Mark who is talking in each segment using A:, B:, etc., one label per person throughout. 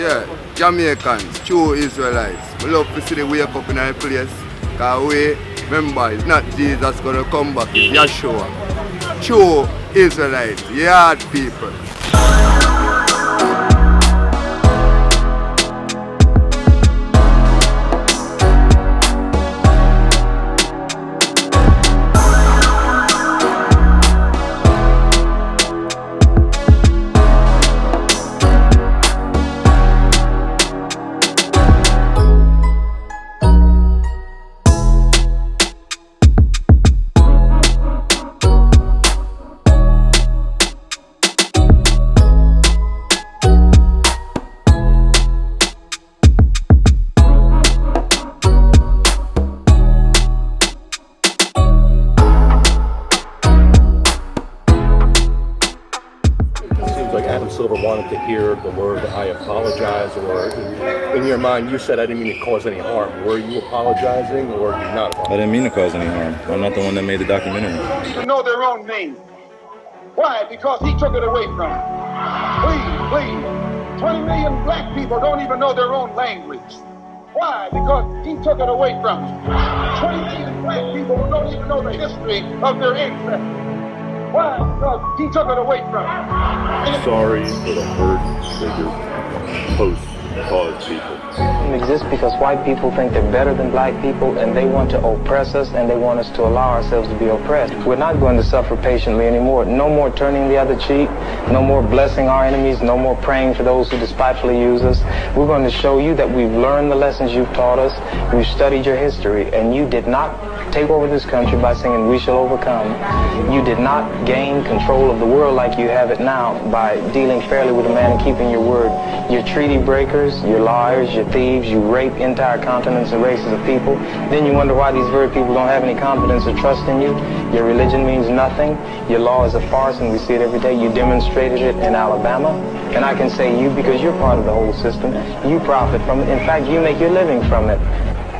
A: Yeah, Jamaicans, true Israelites. We love to see the wake up in our place. Because we, remember, it's not Jesus going to come back, it's Yeshua. True Israelites, yard people.
B: Silver wanted to hear the word "I apologize," or in your mind, you said, "I didn't mean to cause any harm." Were you apologizing, or did you not apologize?
C: I didn't mean to cause any harm. I'm not the one that made the documentary.
D: To know their own name. Why? Because he took it away from them. Please. 20 million black people don't even know their own language. Why? Because he took it away from them. 20 million black people who don't even know the history of their ancestors. Why? Because he took it away from them.
B: Sorry for the hurt that your post caused people.
E: It exists because white people think they're better than black people, and they want to oppress us, and they want us to allow ourselves to be oppressed. We're not going to suffer patiently anymore. No more turning the other cheek, no more blessing our enemies, no more praying for those who despitefully use us. We're going to show you that we've learned the lessons you've taught us, we've studied your history, and you did not take over this country by singing "We Shall Overcome." You did not gain control of the world like you have it now by dealing fairly with a man and keeping your word. You're treaty breakers, you're liars, you're thieves, you rape entire continents and races of people. Then you wonder why these very people don't have any confidence or trust in you. Your religion means nothing. Your law is a farce, and we see it every day. You demonstrated it in Alabama. And I can say you because you're part of the whole system. You profit from it. In fact, you make your living from it.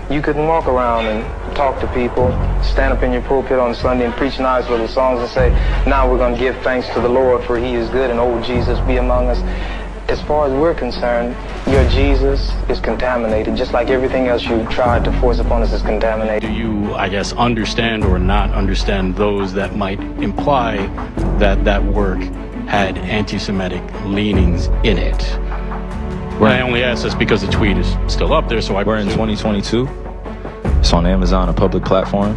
E: You couldn't walk around and talk to people, stand up in your pulpit on Sunday and preach nice little songs and say, "Now we're going to give thanks to the Lord, for he is good, and old Jesus be among us." As far as we're concerned, your Jesus is contaminated, just like everything else you tried to force upon us is contaminated.
F: Do you, I guess, understand or not understand those that might imply that that work had anti-Semitic leanings in it? I only ask this because the tweet is still up there, so
C: We're in 2022. It's on Amazon, a public platform.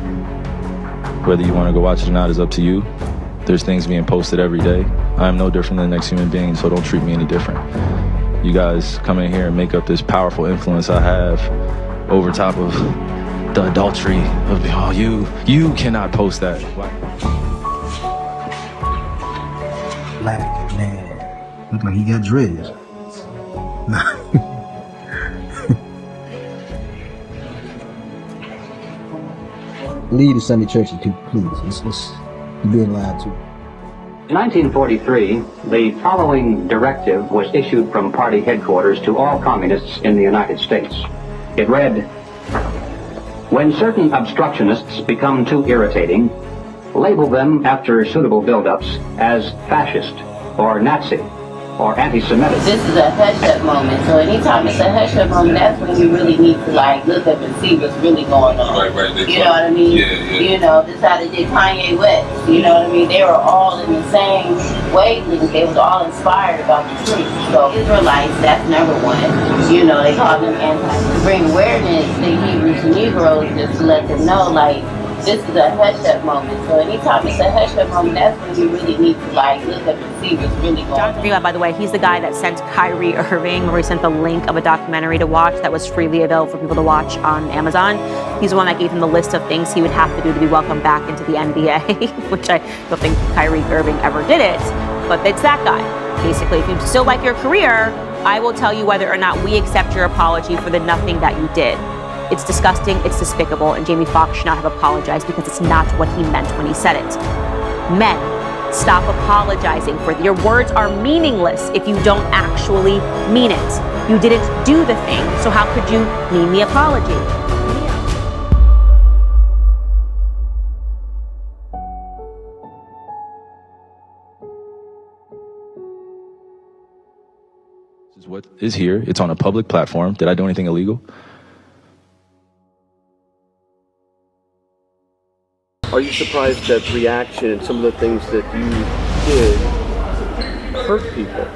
C: Whether you want to go watch it or not is up to you. There's things being posted every day. I am no different than the next human being, so don't treat me any different. You guys come in here and make up this powerful influence I have over top of the adultery of you cannot post that.
G: Black man. Look like he got dreads. Leave the Sunday church, please. You're being lied to.
H: In 1943, the following directive was issued from party headquarters to all communists in the United States. It read, "When certain obstructionists become too irritating, label them after suitable build-ups as fascist or Nazi or anti-Semitic."
I: This is a hush-up moment, so anytime it's a hush-up moment, that's when we really need to look up and see what's really going on.
A: Right.
I: You know what I mean?
A: Yeah.
I: You know, this how they did Kanye West. You know what I mean? They were all in the same wavelength. They was all inspired about the truth. So Israelites, that's number one. You know, they call them anti. To bring awareness to Hebrews and Negroes, just to let them know, this is a hush-up moment. So anytime it's a hush-up moment, that's when we really need to look up and see what's really going on.
J: John, by the way, he's the guy that sent Kyrie Irving, where he sent the link of a documentary to watch that was freely available for people to watch on Amazon. He's the one that gave him the list of things he would have to do to be welcomed back into the NBA, which I don't think Kyrie Irving ever did it, but it's that guy. Basically, if you still like your career, I will tell you whether or not we accept your apology for the nothing that you did. It's disgusting, it's despicable, and Jamie Foxx should not have apologized because it's not what he meant when he said it. Men, stop apologizing for your words are meaningless if you don't actually mean it. You didn't do the thing, so how could you mean the apology?
C: What is here? It's on a public platform. Did I do anything illegal?
B: Are you surprised that reaction and some of the things that you did hurt people?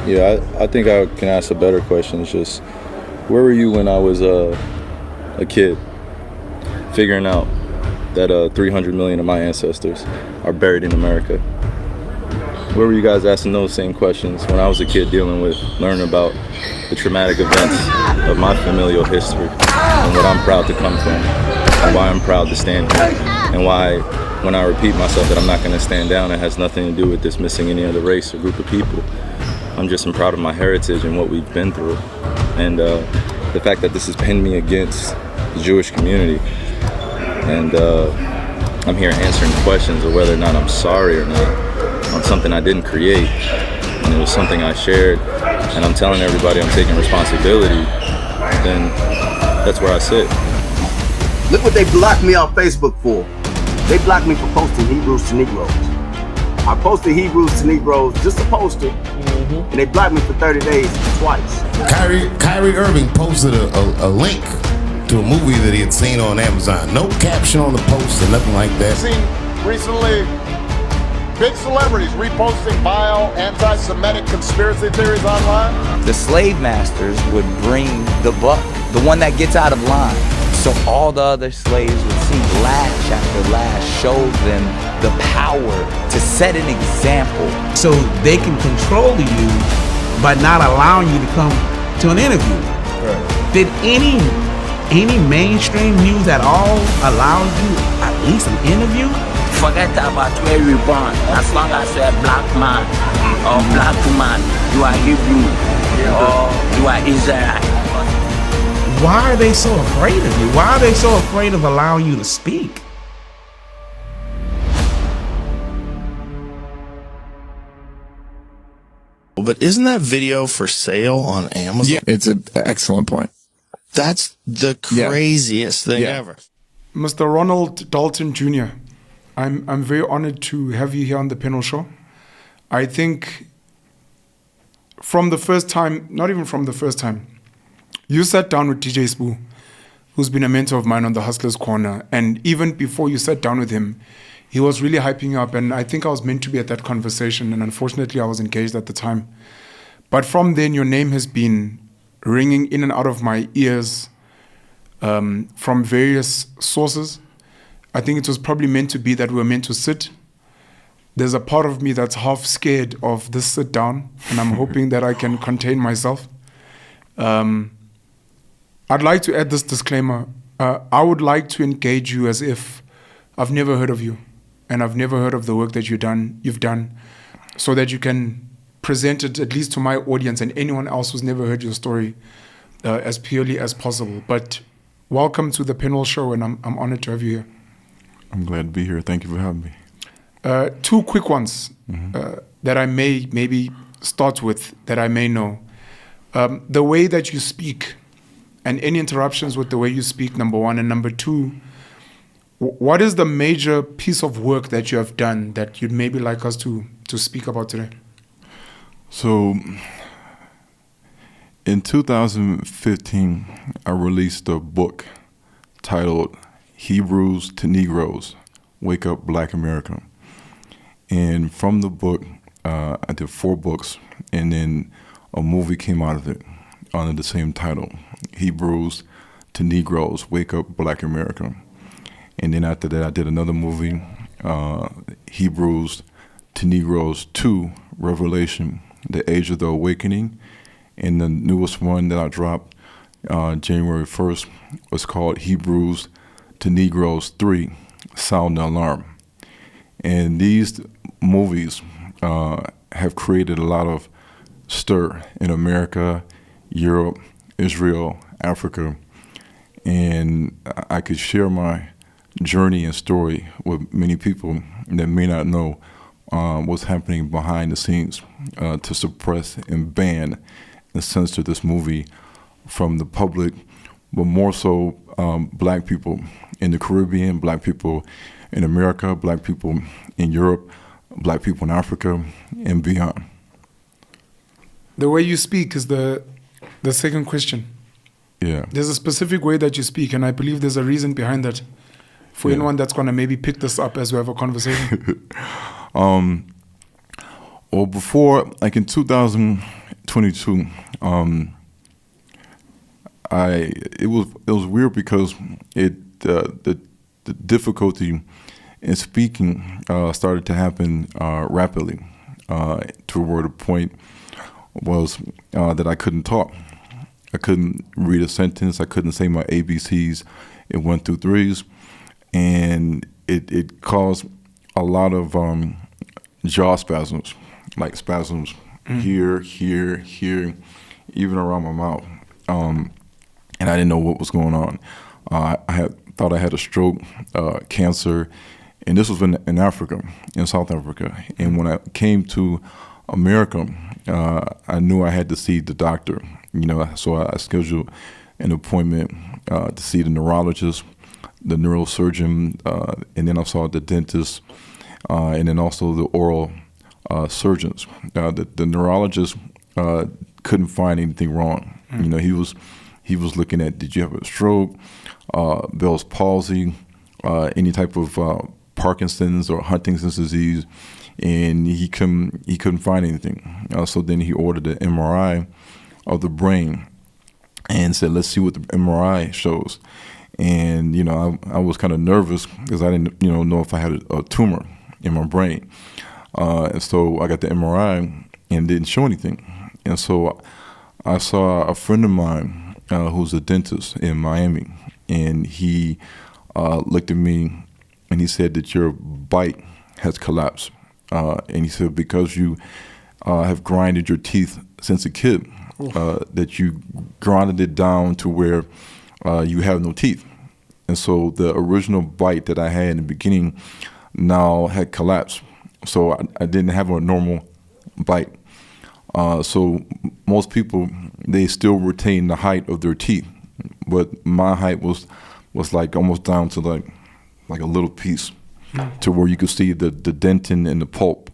C: Yeah, I think I can ask a better question. It's just, where were you when I was a kid, figuring out that 300 million of my ancestors are buried in America? Where were you guys asking those same questions when I was a kid learning about the traumatic events of my familial history and what I'm proud to come from and why I'm proud to stand here and why when I repeat myself that I'm not going to stand down, it has nothing to do with dismissing any other race or group of people. I'm just proud of my heritage and what we've been through, and the fact that this has pinned me against the Jewish community, and I'm here answering questions of whether or not I'm sorry or not on something I didn't create, and it was something I shared, and I'm telling everybody I'm taking responsibility, then that's where I sit.
K: Look what they blocked me on Facebook for. They blocked me for posting Hebrews to Negroes. I posted Hebrews to Negroes, just a poster, and they blocked me for 30 days twice.
L: Kyrie Irving posted a link to a movie that he had seen on Amazon. No caption on the post or nothing like that.
D: Seen recently big celebrities reposting vile anti-Semitic conspiracy theories online.
M: The slave masters would bring the buck, the one that gets out of line. So all the other slaves would see lash after lash, show them the power to set an example.
N: So they can control you by not allowing you to come to an interview. Right. Did any mainstream news at all allow you at least an interview?
O: Forget about where you born. As long as you're a black man or black woman, you are Hebrew or you are Israelite.
N: Why are they so afraid of you? Why are they so afraid of allowing you to speak?
P: But isn't that video for sale on Amazon?
Q: Yeah, it's an excellent point.
P: That's the craziest thing ever.
R: Mr. Ronald Dalton Jr., I'm very honored to have you here on the Panel Show. I think from the first time, not even from the first time, you sat down with DJ Sbu, who's been a mentor of mine on the Hustlers Corner. And even before you sat down with him, he was really hyping you up. And I think I was meant to be at that conversation. And unfortunately, I was engaged at the time. But from then, your name has been ringing in and out of my ears from various sources. I think it was probably meant to be that we were meant to sit. There's a part of me that's half scared of this sit down. And I'm hoping that I can contain myself. I'd like to add this disclaimer. I would like to engage you as if I've never heard of you and I've never heard of the work that you've done, so that you can present it at least to my audience and anyone else who's never heard your story as purely as possible. But welcome to the Panel Show, and I'm honored to have you here.
Q: I'm glad to be here. Thank you for having me.
R: Two quick ones that I may maybe start with, that I may know. The way that you speak, and any interruptions with the way you speak, number one. And number two, what is the major piece of work that you have done that you'd maybe like us to speak about today?
Q: So, in 2015, I released a book titled Hebrews to Negroes, Wake Up Black America. And from the book, I did 4 books, and then a movie came out of it under the same title, Hebrews to Negroes, Wake Up Black America. And then after that, I did another movie, Hebrews to Negroes 2, Revelation, The Age of the Awakening. And the newest one that I dropped January 1st was called Hebrews to Negroes 3, Sound the Alarm. And these movies have created a lot of stir in America, Europe, Israel, Africa, and I could share my journey and story with many people that may not know what's happening behind the scenes to suppress and ban and censor this movie from the public, but more so black people in the Caribbean, black people in America, black people in Europe, black people in Africa, and beyond.
R: The way you speak is the second question.
Q: Yeah.
R: There's a specific way that you speak, and I believe there's a reason behind that. For anyone that's gonna maybe pick this up as we have a conversation.
Q: Well, before, like in 2022, it was weird because the difficulty in speaking started to happen rapidly, toward a point was that I couldn't talk. I couldn't read a sentence. I couldn't say my ABCs in 1 through 3s, and it caused a lot of jaw spasms, like spasms here, even around my mouth. And I didn't know what was going on. I thought I had a stroke, cancer, and this was in Africa, in South Africa. And when I came to America, I knew I had to see the doctor. So I scheduled an appointment to see the neurologist, the neurosurgeon, and then I saw the dentist, and then also the oral surgeons. The neurologist couldn't find anything wrong. He was looking at, did you have a stroke, Bell's palsy, any type of Parkinson's or Huntington's disease, and he couldn't find anything. So then he ordered an MRI of the brain and said, let's see what the MRI shows. And I was kind of nervous because I didn't know if I had a tumor in my brain. And so I got the MRI and didn't show anything. And so I saw a friend of mine who's a dentist in Miami, and he looked at me and he said that your bite has collapsed. And he said, because you have grinded your teeth since a kid, that you grinded it down to where you have no teeth. And so the original bite that I had in the beginning now had collapsed. So I didn't have a normal bite. So most people, they still retain the height of their teeth, but my height was like almost down to like a little piece, to where you could see the dentin and the pulp.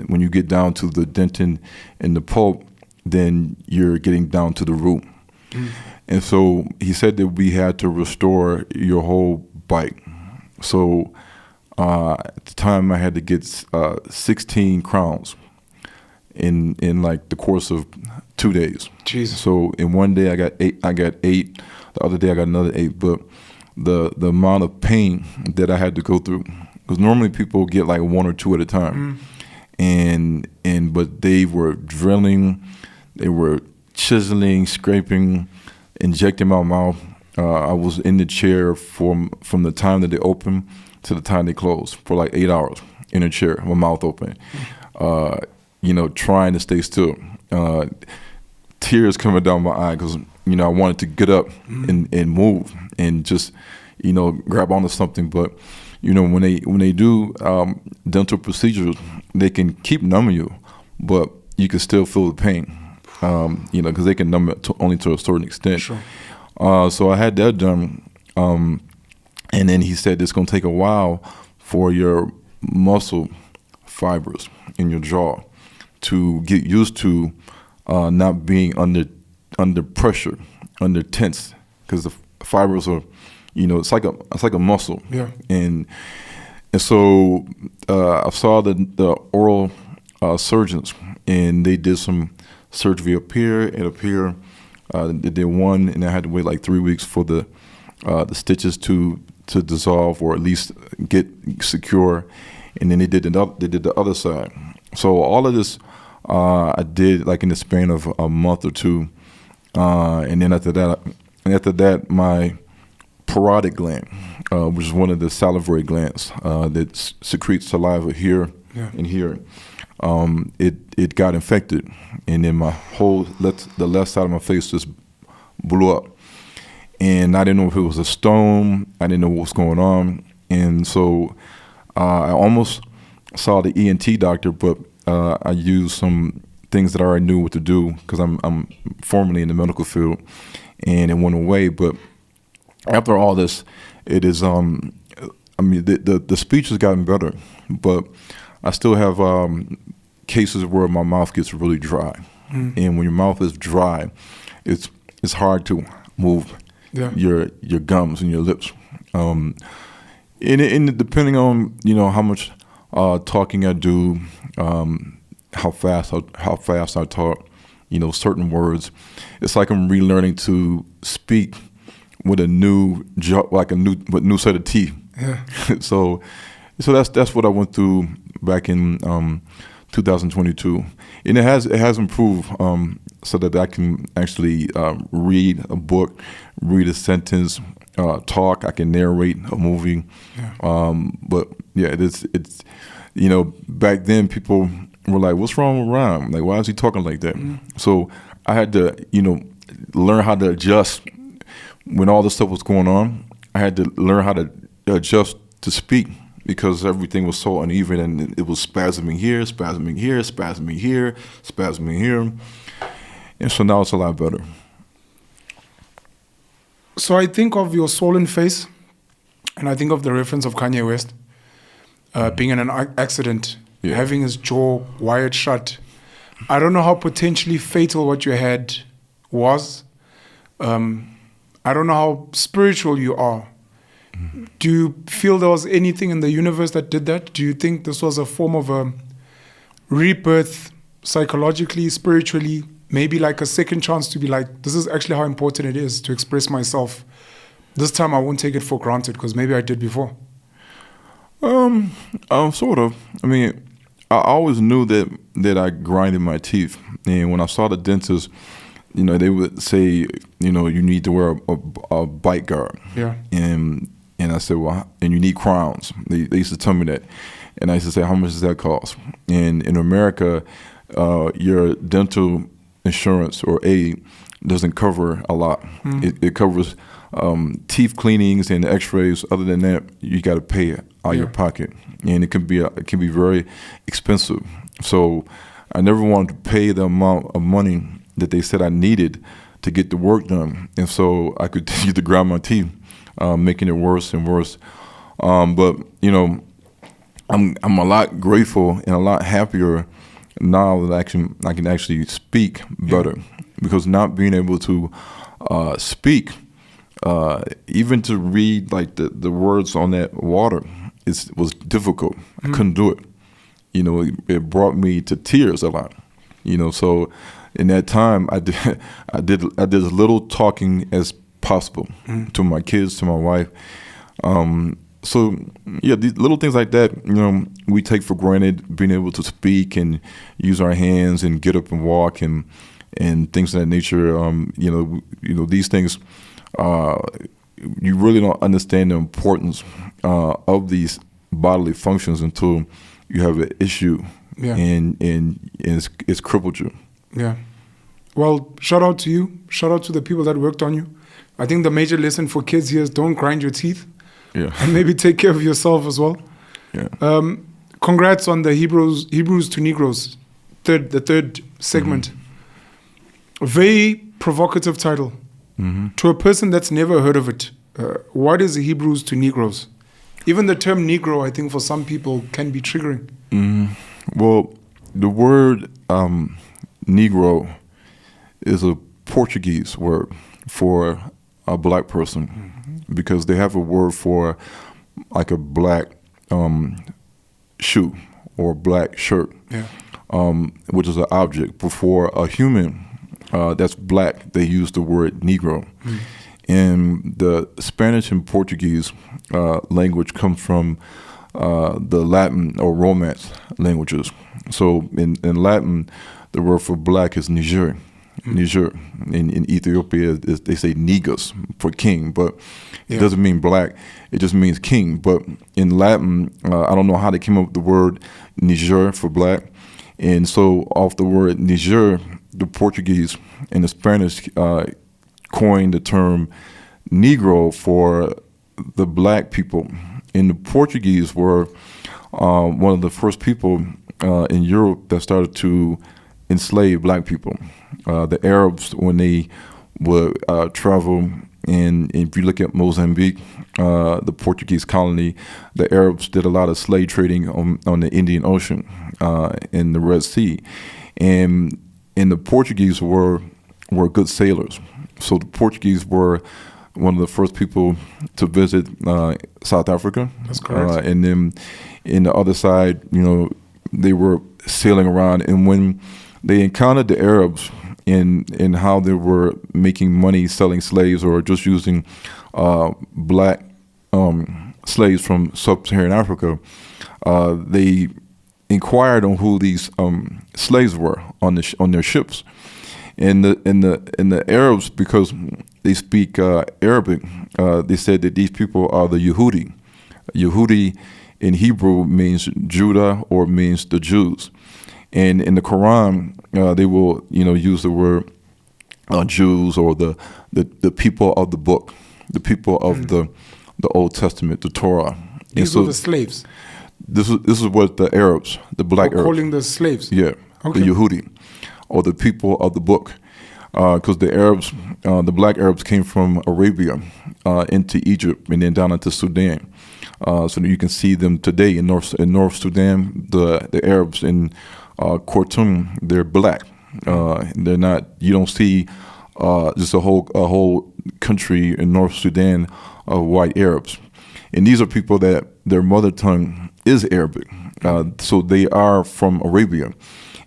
Q: When you get down to the dentin and the pulp, then you're getting down to the root. And so he said that we had to restore your whole bite. So at the time I had to get 16 crowns in like the course of 2 days.
R: Jesus.
Q: So in one day I got 8. The other day I got another 8. But the amount of pain that I had to go through, because normally people get like 1 or 2 at a time, but they were drilling, they were chiseling, scraping, injecting my mouth. I was in the chair from the time that they opened to the time they closed for like 8 hours in a chair, my mouth open, trying to stay still. Tears coming down my eye because, I wanted to get up and move and just, grab onto something. But, when they do dental procedures, they can keep numbing you, but you can still feel the pain, because they can numb it only to a certain extent.
R: Sure.
Q: So I had that done. And then he said it's going to take a while for your muscle fibers in your jaw to get used to not being under pressure, under tense, because the fibers are, it's like a muscle.
R: Yeah.
Q: And so I saw the oral surgeons, and they did some surgery up here and up here. They did one, and I had to wait like 3 weeks for the stitches to dissolve or at least get secure, and then they did the other side. So all of this I did like in the span of a month or 2, and then after that, my parotid gland, which is one of the salivary glands that secretes saliva here and here, it got infected, and then my the left side of my face just blew up. And I didn't know if it was a stone. I didn't know what was going on. And so I almost saw the ENT doctor, but I used some things that I already knew what to do because I'm formerly in the medical field, and it went away. But after all this, it is, the speech has gotten better, but I still have cases where my mouth gets really dry. And when your mouth is dry, it's hard to move your gums and your lips. And depending on how much talking I do, how fast I talk, certain words, it's like I'm relearning to speak with a new set of teeth.
R: Yeah.
Q: So that's what I went through back in 2022, and it has improved so that I can actually read a book, read a sentence, talk. I can narrate a movie. But yeah, it's back then people were like, "What's wrong with Ron? Like, why is he talking like that?" So I had to learn how to adjust when all this stuff was going on. I had to learn how to adjust to speak, because everything was so uneven, and it was spasming here, spasming here, spasming here, spasming here. And so now it's a lot better.
R: So I think of your swollen face, and I think of the reference of Kanye West being in an accident, having his jaw wired shut. I don't know how potentially fatal what you had was. I don't know how spiritual you are. Do you feel there was anything in the universe that did that? Do you think this was a form of a rebirth psychologically, spiritually, maybe like a second chance to be like, this is actually how important it is to express myself. This time I won't take it for granted because maybe I did before.
Q: Sort of. I mean, I always knew that I grinded my teeth. And when I saw the dentist, they would say, you need to wear a bite guard.
R: Yeah.
Q: And I said, well, and you need crowns. They used to tell me that. And I used to say, how much does that cost? And in America, your dental insurance or aid doesn't cover a lot. It covers teeth cleanings and x-rays. Other than that, you got to pay it out of your pocket. And it can be very expensive. So I never wanted to pay the amount of money that they said I needed to get the work done. And so I could continue to grind my teeth, making it worse and worse. But I'm a lot grateful and a lot happier now that I can actually speak better, because not being able to speak, even to read like the words on that water, was difficult. I couldn't do it. It brought me to tears a lot. So in that time, I did as little talking as possible to my kids, to my wife. So yeah, these little things like that, we take for granted, being able to speak and use our hands and get up and walk and things of that nature. These things, you really don't understand the importance of these bodily functions until you have an issue and it's crippled you.
R: Yeah. Well, shout out to you. Shout out to the people that worked on you. I think the major lesson for kids here is don't grind your teeth.
Q: Yeah.
R: And maybe take care of yourself as well.
Q: Yeah.
R: Congrats on the Hebrews to Negroes, the third segment. A very provocative title. To a person that's never heard of it, what is Hebrews to Negroes? Even the term Negro, I think for some people can be triggering.
Q: Well, the word Negro is a Portuguese word for a black person, because they have a word for like a black shoe or black shirt, which is an object. But for a human that's black, they use the word Negro. And the Spanish and Portuguese language comes from the Latin or Romance languages. So in Latin, the word for black is Niger. Niger. In Ethiopia, they say Negus for king, but it doesn't mean black. It just means king. But in Latin, I don't know how they came up with the word Niger for black. And so off the word Niger, the Portuguese and the Spanish coined the term Negro for the black people. And the Portuguese were one of the first people in Europe that started to enslave black people. The Arabs, when they would travel And if you look at Mozambique, the Portuguese colony, the Arabs did a lot of slave trading on the Indian Ocean and the Red Sea. And the Portuguese were good sailors. So the Portuguese were one of the first people to visit South Africa.
R: That's correct.
Q: And then in the other side, they were sailing around. And when they encountered the Arabs in how they were making money selling slaves or just using black slaves from sub-Saharan Africa, they inquired on who these slaves were on their ships. And the Arabs, because they speak Arabic, they said that these people are the Yehudi. Yehudi in Hebrew means Judah or means the Jews. And in the Quran, they will use the word Jews or the people of the book, the people of the Old Testament, the Torah.
R: These were the slaves.
Q: This is what the Arabs, the black Arabs,
R: calling the slaves.
Q: Yeah,
R: Okay.
Q: the Yehudi, or the people of the book, because the Arabs, the black Arabs, came from Arabia into Egypt and then down into Sudan. So you can see them today in North Sudan. The Arabs in Khartoum, they're black. They're not. You don't see just a whole country in North Sudan of white Arabs, and these are people that their mother tongue is Arabic. So they are from Arabia,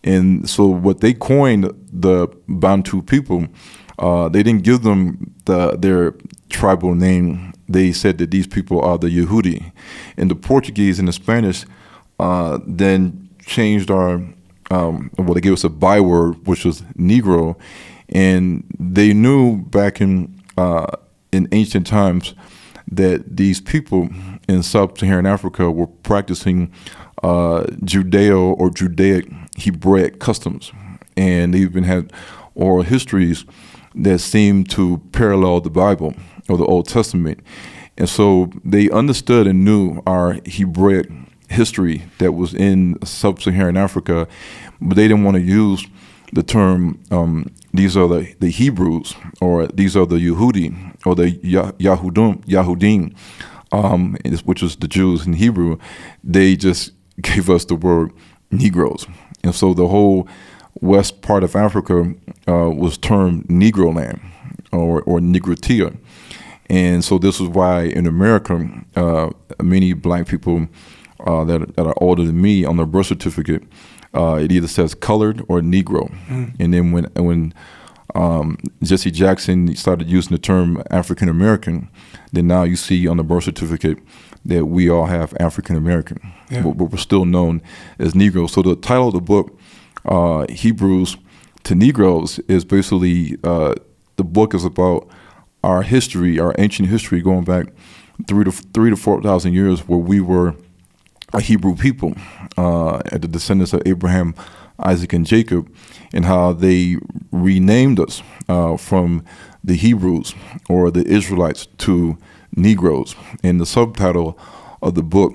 Q: and so what they coined the Bantu people, they didn't give them their tribal name. They said that these people are the Yehudi, and the Portuguese and the Spanish then changed our. They gave us a byword, which was Negro, and they knew back in ancient times that these people in sub-Saharan Africa were practicing Judeo or Judaic Hebraic customs, and they even had oral histories that seemed to parallel the Bible or the Old Testament, and so they understood and knew our Hebraic history that was in sub-Saharan Africa, but they didn't want to use the term these are the Hebrews or these are the Yehudi or the Yahudim, which is the Jews in Hebrew. They just gave us the word Negroes, and so the whole west part of Africa was termed Negro land or Negrotia. And so this is why in America, many black people that are older than me on their birth certificate, it either says colored or Negro. And then when Jesse Jackson started using the term African American, then now you see on the birth certificate that we all have African American, but we're still known as Negroes. So the title of the book, Hebrews to Negroes, is basically the book is about our history, our ancient history, going back 3,000 to 4,000 years, where we were a Hebrew people, the descendants of Abraham, Isaac, and Jacob, and how they renamed us from the Hebrews or the Israelites to Negroes. And the subtitle of the book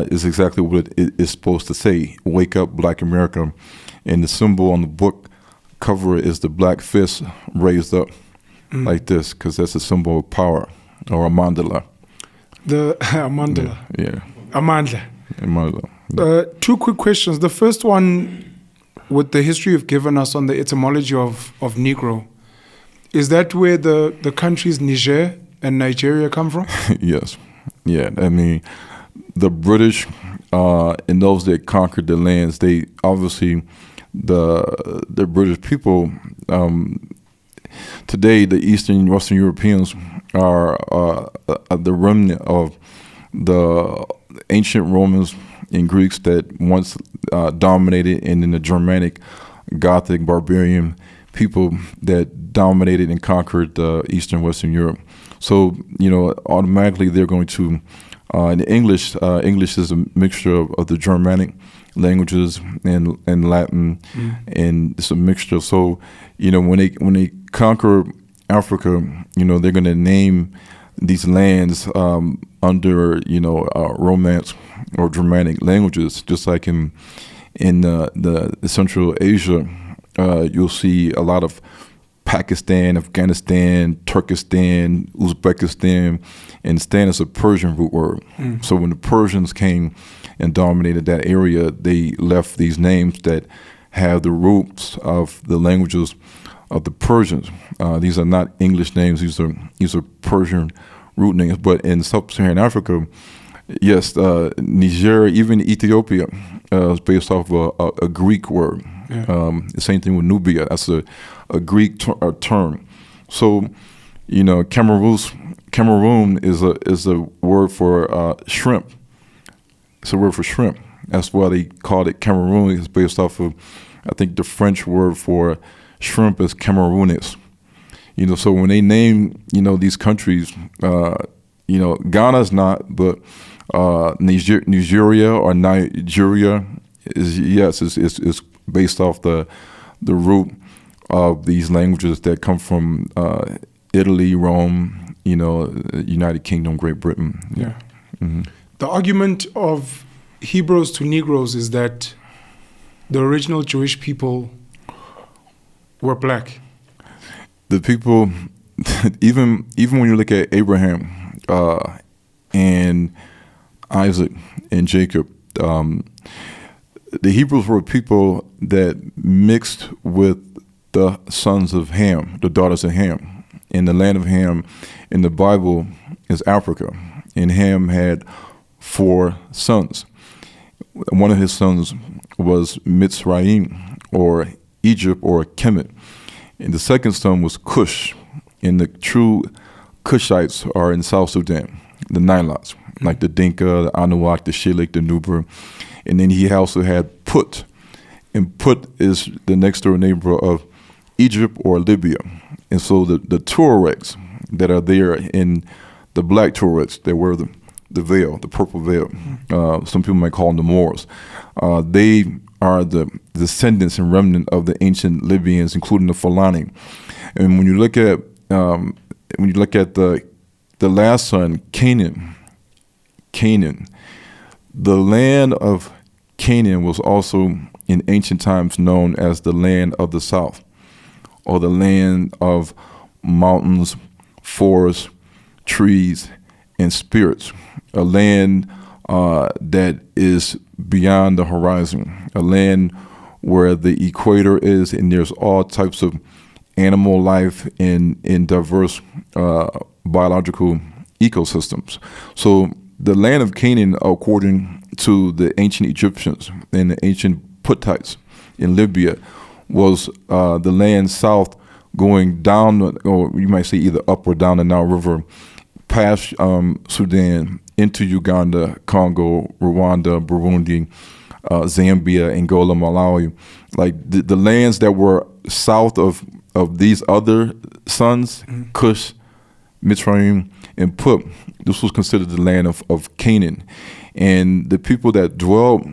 Q: is exactly what it is supposed to say: "Wake Up, Black America." And the symbol on the book cover is the black fist raised up like this, because that's a symbol of power, or a mandala.
R: The mandala.
Q: Yeah.
R: Amandla.
Q: Mandala.
R: Two quick questions. The first one, with the history you've given us on the etymology of Negro, is that where the countries Niger and Nigeria come from?
Q: Yes. Yeah. I mean, the British and those that conquered the lands, they obviously, the British people, today the Eastern and Western Europeans are the remnant of the ancient Romans and Greeks that once dominated, and then the Germanic, Gothic, barbarian people that dominated and conquered Eastern Western Europe. So, automatically they're going to, in English is a mixture of the Germanic languages and Latin, and it's a mixture. So, when they conquer Africa, they're going to name these lands under Romance or Germanic languages, just like in the Central Asia, you'll see a lot of Pakistan, Afghanistan, Turkestan, Uzbekistan, and stan is a Persian root word. So when the Persians came and dominated that area, they left these names that have the roots of the languages of the Persians. These are not English names. These are Persian root names. But in sub-Saharan Africa, yes, Niger, even Ethiopia, is based off of a Greek word. The same thing with Nubia. That's a Greek term. So, Cameroon is a word for shrimp. It's a word for shrimp. That's why they called it Cameroon. It's based off of, I think, the French word for shrimp is Cameroonese. So when they name, these countries, Ghana's not, but Nigeria or Nigeria is based off the root of these languages that come from Italy, Rome, United Kingdom, Great Britain.
R: Yeah.
Q: Mm-hmm.
R: The argument of Hebrews to Negroes is that the original Jewish people were black.
Q: The people, even when you look at Abraham and Isaac and Jacob, the Hebrews were people that mixed with the sons of Ham, the daughters of Ham. And the land of Ham in the Bible is Africa. And Ham had 4 sons. One of his sons was Mitzrayim, or Egypt, or Kemet. And the second son was Cush. And the true Cushites are in South Sudan, the Nilots, like the Dinka, the Anuak, the Shiluk, the Nuber. And then he also had Put. And Put is the next door neighbor of Egypt or Libya. And so the Tuaregs that are there, in the black Tuaregs, they wear the veil, the purple veil. Some people might call them the Moors. They are the descendants and remnant of the ancient Libyans, including the Fulani. And when you look at the last son, Canaan, the land of Canaan was also in ancient times known as the land of the south, or the land of mountains, forests, trees, and spirits, a land that is beyond the horizon, a land where the equator is, and there's all types of animal life in diverse biological ecosystems. So the land of Canaan, according to the ancient Egyptians and the ancient Puttites in Libya, was the land south going down, or you might say either up or down the Nile River, past Sudan, into Uganda, Congo, Rwanda, Burundi, Zambia, Angola, Malawi. Like the lands that were south of these other sons, Cush, Mitzrayim, and Put, this was considered the land of Canaan. And the people that dwelled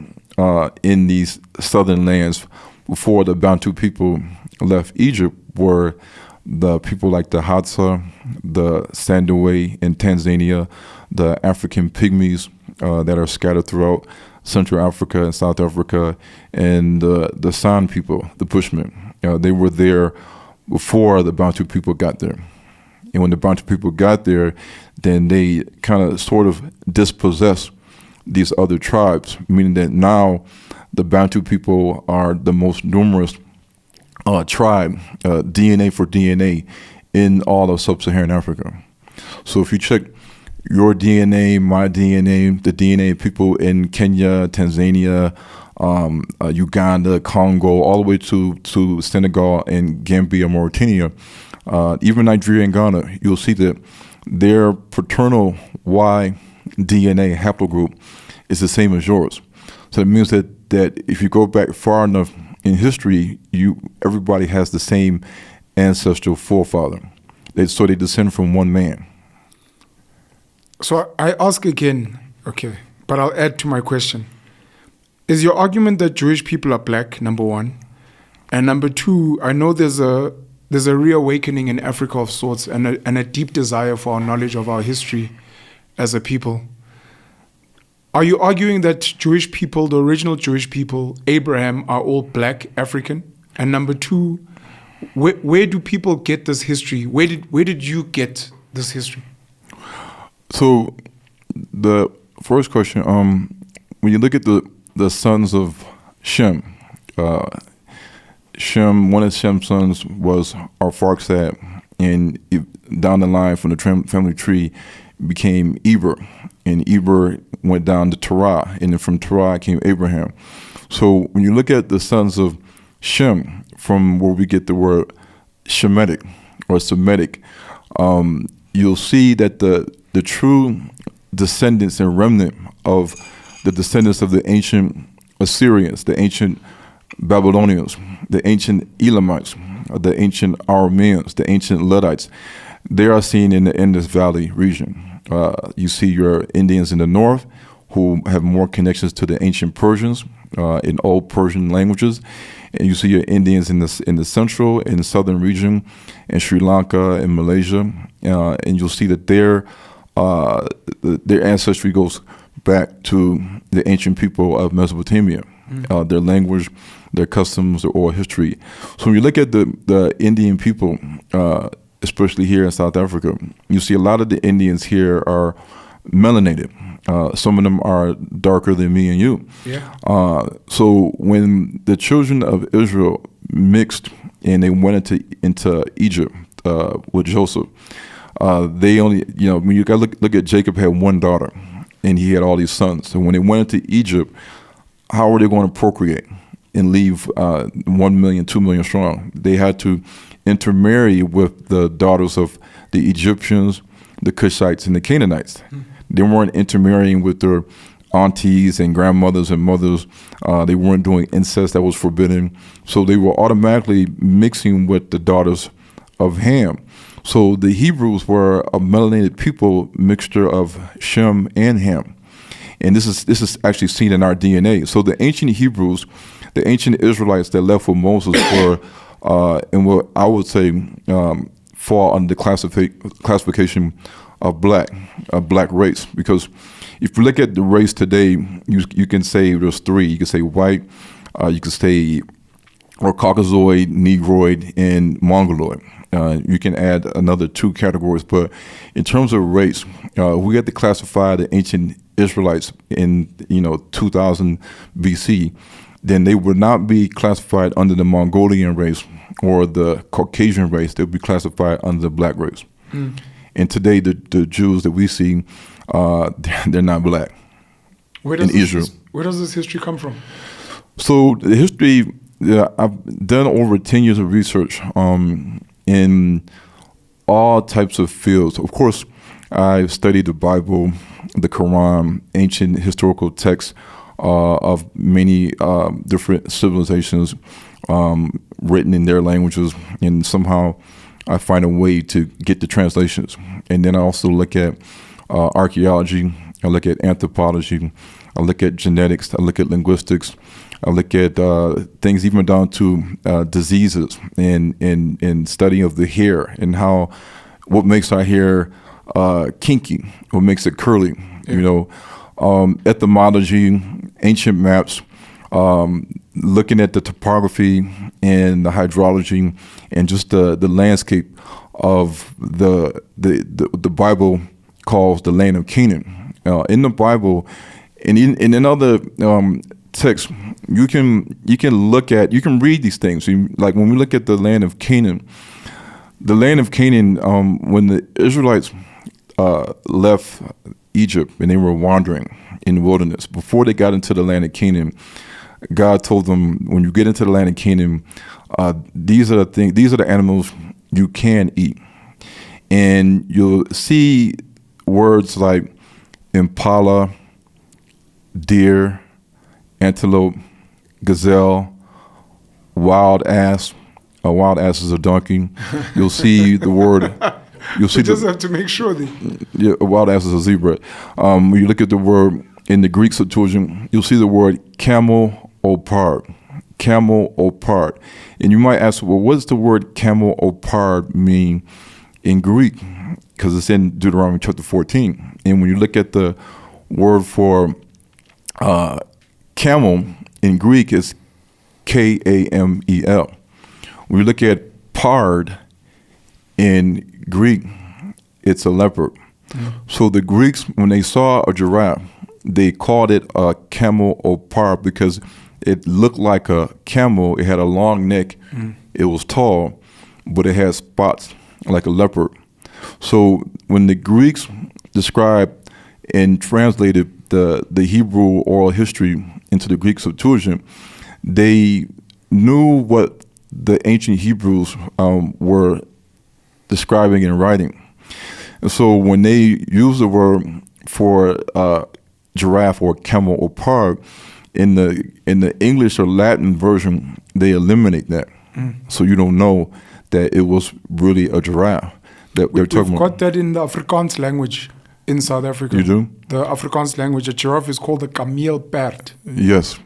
Q: in these southern lands before the Bantu people left Egypt were the people like the Hadza, the Sandawe in Tanzania, the African pygmies that are scattered throughout Central Africa and South Africa, and the San people, the Bushmen. They were there before the Bantu people got there. And when the Bantu people got there, then they kind of sort of dispossessed these other tribes, meaning that now the Bantu people are the most numerous tribe, DNA for DNA, in all of sub-Saharan Africa. So if you check your DNA, my DNA, the DNA of people in Kenya, Tanzania, Uganda, Congo, all the way to Senegal and Gambia, Mauritania, even Nigeria and Ghana, you'll see that their paternal Y DNA haplogroup is the same as yours. So it means that if you go back far enough in history, everybody has the same ancestral forefather. So they descend from one man.
R: So I ask again, okay, but I'll add to my question. Is your argument that Jewish people are black, number one? And number two, I know there's a reawakening in Africa of sorts, and a deep desire for our knowledge of our history as a people. Are you arguing that Jewish people, the original Jewish people, Abraham, are all black African? And number two, Where do people get this history? Where did you get this history?
Q: So the first question, when you look at the sons of Shem, one of Shem's sons was Arphaxad, and down the line from the family tree became Eber, and Eber went down to Terah, and then from Terah came Abraham. So when you look at the sons of Shem, from where we get the word Shemitic or Semitic, you'll see that the true descendants and remnant of the descendants of the ancient Assyrians, the ancient Babylonians, the ancient Elamites, the ancient Arameans, the ancient Luddites, they are seen in the Indus Valley region. You see your Indians in the north who have more connections to the ancient Persians in old Persian languages, and you see your Indians in the central and southern region, in Sri Lanka and Malaysia, and you'll see that their ancestry goes back to the ancient people of Mesopotamia, their language, their customs, their oral history. So when you look at the Indian people, especially here in South Africa, you see a lot of the Indians here are melanated. Some of them are darker than me and you.
R: Yeah.
Q: So when the children of Israel mixed and they went into Egypt with Joseph, they only, when you got look at Jacob had one daughter, and he had all these sons. So when they went into Egypt, how were they going to procreate and leave 1 million, 2 million strong? They had to intermarry with the daughters of the Egyptians, the Cushites, and the Canaanites. They weren't intermarrying with their aunties and grandmothers and mothers. They weren't doing incest that was forbidden. So they were automatically mixing with the daughters of Ham. So the Hebrews were a melanated people, mixture of Shem and Ham. And this is actually seen in our DNA. So the ancient Hebrews, the ancient Israelites that left with Moses were, and what I would say, fall under the classification of a black race. Because if you look at the race today, you can say there's three. You can say white, you can say or Caucasoid, Negroid, and Mongoloid. You can add another 2 categories, but in terms of race, we had to classify the ancient Israelites in 2000 BC. Then they would not be classified under the Mongolian race or the Caucasian race. They would be classified under the black race. And today, the Jews that we see, they're not black. In Israel.
R: Where does this history come from?
Q: So the history, I've done over 10 years of research in all types of fields. Of course, I've studied the Bible, the Quran, ancient historical texts of many different civilizations written in their languages, and somehow I find a way to get the translations. And then I also look at archaeology, I look at anthropology, I look at genetics, I look at linguistics, I look at things even down to diseases and study of the hair and what makes our hair kinky, what makes it curly, etymology, ancient maps, looking at the topography and the hydrology and just the landscape of the Bible calls the land of Canaan. In the Bible and in other texts, you can read these things. Like when we look at the land of Canaan, when the Israelites left Egypt and they were wandering in the wilderness, before they got into the land of Canaan, God told them, when you get into the land of Canaan, these are the animals you can eat. And you'll see words like impala, deer, antelope, gazelle, wild ass. A wild ass is a donkey. You'll see the word. You'll see.
R: We just have to make sure.
Q: A wild ass is a zebra. When you look at the word in the Greek Septuagint, you'll see the word camel opard. Camel opard. And you might ask, well, what does the word camel opard mean in Greek? Because it's in Deuteronomy chapter 14. And when you look at the word for camel in Greek, it's Kamel. When you look at pard in Greek, it's a leopard. So the Greeks, when they saw a giraffe, they called it a camel or pard because it looked like a camel. It had a long neck. It was tall, but it had spots like a leopard. So when the Greeks described and translated the Hebrew oral history into the Greek Septuagint, they knew what the ancient Hebrews were describing and writing. And so when they used the word for giraffe or camel or pard, in the English or Latin version, they eliminate that. So you don't know that it was really a giraffe that they're talking
R: We've
Q: about.
R: got that in the Afrikaans language in South Africa.
Q: You do?
R: The Afrikaans language, a giraffe is called a kameelperd.
Q: Yes.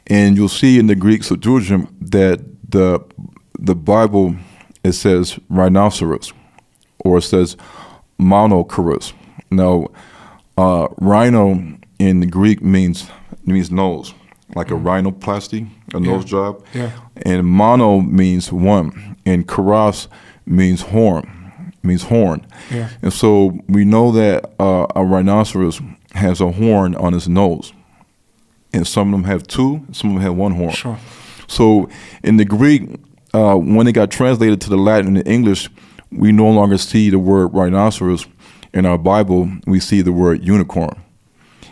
Q: And you'll see in the Greek Septuagint that the Bible, it says rhinoceros, or it says monoceros. Now, rhino in the Greek means nose, like a rhinoplasty, a nose job.
R: Yeah.
Q: And mono means one, and karos means horn.
R: Yeah.
Q: And so we know that a rhinoceros has a horn on its nose. And some of them have two, some of them have one horn.
R: Sure.
Q: So in the Greek, when it got translated to the Latin and English, we no longer see the word rhinoceros. In our Bible, we see the word unicorn.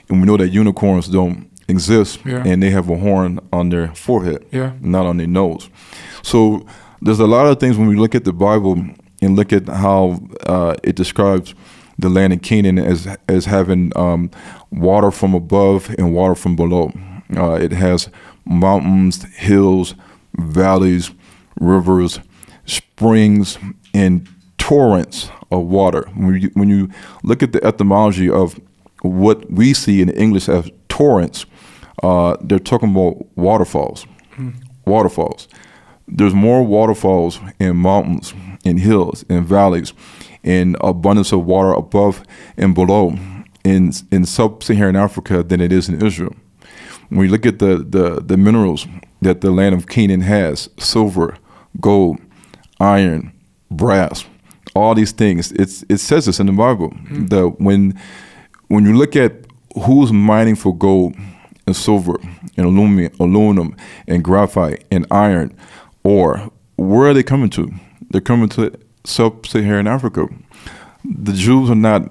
Q: And we know that unicorns don't exist, and they have a horn on their forehead, not on their nose. So there's a lot of things when we look at the Bible and look at how it describes the land of Canaan as having water from above and water from below. It has mountains, hills, valleys, rivers, springs, and torrents of water. When you look at the etymology of what we see in English as torrents, they're talking about waterfalls. Waterfalls. There's more waterfalls in mountains, in hills, in valleys, in abundance of water above and below in sub-Saharan Africa than it is in Israel. When we look at the minerals that the land of Canaan has, silver, gold, iron, brass, all these things, it says this in the Bible, that when you look at who's mining for gold and silver and aluminum and graphite and iron ore, where are they coming to? They're coming to sub-Saharan Africa. The Jews are not,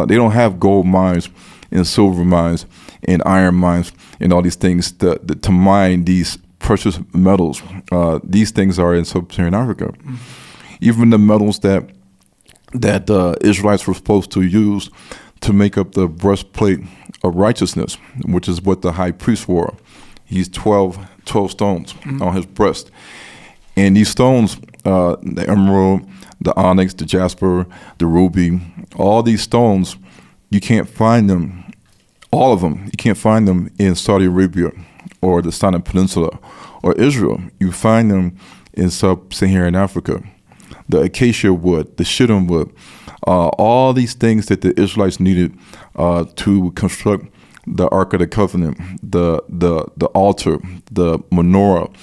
Q: they don't have gold mines and silver mines and iron mines and all these things to mine these precious metals. These things are in sub-Saharan Africa. Even the metals that Israelites were supposed to use to make up the breastplate of righteousness, which is what the high priest wore. He's 12 stones on his breast. And these stones, the emerald, the onyx, the jasper, the ruby, all these stones, you can't find them, all of them, you can't find them in Saudi Arabia or the Sinai Peninsula or Israel. You find them in sub-Saharan Africa. The acacia wood, the shittim wood, all these things that the Israelites needed to construct the Ark of the Covenant, the altar, the menorah,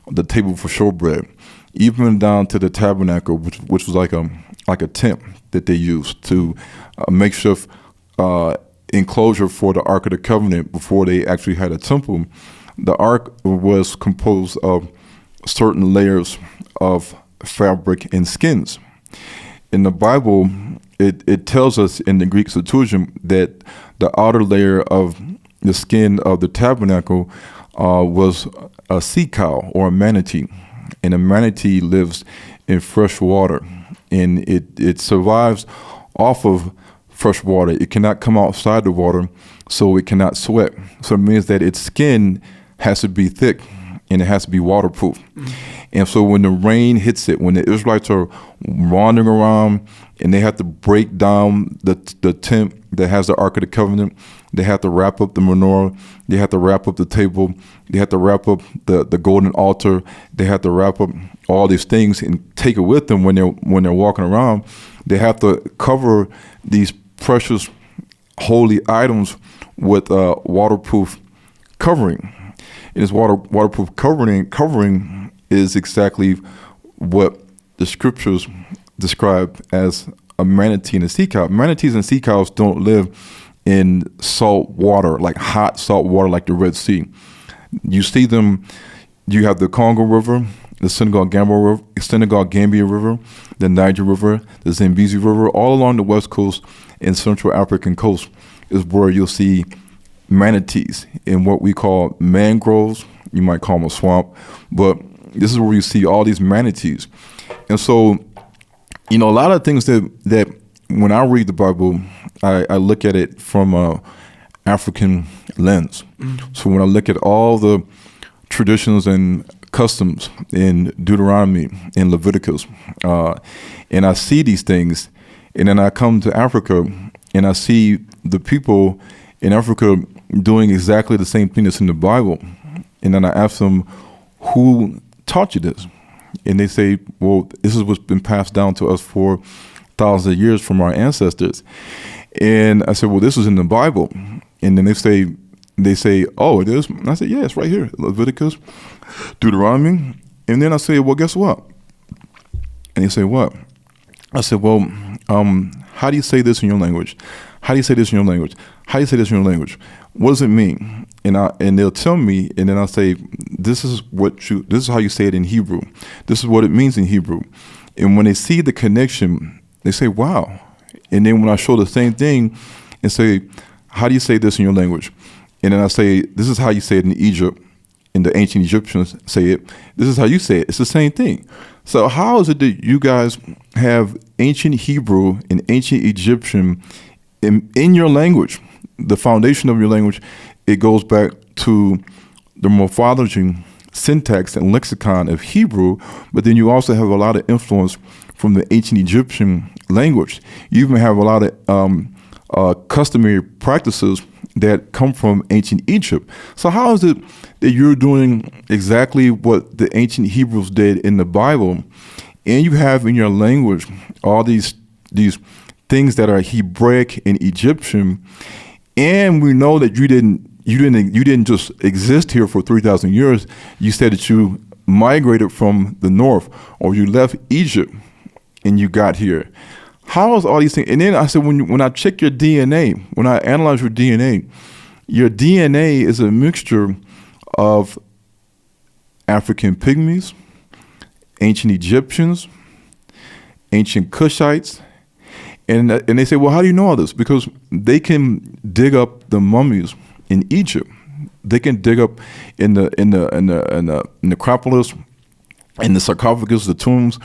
Q: the table for showbread, even down to the tabernacle, which was like a tent that they used to make sure enclosure for the Ark of the Covenant before they actually had a temple. The Ark was composed of certain layers of fabric and skins. In the Bible, it tells us in the Greek Septuagint that the outer layer of the skin of the tabernacle was a sea cow or a manatee. And a manatee lives in fresh water, and it survives off of fresh water. It cannot come outside the water, so it cannot sweat. So it means that its skin has to be thick and it has to be waterproof. And so when the rain hits it, when the Israelites are wandering around and they have to break down the tent that has the Ark of the Covenant, they have to wrap up the menorah, they have to wrap up the table, they have to wrap up the golden altar, they have to wrap up all these things and take it with them when they're walking around. They have to cover these precious holy items with waterproof covering. And this waterproof covering is exactly what the scriptures describe as a manatee and a sea cow. Manatees and sea cows don't live in salt water, like hot salt water like the Red Sea. You see them, you have the Congo River, the Senegal-Gambia River, the Niger River, the Zambezi River, all along the west coast and Central African coast is where you'll see manatees in what we call mangroves. You might call them a swamp, but this is where you see all these manatees. And so, a lot of things that when I read the Bible, I look at it from a African lens. So when I look at all the traditions and customs in Deuteronomy, in Leviticus, and I see these things, and then I come to Africa and I see the people in Africa doing exactly the same thing that's in the Bible. And then I ask them, who taught you this? And they say, well, this is what's been passed down to us for thousands of years from our ancestors. And I said, well, this is in the Bible. And then they say, oh, it is? And I said, yeah, it's right here, Leviticus, Deuteronomy. And then I say, well, guess what? And they say, what? I said, well, how do you say this in your language? How do you say this in your language? How do you say this in your language? What does it mean? And they'll tell me, and then I'll say, this is how you say it in Hebrew. This is what it means in Hebrew. And when they see the connection, they say, wow. And then when I show the same thing and say, how do you say this in your language? And then I say, this is how you say it in Egypt. And the ancient Egyptians say it. This is how you say it. It's the same thing. So how is it that you guys have ancient Hebrew and ancient Egyptian in your language? The foundation of your language, it goes back to the morphology, syntax, and lexicon of Hebrew, but then you also have a lot of influence from the ancient Egyptian language. You even have a lot of customary practices that come from ancient Egypt. So how is it that you're doing exactly what the ancient Hebrews did in the Bible, and you have in your language all these things that are Hebraic and Egyptian, and we know that you didn't just exist here for 3,000 years. You said that you migrated from the north, or you left Egypt and you got here. How is all these things? And then I said, when I check your DNA, when I analyze your DNA is a mixture of African pygmies, ancient Egyptians, ancient Cushites. And they say, well, how do you know all this? Because they can dig up the mummies in Egypt. They can dig up in the necropolis, in the sarcophagus, the tombs.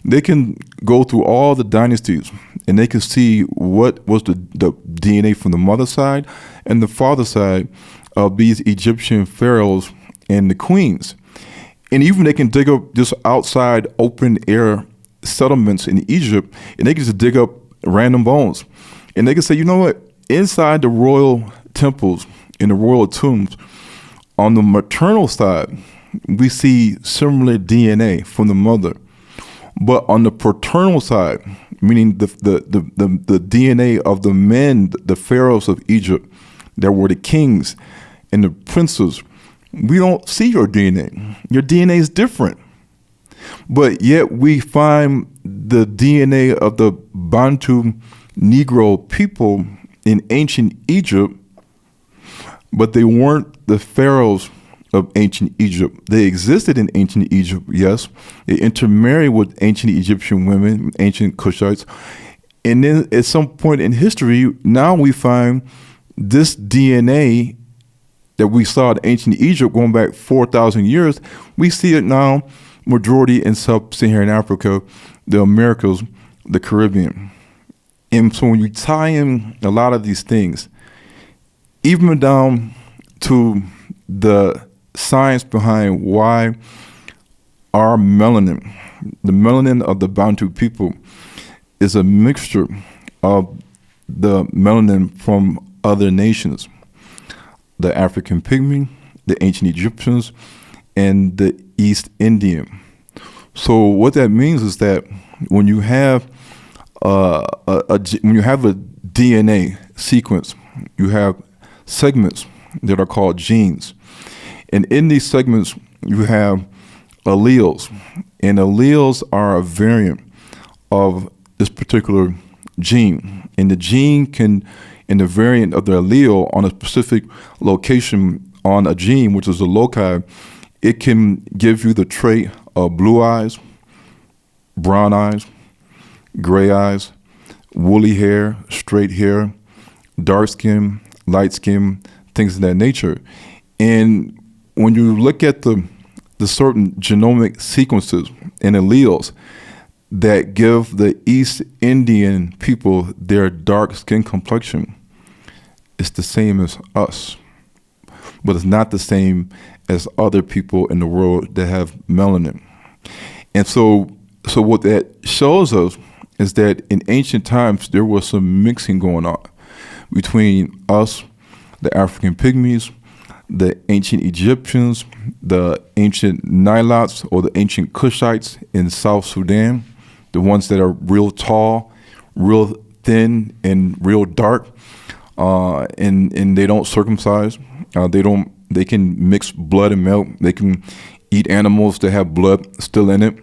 Q: They can go through all the dynasties, and they can see what was the DNA from the mother side and the father side of these Egyptian pharaohs and the queens. And even they can dig up just outside open air settlements in Egypt, and they can just dig up random bones. And they can say, you know what? Inside the royal temples, in the royal tombs, on the maternal side, we see similar DNA from the mother. But on the paternal side, meaning the DNA of the men, the pharaohs of Egypt, that were the kings and the princes, we don't see your DNA. Your DNA is different. But yet we find the DNA of the Bantu Negro people in ancient Egypt, but they weren't the pharaohs of ancient Egypt. They existed in ancient Egypt, yes. They intermarried with ancient Egyptian women, ancient Cushites. And then at some point in history, now we find this DNA that we saw in ancient Egypt going back 4,000 years, we see it now majority in sub-Saharan Africa, the Americas, the Caribbean. And so when you tie in a lot of these things, even down to the science behind why our melanin, the melanin of the Bantu people, is a mixture of the melanin from other nations, the African pygmy, the ancient Egyptians, and the East Indian. So what that means is that when you have a DNA sequence, you have segments that are called genes. And in these segments, you have alleles. And alleles are a variant of this particular gene. And the gene can, in the variant of the allele on a specific location on a gene, which is a loci, it can give you the trait of blue eyes, brown eyes, gray eyes, woolly hair, straight hair, dark skin, light skin, things of that nature. And when you look at the certain genomic sequences and alleles that give the East Indian people their dark skin complexion, it's the same as us, but it's not the same as other people in the world that have melanin. And so what that shows us is that in ancient times, there was some mixing going on between us, the African pygmies, the ancient Egyptians, the ancient Nilots or the ancient Cushites in South Sudan, the ones that are real tall, real thin, and real dark, and they don't circumcise. They can mix blood and milk. They can eat animals that have blood still in it.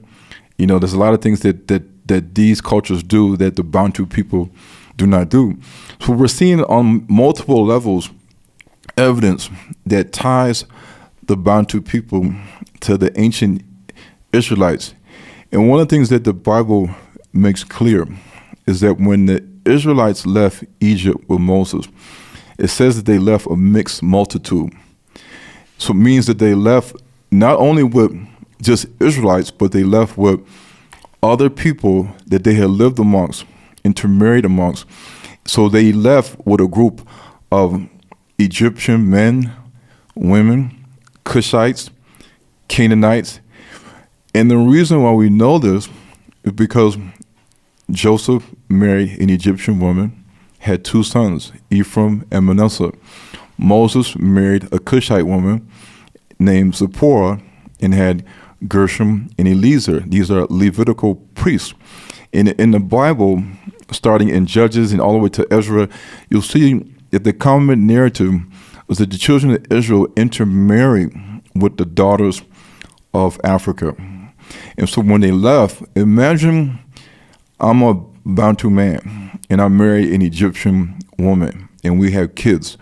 Q: You know, there's a lot of things that these cultures do that the Bantu people do not do. So we're seeing on multiple levels evidence that ties the Bantu people to the ancient Israelites. And one of the things that the Bible makes clear is that when the Israelites left Egypt with Moses, it says that they left a mixed multitude. So it means that they left not only with just Israelites, but they left with other people that they had lived amongst, intermarried amongst. So they left with a group of Egyptian men, women, Cushites, Canaanites. And the reason why we know this is because Joseph married an Egyptian woman, had 2 sons, Ephraim and Manasseh. Moses married a Cushite woman named Zipporah and had Gershom and Eliezer. These are Levitical priests. In the Bible, starting in Judges and all the way to Ezra, you'll see that the common narrative was that the children of Israel intermarried with the daughters of Africa. And so when they left, imagine I'm a Bantu man and I marry an Egyptian woman and we have kids.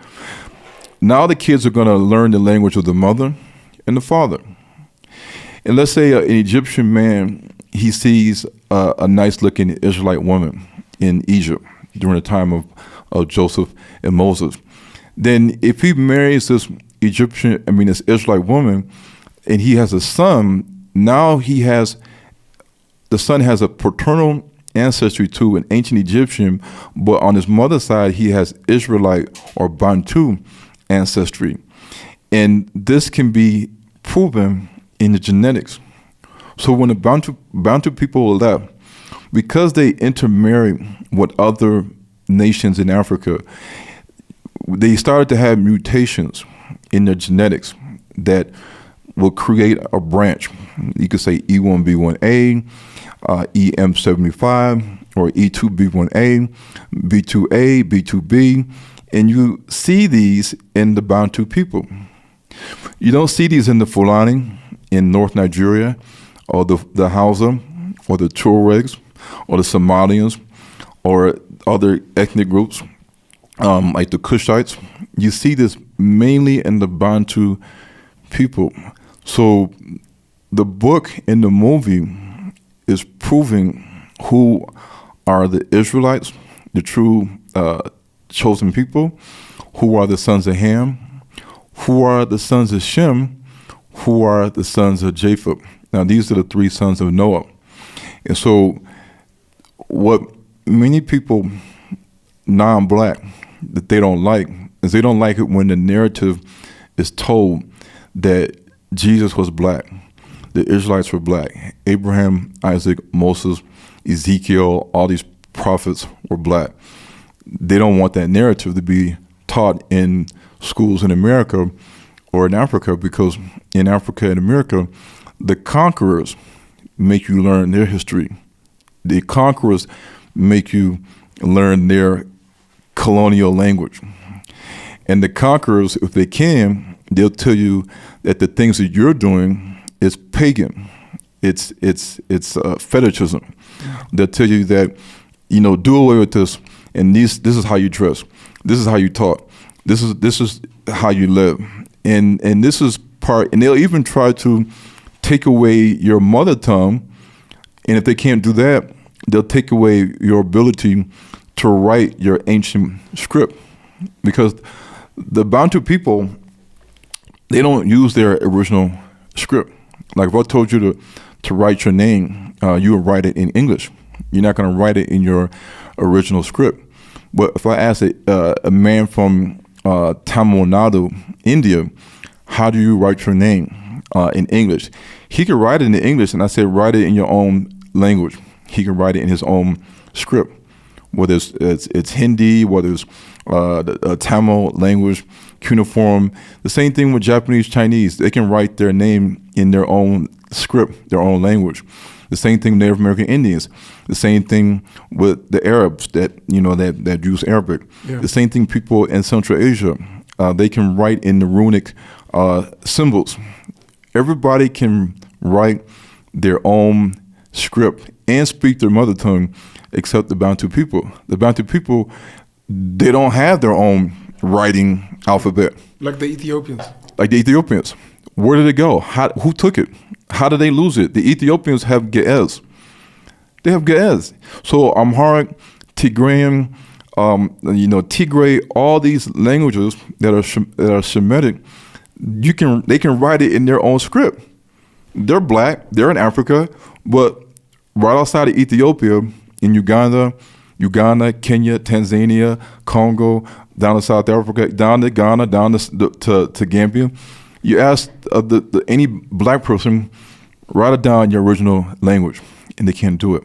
Q: Now the kids are going to learn the language of the mother and the father. And let's say an Egyptian man, he sees a nice-looking Israelite woman in Egypt during the time of Joseph and Moses. Then if he marries this Israelite woman, and he has a son, now the son has a paternal ancestry to an ancient Egyptian, but on his mother's side, he has Israelite or Bantu ancestry. And this can be proven in the genetics. So when the Bantu people left, because they intermarried with other nations in Africa, they started to have mutations in their genetics that will create a branch. You could say E1B1A, EM75, or E2B1A, B2A, B2B, and you see these in the Bantu people. You don't see these in the Fulani in North Nigeria, or the Hausa, or the Tuaregs, or the Somalians, or other ethnic groups like the Cushites. You see this mainly in the Bantu people. So the book and the movie is proving who are the Israelites, the true chosen people, who are the sons of Ham, who are the sons of Shem, who are the sons of Japheth. Now, these are the 3 sons of Noah. And so what many people, non-black, that they don't like is they don't like it when the narrative is told that Jesus was black, the Israelites were black, Abraham, Isaac, Moses, Ezekiel, all these prophets were black. They don't want that narrative to be taught in schools in America or in Africa, because in Africa and America, the conquerors make you learn their history. The conquerors make you learn their colonial language. And the conquerors, if they can, they'll tell you that the things that you're doing is pagan. it's fetishism. They'll tell you that, do away with this, and this is how you dress, this is how you talk, this is how you live, and this is part. And they'll even try to take away your mother tongue, and if they can't do that, they'll take away your ability to write your ancient script, because the Bantu people, they don't use their original script. Like if I told you to write your name, you would write it in English. You're not going to write it in your original script. But if I ask a man from Tamil Nadu, India, how do you write your name in English? He could write it in English, and I said, write it in your own language. He can write it in his own script, whether it's Hindi, whether it's the Tamil language, cuneiform. The same thing with Japanese, Chinese. They can write their name in their own script, their own language. The same thing with Native American Indians. The same thing with the Arabs that use Arabic.
R: Yeah.
Q: The same thing people in Central Asia. They can write in the runic symbols. Everybody can write their own script and speak their mother tongue, except the Bantu people. The Bantu people, they don't have their own writing alphabet.
R: Like the Ethiopians.
Q: Where did it go? Who took it? How did they lose it? The Ethiopians have Ge'ez. They have Ge'ez. So Amharic, Tigrayan, Tigray, all these languages that are Semitic, they can write it in their own script. They're black, they're in Africa, but right outside of Ethiopia, in Uganda, Kenya, Tanzania, Congo, down to South Africa, down to Ghana, down to Gambia, you ask any black person, write it down in your original language, and they can't do it.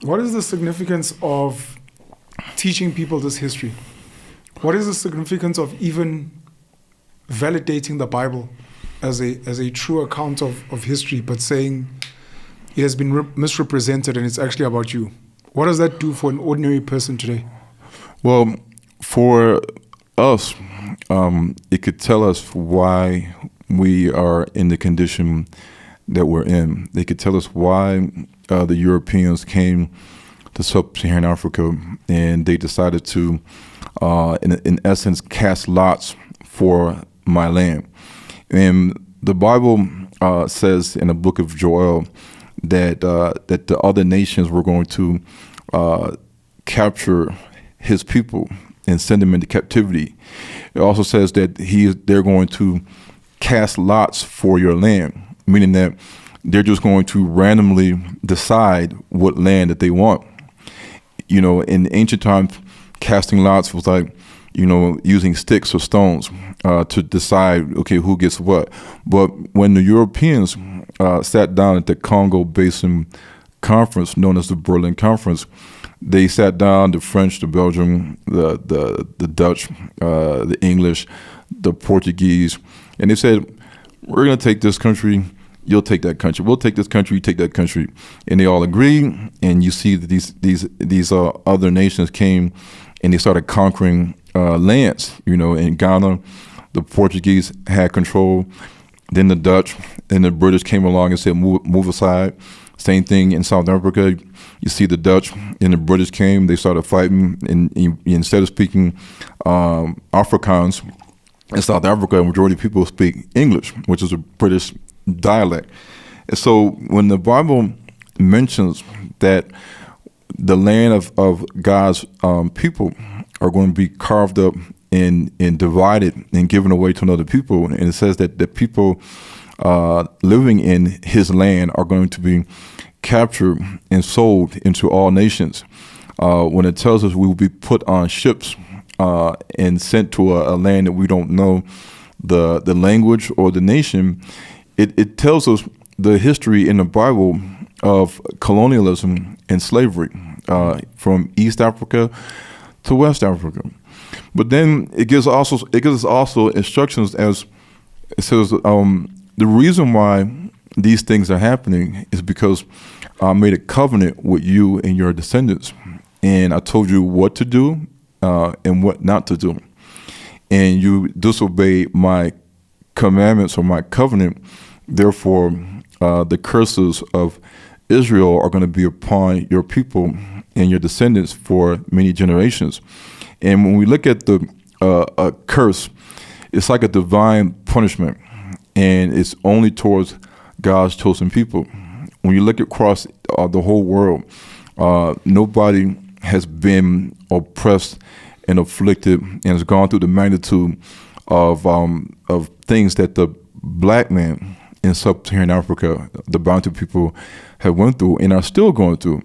R: What is the significance of teaching people this history? What is the significance of even validating the Bible as a true account of history, but saying it has been misrepresented and it's actually about you? What does that do for an ordinary person today?
Q: Well, for us, it could tell us why we are in the condition that we're in. They could tell us why the Europeans came to sub-Saharan Africa and they decided to, in essence, cast lots for my land. And the Bible says in the book of Joel that the other nations were going to capture his people and send them into captivity. It also says that they're going to cast lots for your land, meaning that they're just going to randomly decide what land that they want. In ancient times, casting lots was like, using sticks or stones to decide, okay, who gets what. But when the Europeans sat down at the Congo Basin Conference, known as the Berlin Conference, they sat down, the French, the Belgian, the Dutch, the English, the Portuguese, and they said, we're going to take this country, you'll take that country. We'll take this country, you take that country. And they all agreed, and you see that these other nations came and they started conquering lands. In Ghana, the Portuguese had control, then the Dutch, then the British came along and said, move aside. Same thing in South Africa. You see the Dutch and the British came, they started fighting, and instead of speaking Afrikaans in South Africa, a majority of people speak English, which is a British dialect. And so when the Bible mentions that the land of God's people are going to be carved up and divided and given away to another people, and it says that the people living in his land are going to be captured and sold into all nations. When it tells us we will be put on ships and sent to a land that we don't know the language or the nation, it tells us the history in the Bible of colonialism and slavery from East Africa to West Africa. But then it gives us also instructions, as it says, the reason why these things are happening is because I made a covenant with you and your descendants, and I told you what to do and what not to do, and you disobeyed my commandments or my covenant. Therefore, the curses of Israel are going to be upon your people and your descendants for many generations. And when we look at the a curse, it's like a divine punishment, and it's only towards God's chosen people. When you look across the whole world, nobody has been oppressed and afflicted and has gone through the magnitude of things that the black man in sub-Saharan Africa, the Bantu people, have went through and are still going through.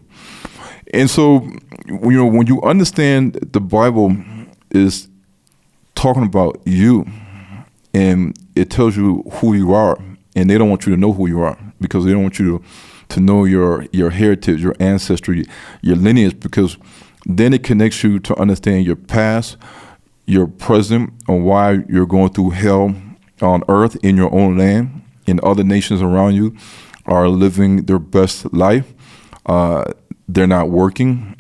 Q: And so, when you understand the Bible is talking about you, and it tells you who you are, and they don't want you to know who you are because they don't want you to know your heritage, your ancestry, your lineage, because then it connects you to understand your past, your present, and why you're going through hell on earth in your own land, and other nations around you are living their best life. They're not working.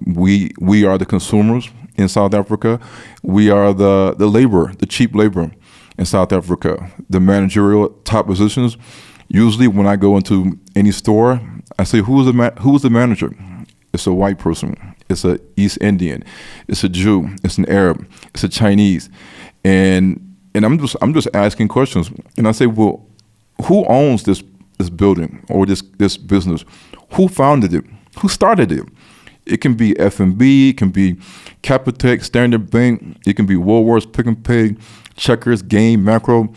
Q: We are the consumers in South Africa. We are the labor, the cheap labor in South Africa. The managerial top positions. Usually, when I go into any store, I say, "Who's the manager?" It's a white person. It's an East Indian. It's a Jew. It's an Arab. It's a Chinese. And I'm just asking questions. And I say, well, who owns this building or this business? Who founded it? Who started it? It can be F&B, it can be Capitec, Standard Bank, it can be Woolworths, Pick and Pay, Checkers, Game, Macro.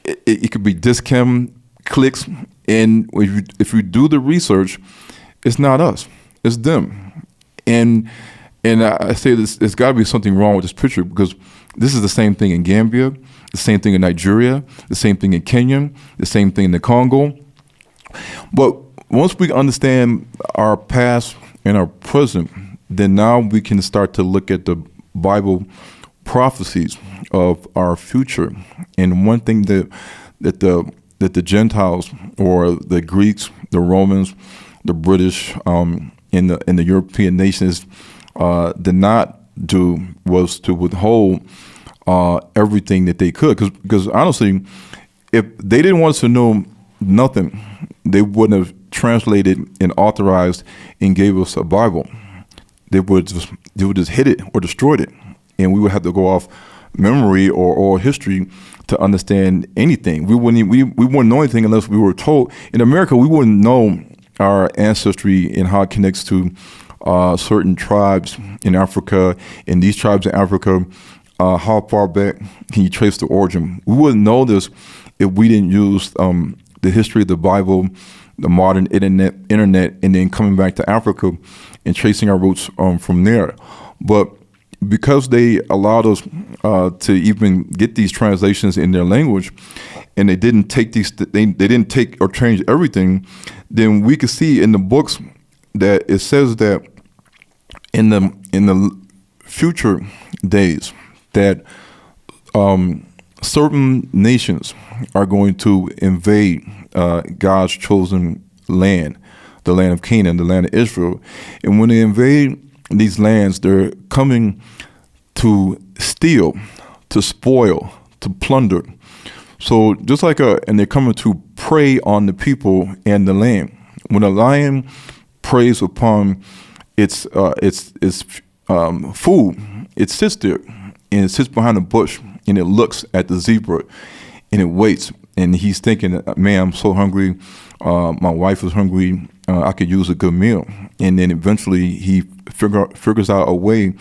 Q: It could be Discount, Clicks. And if you do the research, it's not us, it's them. And I say this, there's got to be something wrong with this picture, because this is the same thing in Gambia, the same thing in Nigeria, the same thing in Kenya, the same thing in the Congo. But once we understand our past and our present, then now we can start to look at the Bible prophecies of our future. And one thing that the Gentiles, or the Greeks, the Romans, the British, in the European nations did not do was to withhold everything that they could. Because honestly, if they didn't want us to know nothing, they wouldn't have translated and authorized and gave us a Bible. They would just hit it or destroyed it, and we would have to go off memory or history to understand anything. We wouldn't know anything unless we were told. In America, we wouldn't know our ancestry and how it connects to certain tribes in Africa, and these tribes in Africa, how far back can you trace the origin? We wouldn't know this if we didn't use the history of the Bible, the modern internet, and then coming back to Africa and tracing our roots from there. But because they allowed us to even get these translations in their language, and they didn't take they didn't take or change everything, then we could see in the books that it says that in the future days that certain nations are going to invade God's chosen land, the land of Canaan, the land of Israel. And when they invade these lands, they're coming to steal, to spoil, to plunder. So just like and they're coming to prey on the people and the land. When a lion preys upon its food, it sits there and it sits behind a bush and it looks at the zebra and it waits. And he's thinking, man, I'm so hungry. My wife is hungry. I could use a good meal. And then eventually he figures out a way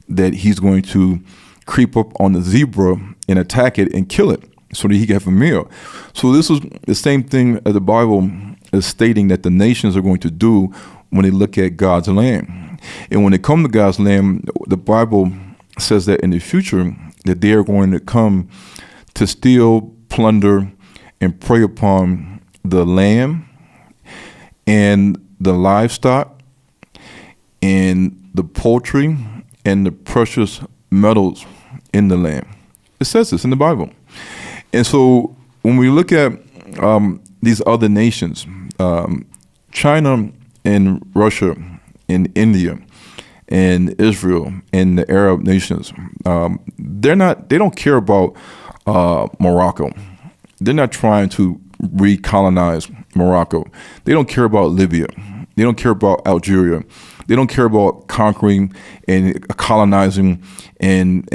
Q: that he's going to creep up on the zebra and attack it and kill it so that he can have a meal. So this is the same thing that the Bible is stating that the nations are going to do when they look at God's land. And when they come to God's land, the Bible says that in the future that they are going to come to steal, plunder, and prey upon the land and the livestock and the poultry and the precious metals in the land. It says this in the Bible. And so when we look at these other nations, China and Russia and India and Israel and the Arab nations, they don't care about Morocco. They're not trying to recolonize Morocco. They don't care about Libya. They don't care about Algeria. They don't care about conquering and colonizing and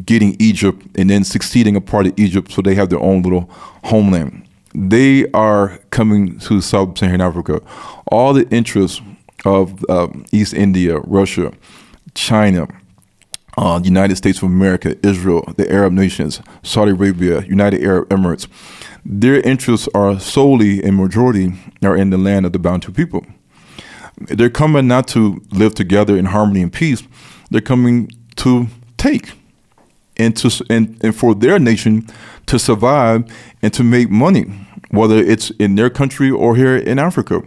Q: getting Egypt and then succeeding a part of Egypt so they have their own little homeland. They are coming to Sub-Saharan Africa. All the interests of East India, Russia, China, United States of America, Israel, the Arab nations, Saudi Arabia, United Arab Emirates, their interests are solely and majority are in the land of the Bantu people. They're coming not to live together in harmony and peace. They're coming to take and for their nation to survive and to make money, whether it's in their country or here in Africa.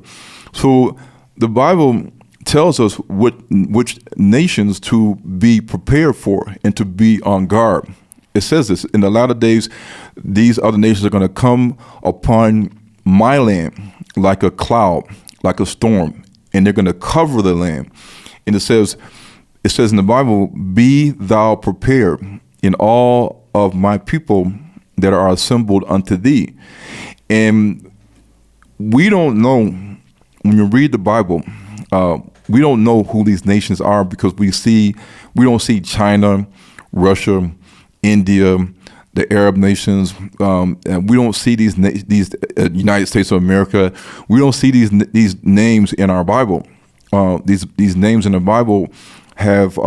Q: So the Bible tells us which nations to be prepared for and to be on guard. It says this, in the latter days, these other nations are going to come upon my land like a cloud, like a storm, and they're going to cover the land. And it says in the Bible, be thou prepared in all of my people that are assembled unto thee. And we don't know, when you read the Bible, we don't know who these nations are because we don't see China, Russia, India, the Arab nations. And we don't see these United States of America. We don't see these names in our Bible. These names in the Bible have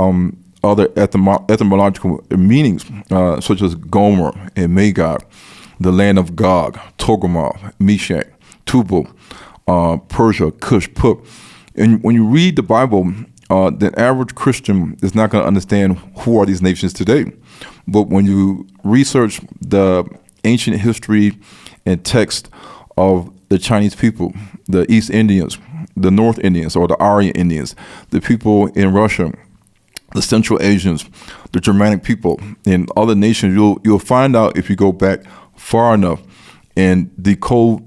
Q: other etymological meanings, such as Gomer and Magog, the land of Gog, Togarmah, Meshach, Tubal, Persia, Cush, Put. And when you read the Bible, the average Christian is not going to understand who are these nations today. But when you research the ancient history and text of the Chinese people, the East Indians, the North Indians or the Aryan Indians, the people in Russia, the Central Asians, the Germanic people, and other nations, you'll find out if you go back far enough and decode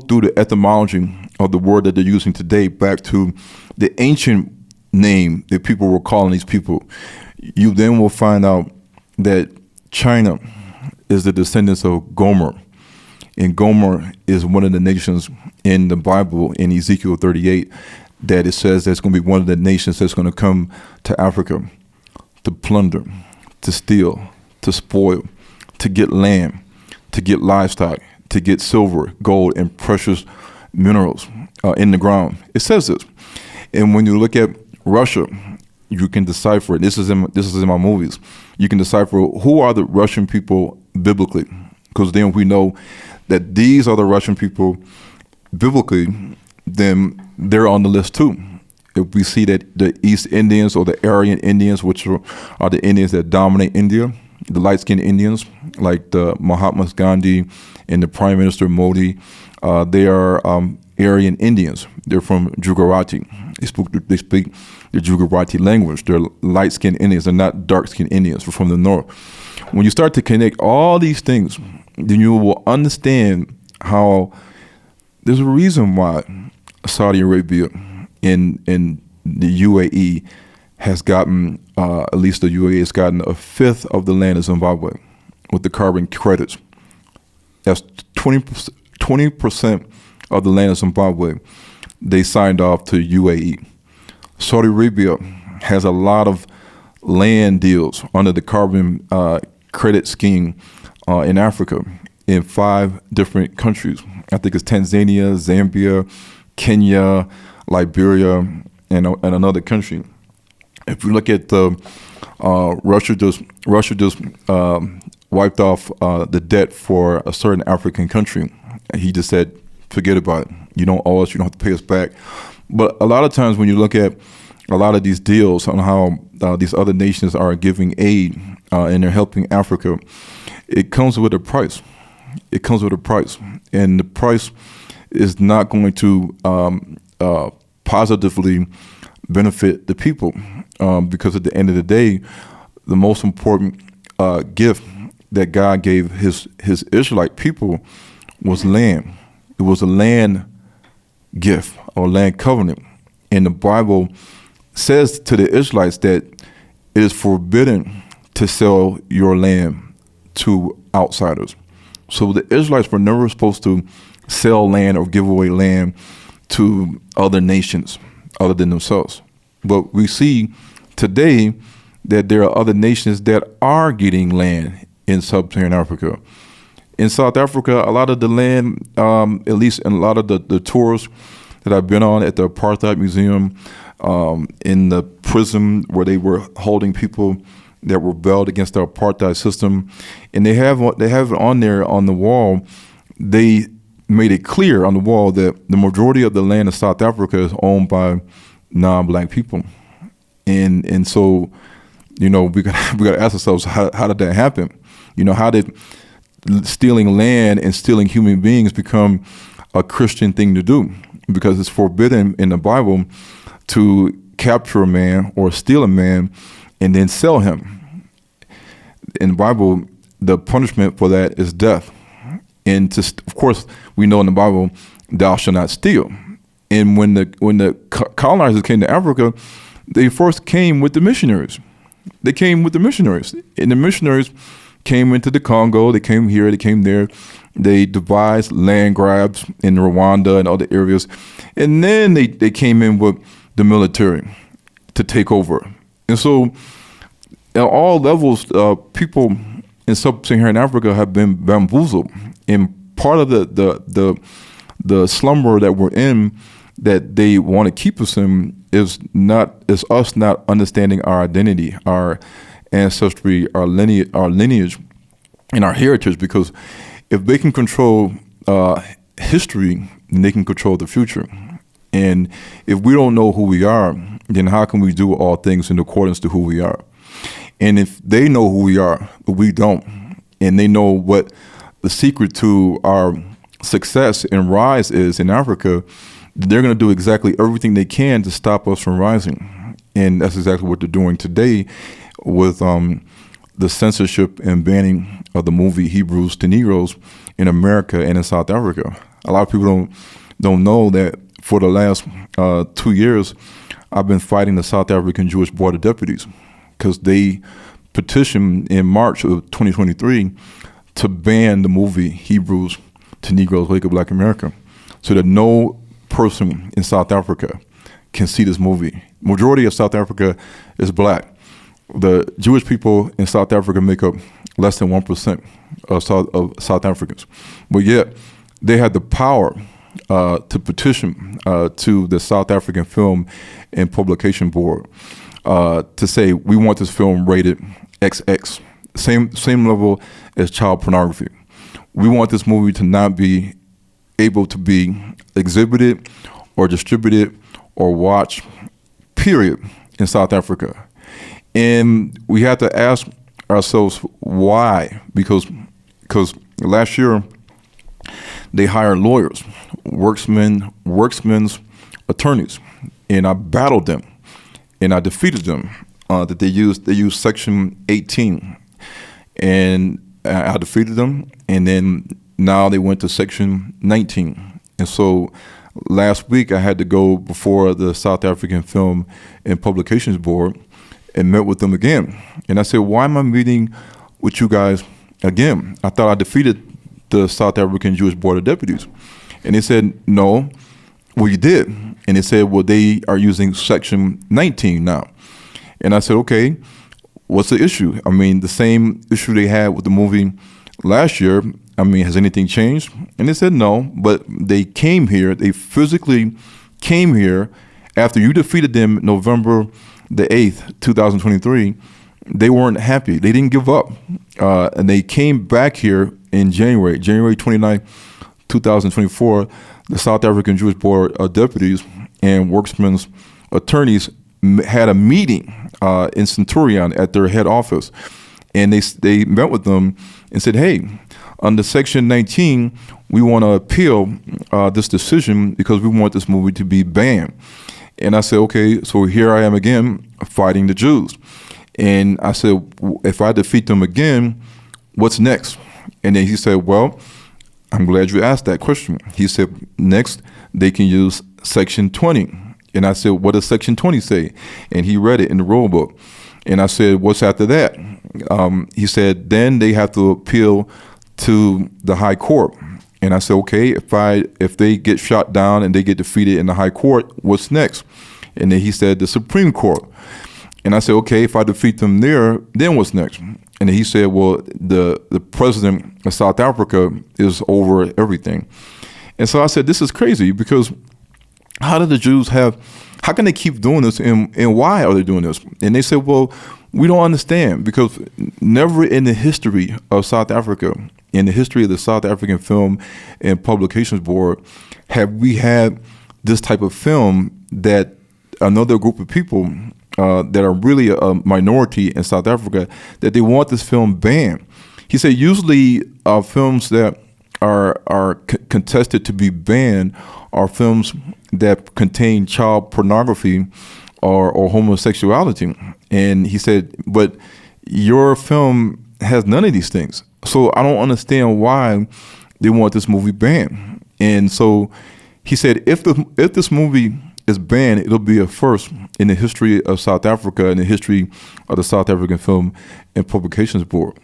Q: through the etymology of the word that they're using today back to the ancient name that people were calling these people. You then will find out that China is the descendants of Gomer. And Gomer is one of the nations in the Bible in Ezekiel 38 that it says that's going to be one of the nations that's going to come to Africa to plunder, to steal, to spoil, to get land, to get livestock, to get silver, gold, and precious minerals in the ground. It says this. And when you look at Russia, you can decipher it. This is in my movies. You can decipher who are the Russian people biblically, because then we know that these are the Russian people biblically, then they're on the list too. If we see that the East Indians or the Aryan Indians, which are the Indians that dominate India, the light-skinned Indians, like the Mahatma Gandhi and the Prime Minister Modi, they are Aryan Indians. They're from Gujarati. They speak the Gujarati language. They're light-skinned Indians. They're not dark-skinned Indians. We're from the north. When you start to connect all these things, then you will understand how there's a reason why Saudi Arabia in the UAE has gotten, at least the UAE has gotten a fifth of the land of Zimbabwe with the carbon credits. That's 20% of the land of Zimbabwe they signed off to UAE. Saudi Arabia has a lot of land deals under the carbon credit scheme in Africa in 5 different countries. I think it's Tanzania, Zambia, Kenya, Liberia, and another country. If you look at Russia just wiped off the debt for a certain African country. He just said, forget about it. You don't owe us. You don't have to pay us back. But a lot of times when you look at a lot of these deals on how these other nations are giving aid and they're helping Africa, it comes with a price. It comes with a price. And the price is not going to positively benefit the people because at the end of the day, the most important gift that God gave his Israelite people was land. It was a land gift or land covenant. And the Bible says to the Israelites that it is forbidden to sell your land to outsiders. So the Israelites were never supposed to sell land or give away land to other nations other than themselves. But we see today that there are other nations that are getting land in sub-Saharan Africa. In South Africa, a lot of the land, at least in a lot of the tours that I've been on at the Apartheid Museum, in the prison where they were holding people that rebelled against the apartheid system, and they have it on there on the wall. They made it clear on the wall that the majority of the land in South Africa is owned by non-black people, and so, you know, we got to ask ourselves, how did that happen? You know, how did stealing land and stealing human beings become a Christian thing to do? Because it's forbidden in the Bible to capture a man or steal a man and then sell him. In the Bible, the punishment for that is death. And of course, we know in the Bible, thou shalt not steal. And when the colonizers came to Africa, they first came with the missionaries. They came with the missionaries, and the missionaries came into the Congo. They came here. They came there. They devised land grabs in Rwanda and other areas, and then they came in with the military to take over. And so, at all levels, people in sub-Saharan Africa have been bamboozled. And part of the slumber that we're in, that they want to keep us in, is us not understanding our identity, our ancestry, our lineage, and our heritage. Because if they can control history, then they can control the future. And if we don't know who we are, then how can we do all things in accordance to who we are? And if they know who we are, but we don't, and they know what the secret to our success and rise is in Africa, they're going to do exactly everything they can to stop us from rising. And that's exactly what they're doing today with the censorship and banning of the movie Hebrews to Negroes in America and in South Africa. A lot of people don't know that for the last 2 years, I've been fighting the South African Jewish Board of Deputies, because they petitioned in March of 2023 to ban the movie Hebrews to Negroes, Wake Up Black America, so that no person in South Africa can see this movie. Majority of South Africa is black. The Jewish people in South Africa make up less than 1% of South Africans, but yet they had the power to petition to the South African Film and Publication Board to say, we want this film rated XX, same level as child pornography. We want this movie to not be able to be exhibited or distributed or watched, period, in South Africa. And we have to ask ourselves why, because last year they hired lawyers, worksmen's attorneys, and I battled them, and I defeated them. That they used Section 18, and I defeated them, and then now they went to Section 19. And so last week I had to go before the South African Film and Publications Board and met with them again. And I said, why am I meeting with you guys again? I thought I defeated the South African Jewish Board of Deputies. And they said, no, well, you did. And they said, well, they are using Section 19 now. And I said, okay, what's the issue? I mean, the same issue they had with the movie last year. I mean, has anything changed? And they said no, but they came here, they physically came here after you defeated them November the 8th, 2023. They weren't happy. They didn't give up. And they came back here in January 29th, 2024. The South African Jewish Board of Deputies and Worksmen's attorneys had a meeting in Centurion at their head office. And they met with them and said, hey, under Section 19, we want to appeal this decision because we want this movie to be banned. And I said, okay, so here I am again fighting the Jews. And I said, if I defeat them again, what's next? And then he said, well, I'm glad you asked that question. He said, next, they can use Section 20. And I said, what does Section 20 say? And he read it in the rule book. And I said, what's after that? He said, then they have to appeal to the high court. And I said, okay, if they get shot down and they get defeated in the high court, what's next? And then he said, the Supreme Court. And I said, okay, if I defeat them there, then what's next? And then he said, well, the president of South Africa is over everything. And so I said, this is crazy, because how do the Jews how can they keep doing this, and why are they doing this? And they said, well, we don't understand, because never in the history of South Africa, in the history of the South African Film and Publications Board, have we had this type of film that another group of people that are really a minority in South Africa, that they want this film banned. He said usually films that are contested to be banned are films that contain child pornography or homosexuality. And he said, but your film has none of these things. So I don't understand why they want this movie banned. And so he said, if this movie is banned, it'll be a first in the history of South Africa, in the history of the South African Film and Publications Board.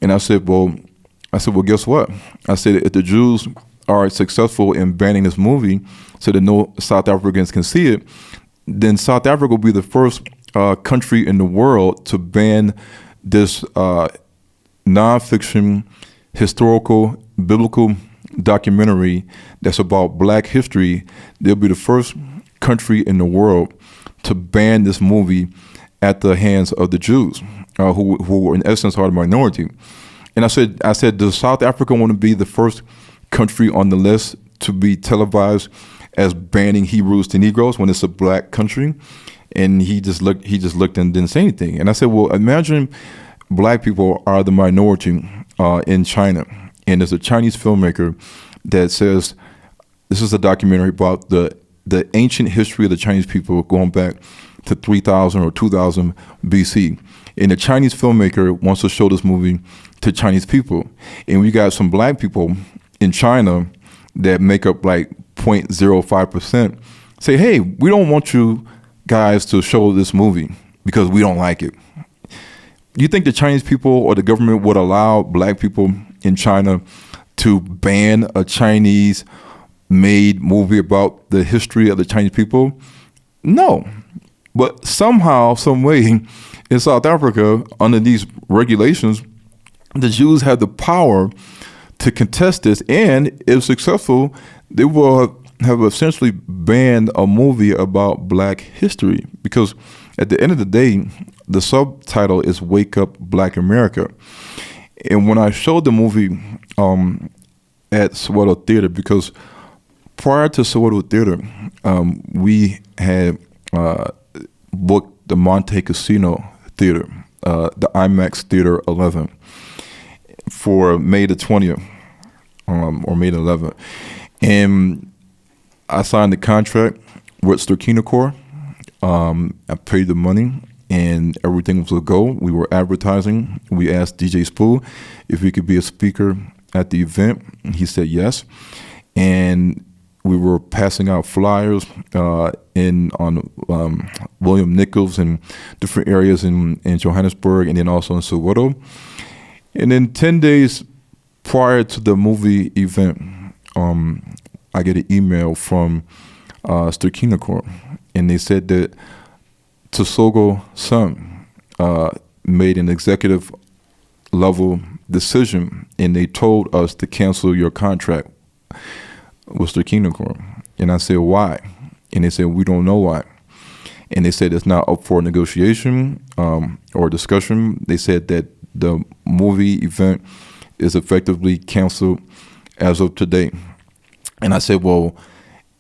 Q: And I said, well, guess what? I said, if the Jews are successful in banning this movie so that no South Africans can see it, then South Africa will be the first country in the world to ban this nonfiction, historical, biblical documentary that's about Black history. They'll be the first country in the world to ban this movie at the hands of the Jews, who in essence are the minority. And I said, does South Africa want to be the first country on the list to be televised as banning Hebrews to Negroes when it's a Black country? And he just looked and didn't say anything. And I said, well, imagine Black people are the minority in China, and there's a Chinese filmmaker that says this is a documentary about the ancient history of the Chinese people going back to 3000 or 2000 BC. And the Chinese filmmaker wants to show this movie to Chinese people. And we got some Black people in China that make up like 0.05%, say, hey, we don't want you guys to show this movie because we don't like it. You think the Chinese people or the government would allow Black people in China to ban a Chinese-made movie about the history of the Chinese people? No. But somehow, some way, in South Africa, under these regulations, the Jews have the power to contest this, and if successful, they will have essentially banned a movie about Black history, because at the end of the day, the subtitle is Wake Up Black America. And when I showed the movie at Soweto Theater, because prior to Soweto Theater, we had booked the Monte Casino Theater, the IMAX Theater 11, for May the 20th or May the 11th. And I signed the contract with Ster-Kinekor. I paid the money and everything was a go. We were advertising. We asked DJ Spoo if he could be a speaker at the event. He said yes. And we were passing out flyers on William Nichols and different areas in Johannesburg, and then also in Soweto. And then 10 days prior to the movie event, I get an email from Ster-Kinekor, and they said that Tshogo Son made an executive level decision, and they told us to cancel your contract with Ster-Kinekor. And I said, why? And they said, we don't know why. And they said it's not up for negotiation or discussion. They said that the movie event is effectively canceled as of today. And I said, well,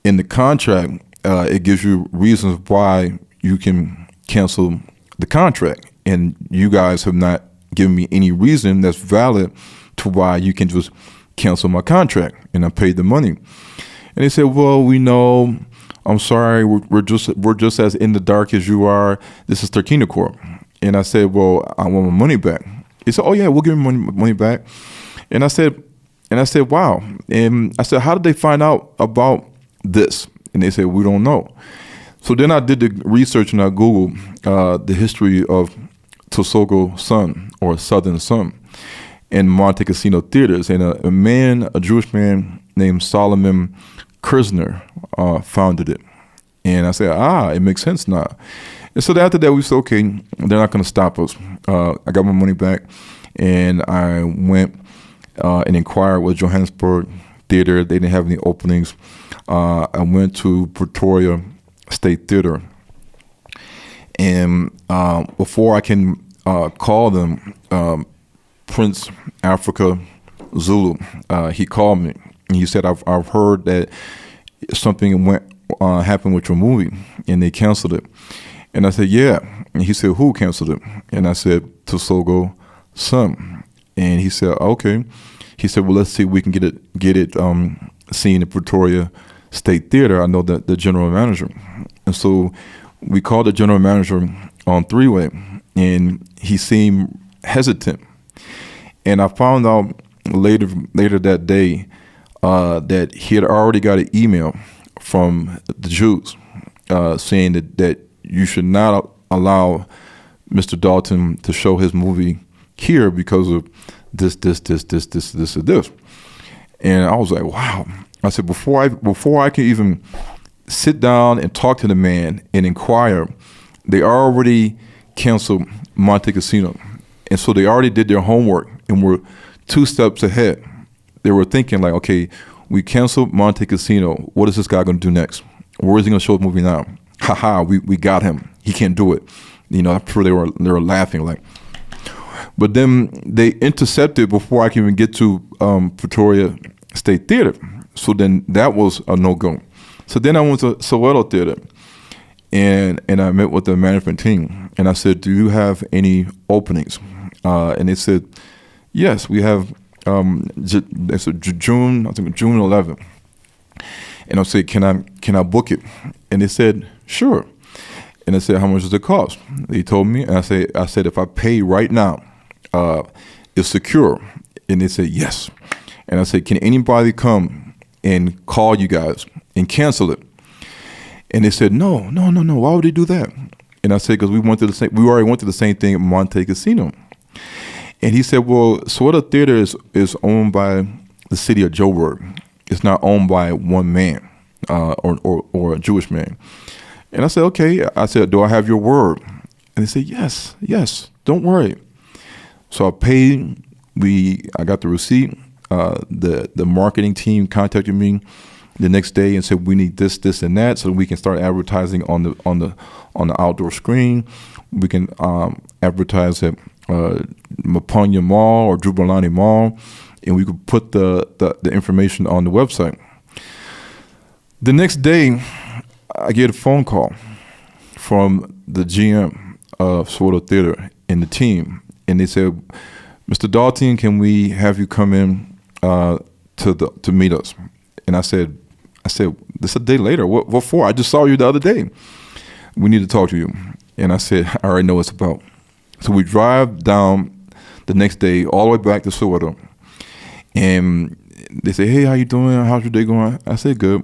Q: in the contract, it gives you reasons why you can cancel the contract. And you guys have not given me any reason that's valid to why you can just cancel my contract. And I paid the money. And they said, well, we know, I'm sorry, we're just as in the dark as you are. This is Ster-Kinekor. And I said, well, I want my money back. He said, oh yeah, we'll give you money back. And I said, wow. And I said, how did they find out about this? And they said, we don't know. So then I did the research and I Googled the history of Tshogo Son, or Southern Son. in Monte Cassino theaters, and a Jewish man named Solomon Kirzner founded it. And I said, it makes sense now. And so after that, we said, okay, they're not going to stop us. I got my money back, and I went and inquired with Johannesburg Theater. They didn't have any openings. I went to Pretoria State Theater. And before I can call them, Prince Africa Zulu, he called me. And he said, I've heard that something happened with your movie, and they canceled it. And I said, yeah. And he said, who canceled it? And I said, Tusogo Son. And he said, okay. He said, well, let's see if we can get it seen in Pretoria State Theater. I know that the general manager. And so we called the general manager on three-way, and he seemed hesitant. And I found out later that day that he had already got an email from the Jews saying that you should not allow Mr. Dalton to show his movie here because of this, and this. And I was like, wow. I said, before I can even sit down and talk to the man and inquire, they already canceled Monte Cassino. And so they already did their homework and were 2 steps ahead. They were thinking like, okay, we canceled Monte Cassino. What is this guy going to do next? Where is he going to show the movie now? Ha, we got him. He can't do it. I'm sure they were laughing like. But then they intercepted before I can even get to Pretoria State Theater. So then that was a no-go. So then I went to Soweto Theater, and I met with the management team, and I said, do you have any openings? And they said, yes, we have. It's June 11th. And I said, can I book it? And they said, sure. And I said, how much does it cost? They told me, and I said, if I pay right now, it's secure. And they said, yes. And I said, can anybody come and call you guys and cancel it? And they said, no. Why would they do that? And I said, because we already went to the same thing at Monte Cassino. And he said, well, Soweto Theater is owned by the city of Joburg. It's not owned by one man or a Jewish man. And I said, okay. I said, do I have your word? And they said, yes, don't worry. So I paid. I got the receipt. The marketing team contacted me the next day and said, we need this, and that, so we can start advertising on the outdoor screen. We can advertise at Mapunya Mall or Jubulani Mall, and we could put the information on the website. The next day, I get a phone call from the GM of Soweto Theater and the team, and they said, Mr. Dalton, can we have you come in to meet us? And I said, this is a day later. What for? I just saw you the other day. We need to talk to you. And I said, I already know what it's about. So we drive down the next day all the way back to Soweto. And they say, hey, how you doing? How's your day going? I said, good.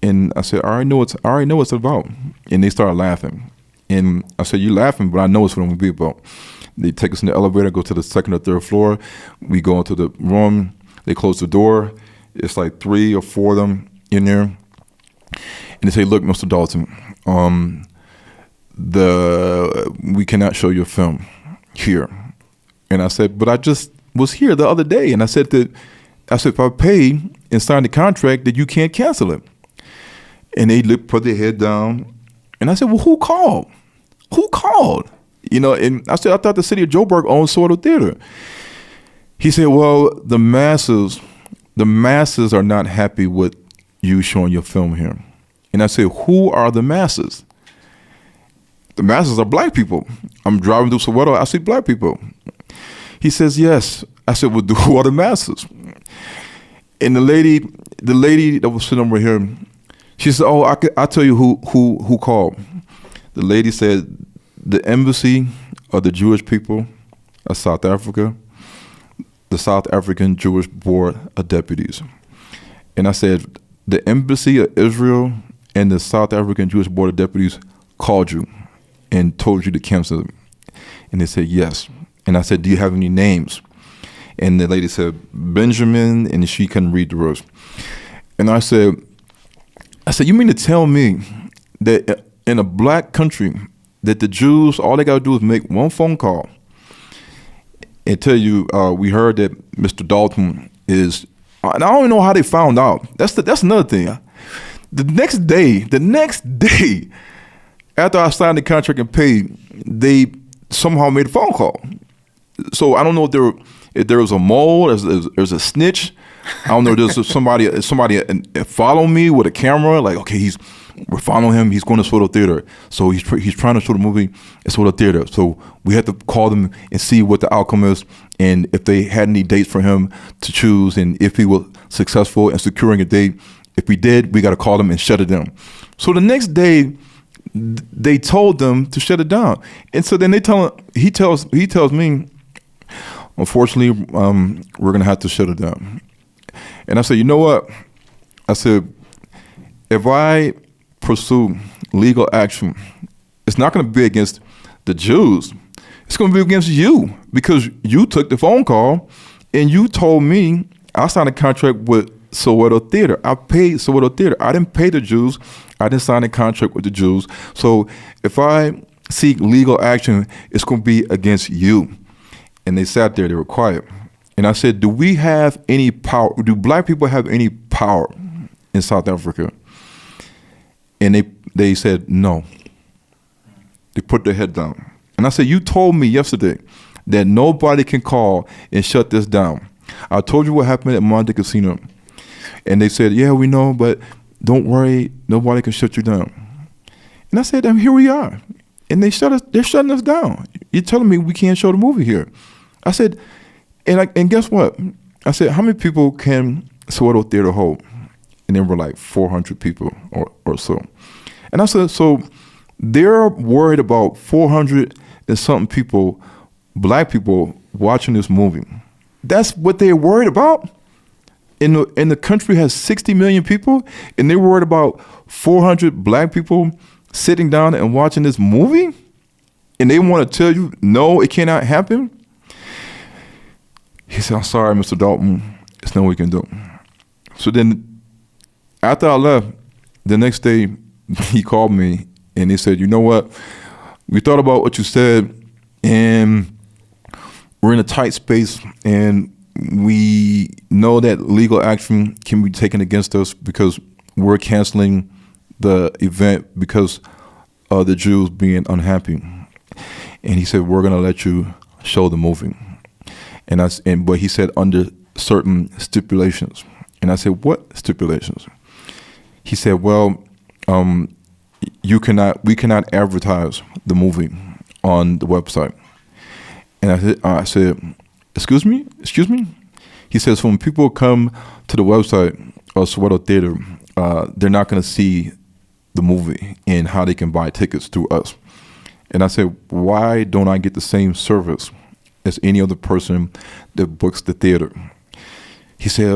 Q: And I said, I already know what it's about. And they started laughing. And I said, you laughing, but I know it's what I'm going to be about. They take us in the elevator, go to the second or third floor. We go into the room. They close the door. It's like 3 or 4 of them in there. And they say, look, Mr. Dalton, we cannot show your film here. And I said, but I just was here the other day. And I said, if I pay and sign the contract, that you can't cancel it. And they put their head down. And I said, well, who called? And I said, I thought the city of Joburg owned Soweto Theater. He said, well, the masses are not happy with you showing your film here. And I said, who are the masses? The masses are black people. I'm driving through Soweto, I see black people. He says, yes. I said, well, who are the masses? And the lady that was sitting over here, she said, oh, I'll tell you who called. The lady said, the embassy of the Jewish people of South Africa, the South African Jewish Board of Deputies. And I said, the embassy of Israel and the South African Jewish Board of Deputies called you and told you to cancel it. And they said, yes. And I said, do you have any names? And the lady said, Benjamin, and she couldn't read the rest. And I said, you mean to tell me that in a black country that the Jews, all they got to do is make one phone call and tell you, we heard that Mr. Dalton is, and I don't even know how they found out. That's another thing. The next day, after I signed the contract and paid, they somehow made a phone call. So I don't know if there was a mole, there's a snitch. I don't know. There's somebody follow me with a camera. Like, okay, we're following him. He's going to Soweto Theater. So he's trying to show the movie at Soweto Theater. So we had to call them and see what the outcome is, and if they had any dates for him to choose, and if he was successful in securing a date. If we did, we got to call them and shut it down. So the next day, they told them to shut it down, and so then he tells me, unfortunately, we're gonna have to shut it down. And I said, you know what? I said, if I pursue legal action, it's not going to be against the Jews. It's going to be against you, because you took the phone call and you told me I signed a contract with Soweto Theater. I paid Soweto Theater. I didn't pay the Jews. I didn't sign a contract with the Jews. So if I seek legal action, it's going to be against you. And they sat there. They were quiet. And I said, do we have any power? Do black people have any power in South Africa? And they said no. They put their head down. And I said, you told me yesterday that nobody can call and shut this down. I told you what happened at Monte Casino. And they said, yeah, we know, but don't worry, nobody can shut you down. And I said, here we are. And they're shutting us down. You're telling me we can't show the movie here. I said, and guess what? I said, how many people can Soweto Theater hold? And there were like 400 people or so. And I said, so they're worried about 400 and something people, black people, watching this movie. That's what they're worried about? And the country has 60 million people, and they're worried about 400 black people sitting down and watching this movie? And they want to tell you, no, it cannot happen? He said, I'm sorry, Mr. Dalton. There's nothing we can do. So then after I left, the next day, he called me and he said, you know what? We thought about what you said, and we're in a tight space, and we know that legal action can be taken against us because we're canceling the event because of the Jews being unhappy. And he said, we're going to let you show the movie. But he said under certain stipulations. And I said, what stipulations? He said, well, we cannot advertise the movie on the website. And I said, excuse me? He says, when people come to the website of Soweto Theater, they're not going to see the movie and how they can buy tickets through us. And I said, why don't I get the same service as any other person that books the theater? He said,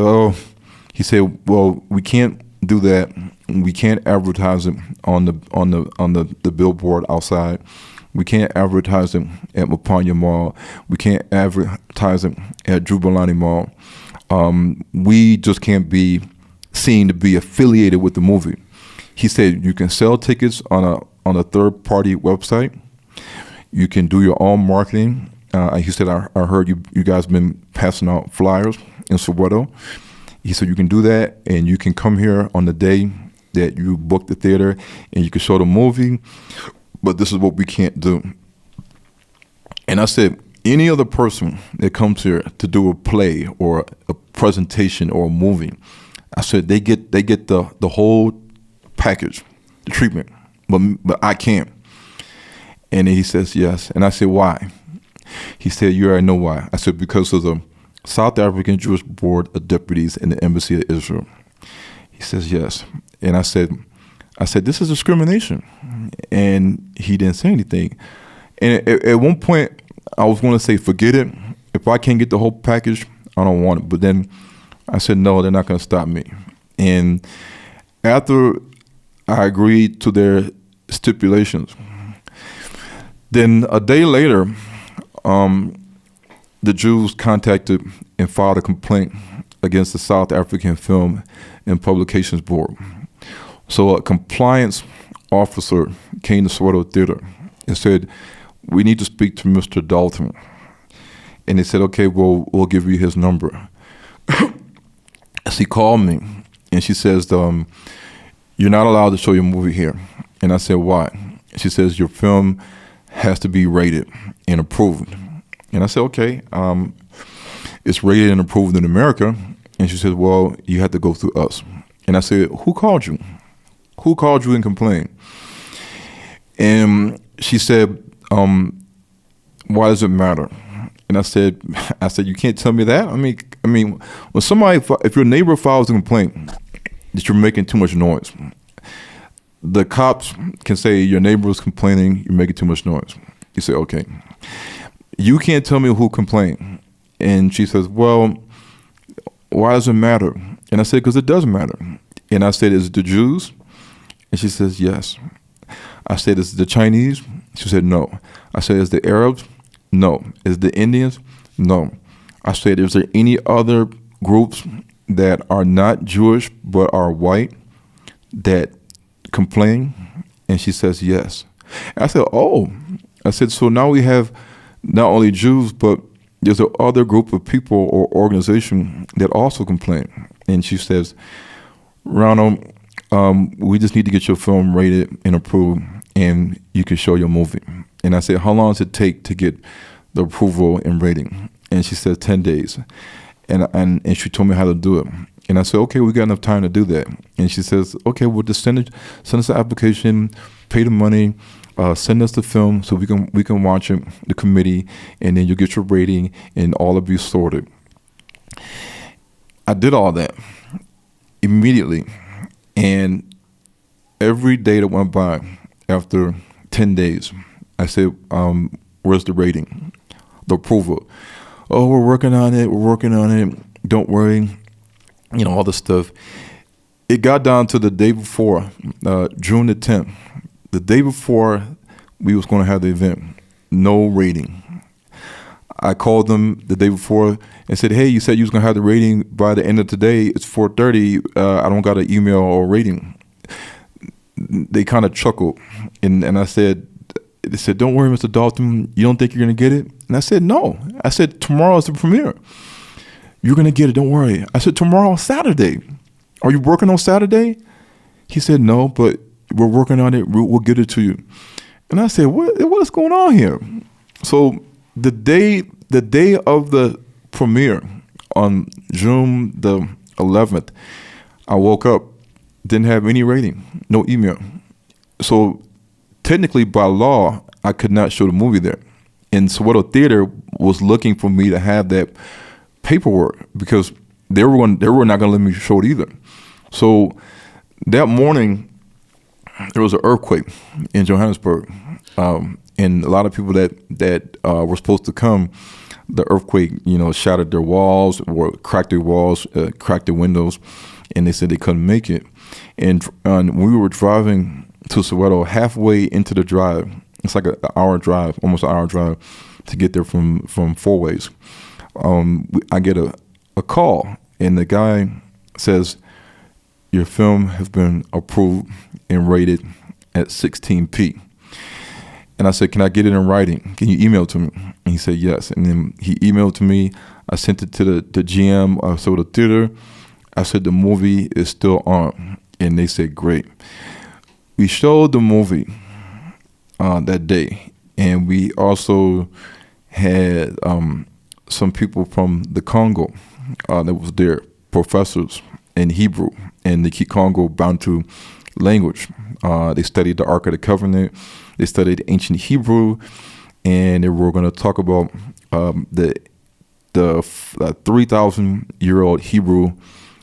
Q: well, we can't do that. We can't advertise it on the billboard outside. We can't advertise it at Mapanya Mall. We can't advertise it at Jubilani Mall. We just can't be seen to be affiliated with the movie. He said you can sell tickets on a third-party website. You can do your own marketing. He said, I heard you guys been passing out flyers in Soweto. He said you can do that, and you can come here on the day that you book the theater, and you can show the movie, but this is what we can't do. And I said, any other person that comes here to do a play or a presentation or a movie, I said they get the whole package, the treatment, but I can't. And he says, yes. And I said, why? He said, you already know why. I said, because of the South African Jewish Board of Deputies in the Embassy of Israel. He says, yes. And I said, this is discrimination. And he didn't say anything. And at one point, I was going to say, forget it. If I can't get the whole package, I don't want it. But then I said, no, they're not going to stop me. And after I agreed to their stipulations, then a day later, the Jews contacted and filed a complaint against the South African Film and Publications Board. So a compliance officer came to Soweto Theater and said, we need to speak to Mr. Dalton. And they said, okay, well, we'll give you his number. She called me and she says, you're not allowed to show your movie here. And I said, why? She says, your film has to be rated and approved. And I said, okay, it's rated and approved in America. And she said, well, you have to go through us. And I said, who called you? Who called you and complained? And she said, why does it matter? And I said, you can't tell me that. I mean, when somebody, if your neighbor files a complaint that you're making too much noise, the cops can say your neighbor is complaining, you're making too much noise. You say, okay. You can't tell me who complained. And she says, well, why does it matter? And I said, because it does matter. And I said, is it the Jews? And she says, yes. I said, is it the Chinese? She said, no. I said, is the Arabs? No. Is the Indians? No. I said, is there any other groups that are not Jewish but are white that complain? And she says, yes. And I said, oh. I said, so now we have not only Jews, but there's a other group of people or organization that also complain. And she says, Ronald, we just need to get your film rated and approved and you can show your movie. And I said, how long does it take to get the approval and rating? And she said 10 days. And she told me how to do it. And I said, okay, we got enough time to do that. And she says, okay, well, just send us the application, pay the money, send us the film so we can watch it, the committee, and then you get your rating and all of you sorted. I did all that immediately. And every day that went by after 10 days, I said, where's the rating, the approval? Oh, we're working on it. Don't worry. You know, all this stuff. It got down to the day before, June the 10th. The day before we was going to have the event, no rating. I called them the day before and said, hey, you said you was going to have the rating by the end of today. It's 4:30. I don't got an email or rating. They kind of chuckled. And they said, don't worry, Mr. Dalton. You don't think you're going to get it? And I said, no. I said, tomorrow is the premiere. You're going to get it. Don't worry. I said, tomorrow is Saturday. Are you working on Saturday? He said, no, but we're working on it. We'll get it to you. And I said, what is going on here? So the day of the premiere on June the 11th, I woke up, didn't have any rating, no email. So technically by law, I could not show the movie there. And Soweto Theater was looking for me to have that paperwork because they were not going to let me show it either. So that morning, there was an earthquake in Johannesburg, and a lot of people that were supposed to come, the earthquake, shattered their walls, or cracked their walls, cracked their windows, and they said they couldn't make it. And when we were driving to Soweto, halfway into the drive, it's like an hour drive, almost an hour drive, to get there from Four Ways. I get a call, and the guy says, your film has been approved and rated at 16p. And I said, can I get it in writing? Can you email it to me? And he said, yes. And then he emailed to me. I sent it to the GM of Soweto Theater. I said, the movie is still on. And they said, great. We showed the movie that day. And we also had some people from the Congo that was there, professors in Hebrew and the Kikongo Bantu language. They studied the Ark of the Covenant. They studied ancient Hebrew, and they were going to talk about the 3,000-year-old Hebrew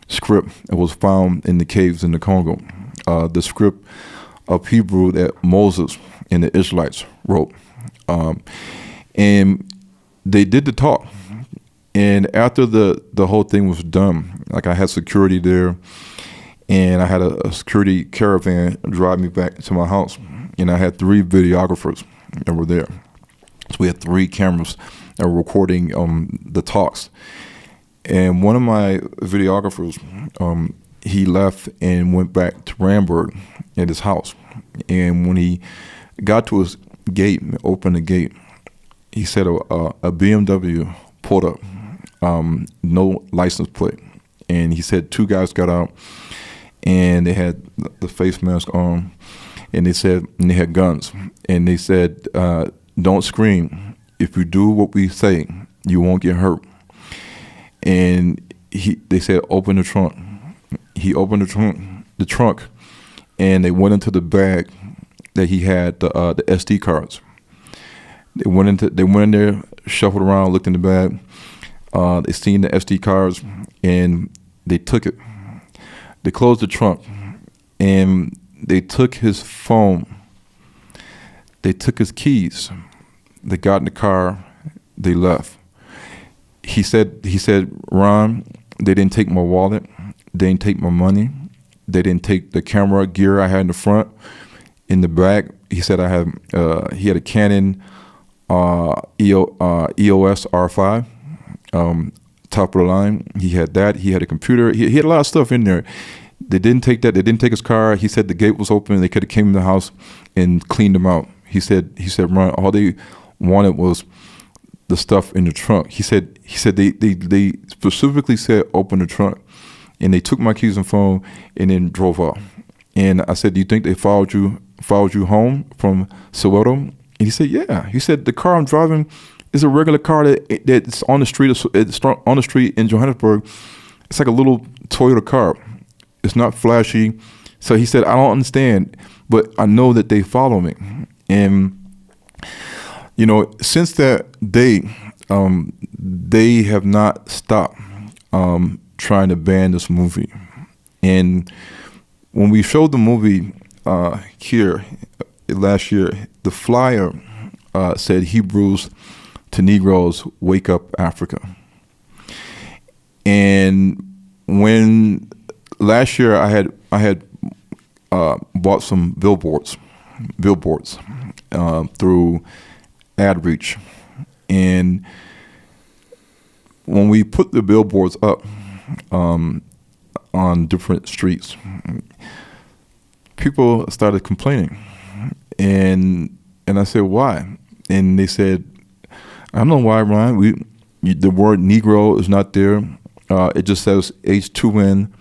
Q: script that was found in the caves in the Congo. The script of Hebrew that Moses and the Israelites wrote. And they did the talk. And after the whole thing was done, like I had security there, and I had a security caravan drive me back to my house. And I had 3 videographers that were there. So we had 3 cameras that were recording the talks. And one of my videographers, he left and went back to Randburg at his house. And when he got to his gate, opened the gate, he said a BMW pulled up, no license plate. And he said 2 guys got out, and they had the face mask on, and they had guns. And they said, don't scream. If you do what we say, you won't get hurt. And they said, open the trunk. He opened the trunk, and they went into the bag that he had the SD cards. They went in there, shuffled around, looked in the bag. They seen the SD cards, and they took it. They closed the trunk, and they took his phone. They took his keys. They got in the car. They left. He said, Ron, they didn't take my wallet. They didn't take my money. They didn't take the camera gear I had in the front. In the back, he said he had a Canon EOS R5, top of the line. He had that. He had a computer. He had a lot of stuff in there. They didn't take that. They didn't take his car. He said the gate was open. They could have came in the house and cleaned him out. He said, Ron, all they wanted was the stuff in the trunk. He said they specifically said open the trunk, and they took my keys and phone and then drove off. And I said, do you think they followed you home from Soweto? And he said, yeah. He said the car I'm driving is a regular car that's on the street. It's on the street in Johannesburg. It's like a little Toyota car. It's not flashy. So he said, I don't understand, but I know that they follow me. And since that day, they have not stopped trying to ban this movie. And when we showed the movie here last year, the flyer said Hebrews to Negroes, Wake Up Africa. And when last year I had bought some billboards through AdReach, and when we put the billboards up on different streets, people started complaining, and I said, why? And they said, I don't know why, Ryan. The word Negro is not there. It just says H2N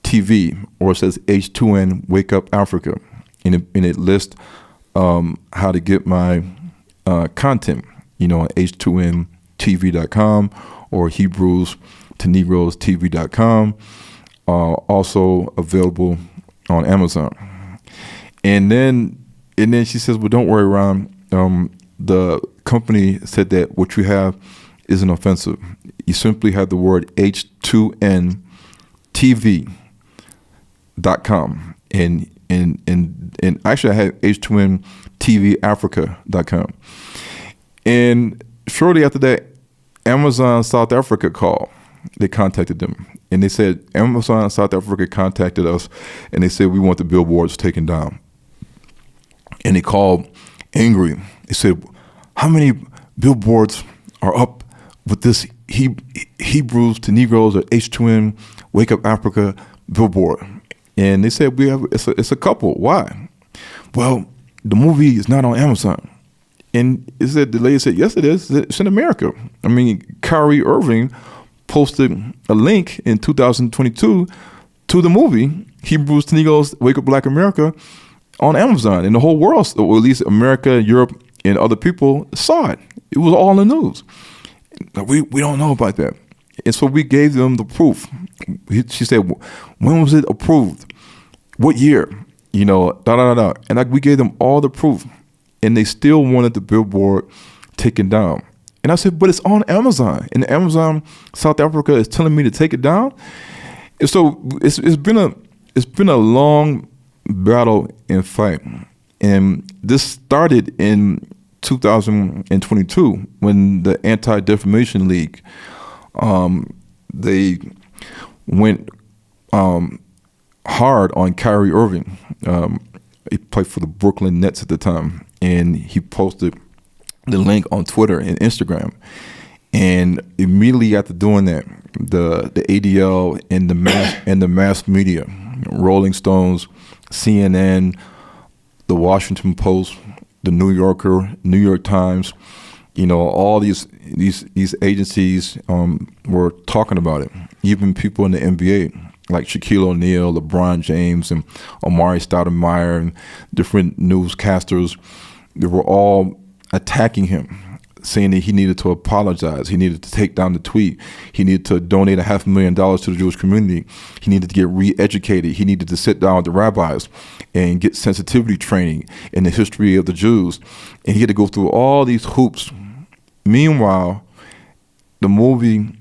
Q: TV, or it says H2N Wake Up Africa, and it lists how to get my content, on H2NTV.com or Hebrews to Negroes TV.com. Also available on Amazon. And then she says, well, don't worry, Ron. The company said that what you have isn't offensive. You simply have the word H2NTV.com. And actually I had H2NTVAfrica.com. And shortly after that, Amazon South Africa called. They contacted them, and they said, Amazon South Africa contacted us, and they said, we want the billboards taken down. And they called angry. They said, how many billboards are up with this Hebrews to Negroes or H2N Wake Up Africa billboard? And they said, it's a couple. Why? Well, the movie is not on Amazon. And the lady said, yes, it is. It's in America. I mean, Kyrie Irving posted a link in 2022 to the movie Hebrews to Negroes, Wake Up Black America on Amazon. And the whole world, or at least America, Europe, and other people saw it. It was all in the news. We don't know about that. And so we gave them the proof. She said, when was it approved? What year? And we gave them all the proof. And they still wanted the billboard taken down. And I said, but it's on Amazon. And Amazon South Africa is telling me to take it down. And so it's been a long battle and fight. And this started in 2022 when the Anti-Defamation League, they went hard on Kyrie Irving. He played for the Brooklyn Nets at the time, and he posted the link on Twitter and Instagram. And immediately after doing that, the ADL and the mass media, Rolling Stones, CNN, the Washington Post, the New Yorker, New York Times, all these agencies were talking about it. Even people in the NBA, like Shaquille O'Neal, LeBron James, and Amari Stoudemire, and different newscasters, they were all attacking him, saying that he needed to apologize. He needed to take down the tweet. He needed to donate $500,000 to the Jewish community. He needed to get re-educated. He needed to sit down with the rabbis and get sensitivity training in the history of the Jews. And he had to go through all these hoops. Meanwhile, the movie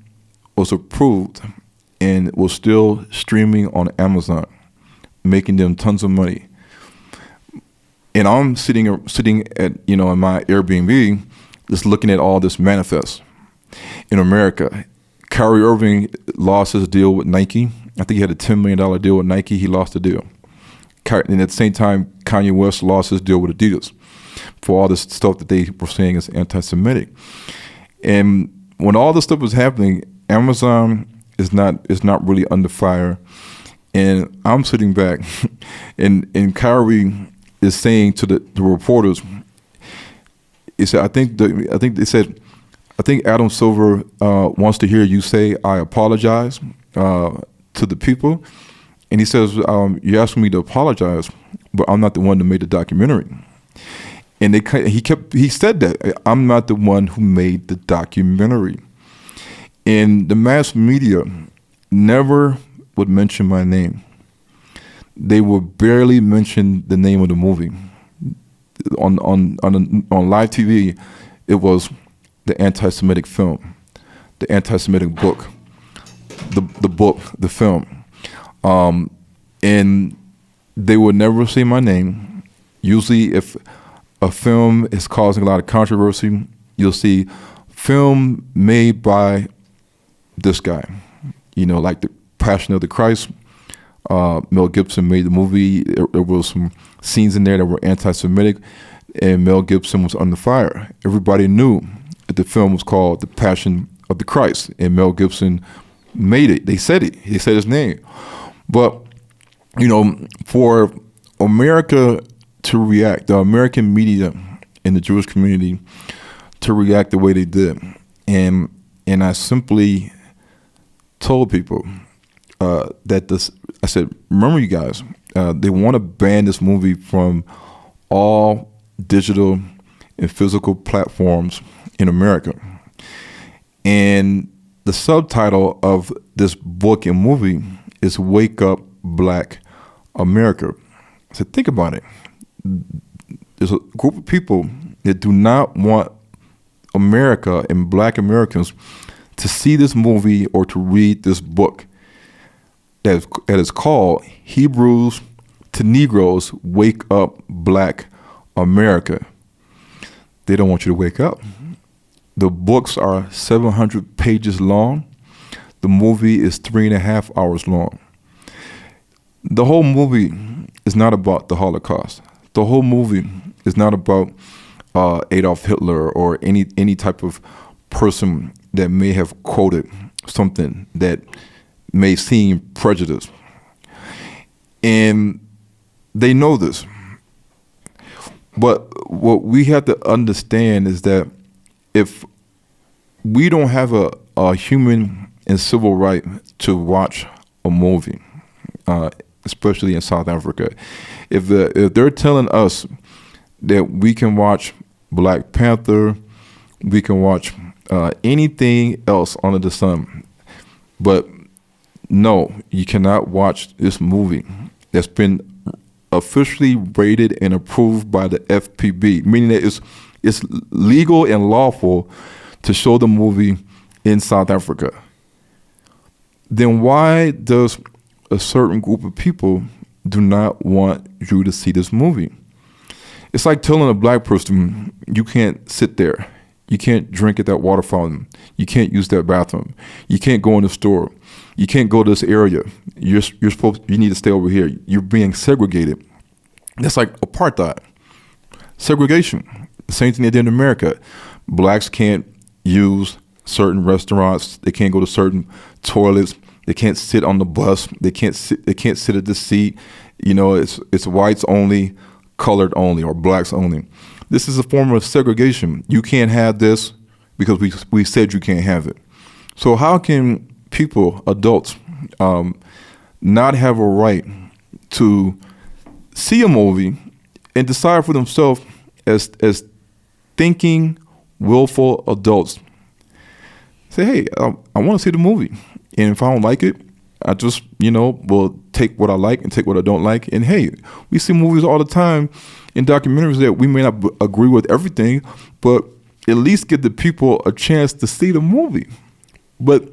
Q: was approved and was still streaming on Amazon, making them tons of money. And I'm sitting at, in my Airbnb, just looking at all this manifest in America. Kyrie Irving lost his deal with Nike. I think he had a $10 million deal with Nike. He lost the deal. And at the same time, Kanye West lost his deal with Adidas for all this stuff that they were saying is anti-Semitic. And when all this stuff was happening, Amazon is not really under fire. And I'm sitting back, and Kyrie is saying to the reporters, he said, I think Adam Silver wants to hear you say, I apologize to the people. And he says, you asked me to apologize, but I'm not the one that made the documentary. And he said that, I'm not the one who made the documentary. And the mass media never would mention my name. They would barely mention the name of the movie. On live TV, it was the anti-Semitic film, the anti-Semitic book, the film. And they would never say my name. Usually if a film is causing a lot of controversy, you'll see film made by this guy, like The Passion of the Christ. Mel Gibson made the movie. There was some scenes in there that were anti-Semitic, and Mel Gibson was under fire. Everybody knew that the film was called The Passion of the Christ, and Mel Gibson made it. They said it. They said his name. But, for America to react, the American media and the Jewish community to react the way they did, and I simply told people I said, remember you guys, they want to ban this movie from all digital and physical platforms in America. And the subtitle of this book and movie is Wake Up Black America. I said, think about it. There's a group of people that do not want America and Black Americans to see this movie or to read this book that is called Hebrews to Negroes, Wake Up Black America. They don't want you to wake up. The books are 700 pages long. The movie is 3.5 hours long. The whole movie is not about the Holocaust. The whole movie is not about Adolf Hitler or any type of person that may have quoted something that may seem prejudiced. And they know this. But what we have to understand is that if we don't have a human and civil right to watch a movie, especially in South Africa, if they're telling us that we can watch Black Panther, we can watch anything else under the sun, but no, you cannot watch this movie that's been officially rated and approved by the FPB, meaning that it's legal and lawful to show the movie in South Africa. Then why does a certain group of people do not want you to see this movie? It's like telling a Black person, you can't sit there. You can't drink at that water fountain. You can't use that bathroom. You can't go in the store. You can't go to this area. You need to stay over here. You're being segregated. That's like apartheid. Segregation. The same thing they did in America. Blacks can't use certain restaurants. They can't go to certain toilets. They can't sit on the bus. They can't sit at the seat. You know, it's whites only, colored only, or blacks only. This is a form of segregation. You can't have this because we said you can't have it. So how can people, adults, not have a right to see a movie and decide for themselves as thinking, willful adults? Say, hey, I want to see the movie. And if I don't like it, I just, will take what I like and take what I don't like. And hey, we see movies all the time in documentaries that we may not agree with everything, but at least give the people a chance to see the movie. But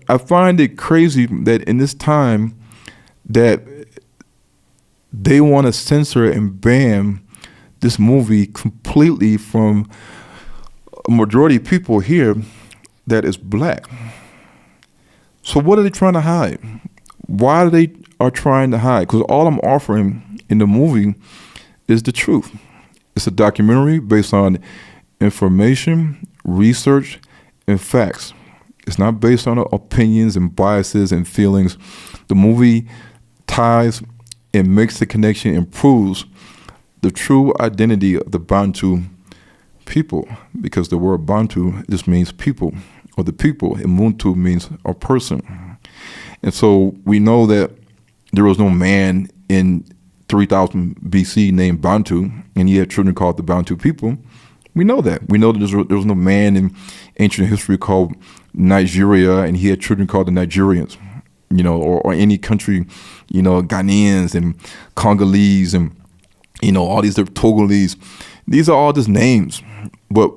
Q: I find it crazy that in this time that they want to censor and ban this movie completely from a majority of people here that is black. So what are they trying to hide? Why they are trying to hide? Because all I'm offering in the movie is the truth. It's a documentary based on information, research, and facts. It's not based on opinions and biases and feelings. The movie ties and makes the connection and proves the true identity of the Bantu people, because the word Bantu just means people, or the people, and Muntu means a person. And so we know that there was no man in 3000 BC named Bantu, and he had children called the Bantu people. We know that. We know that there was no man in ancient history called Nigeria, and he had children called the Nigerians, or any country, Ghanaians and Congolese and, all these Togolese. These are all just names. But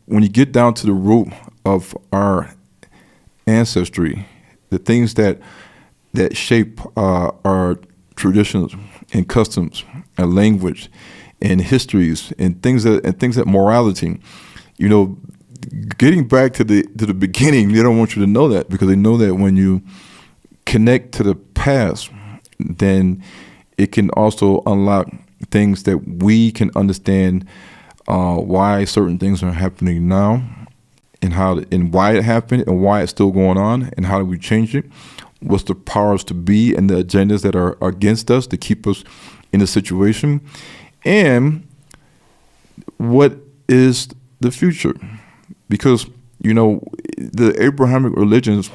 Q: when you get down to the root of our ancestry, the things that shape our traditions and customs and language and histories and things that morality, getting back to the beginning, they don't want you to know that, because they know that when you connect to the past, then it can also unlock things that we can understand why certain things are happening now, and why it happened, and why it's still going on, and how do we change it? What's the powers to be and the agendas that are against us to keep us in a situation, and what is the future? Because the Abrahamic religions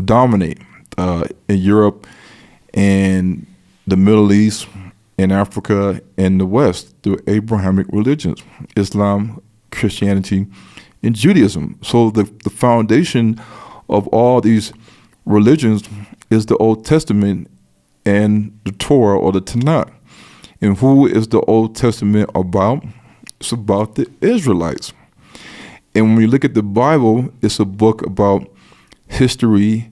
Q: dominate in Europe and the Middle East and Africa and the West, the Abrahamic religions, Islam, Christianity, and Judaism. So the foundation of all these religions is the Old Testament and the Torah, or the Tanakh. And who is the Old Testament about? It's about the Israelites. And when you look at the Bible, it's a book about history,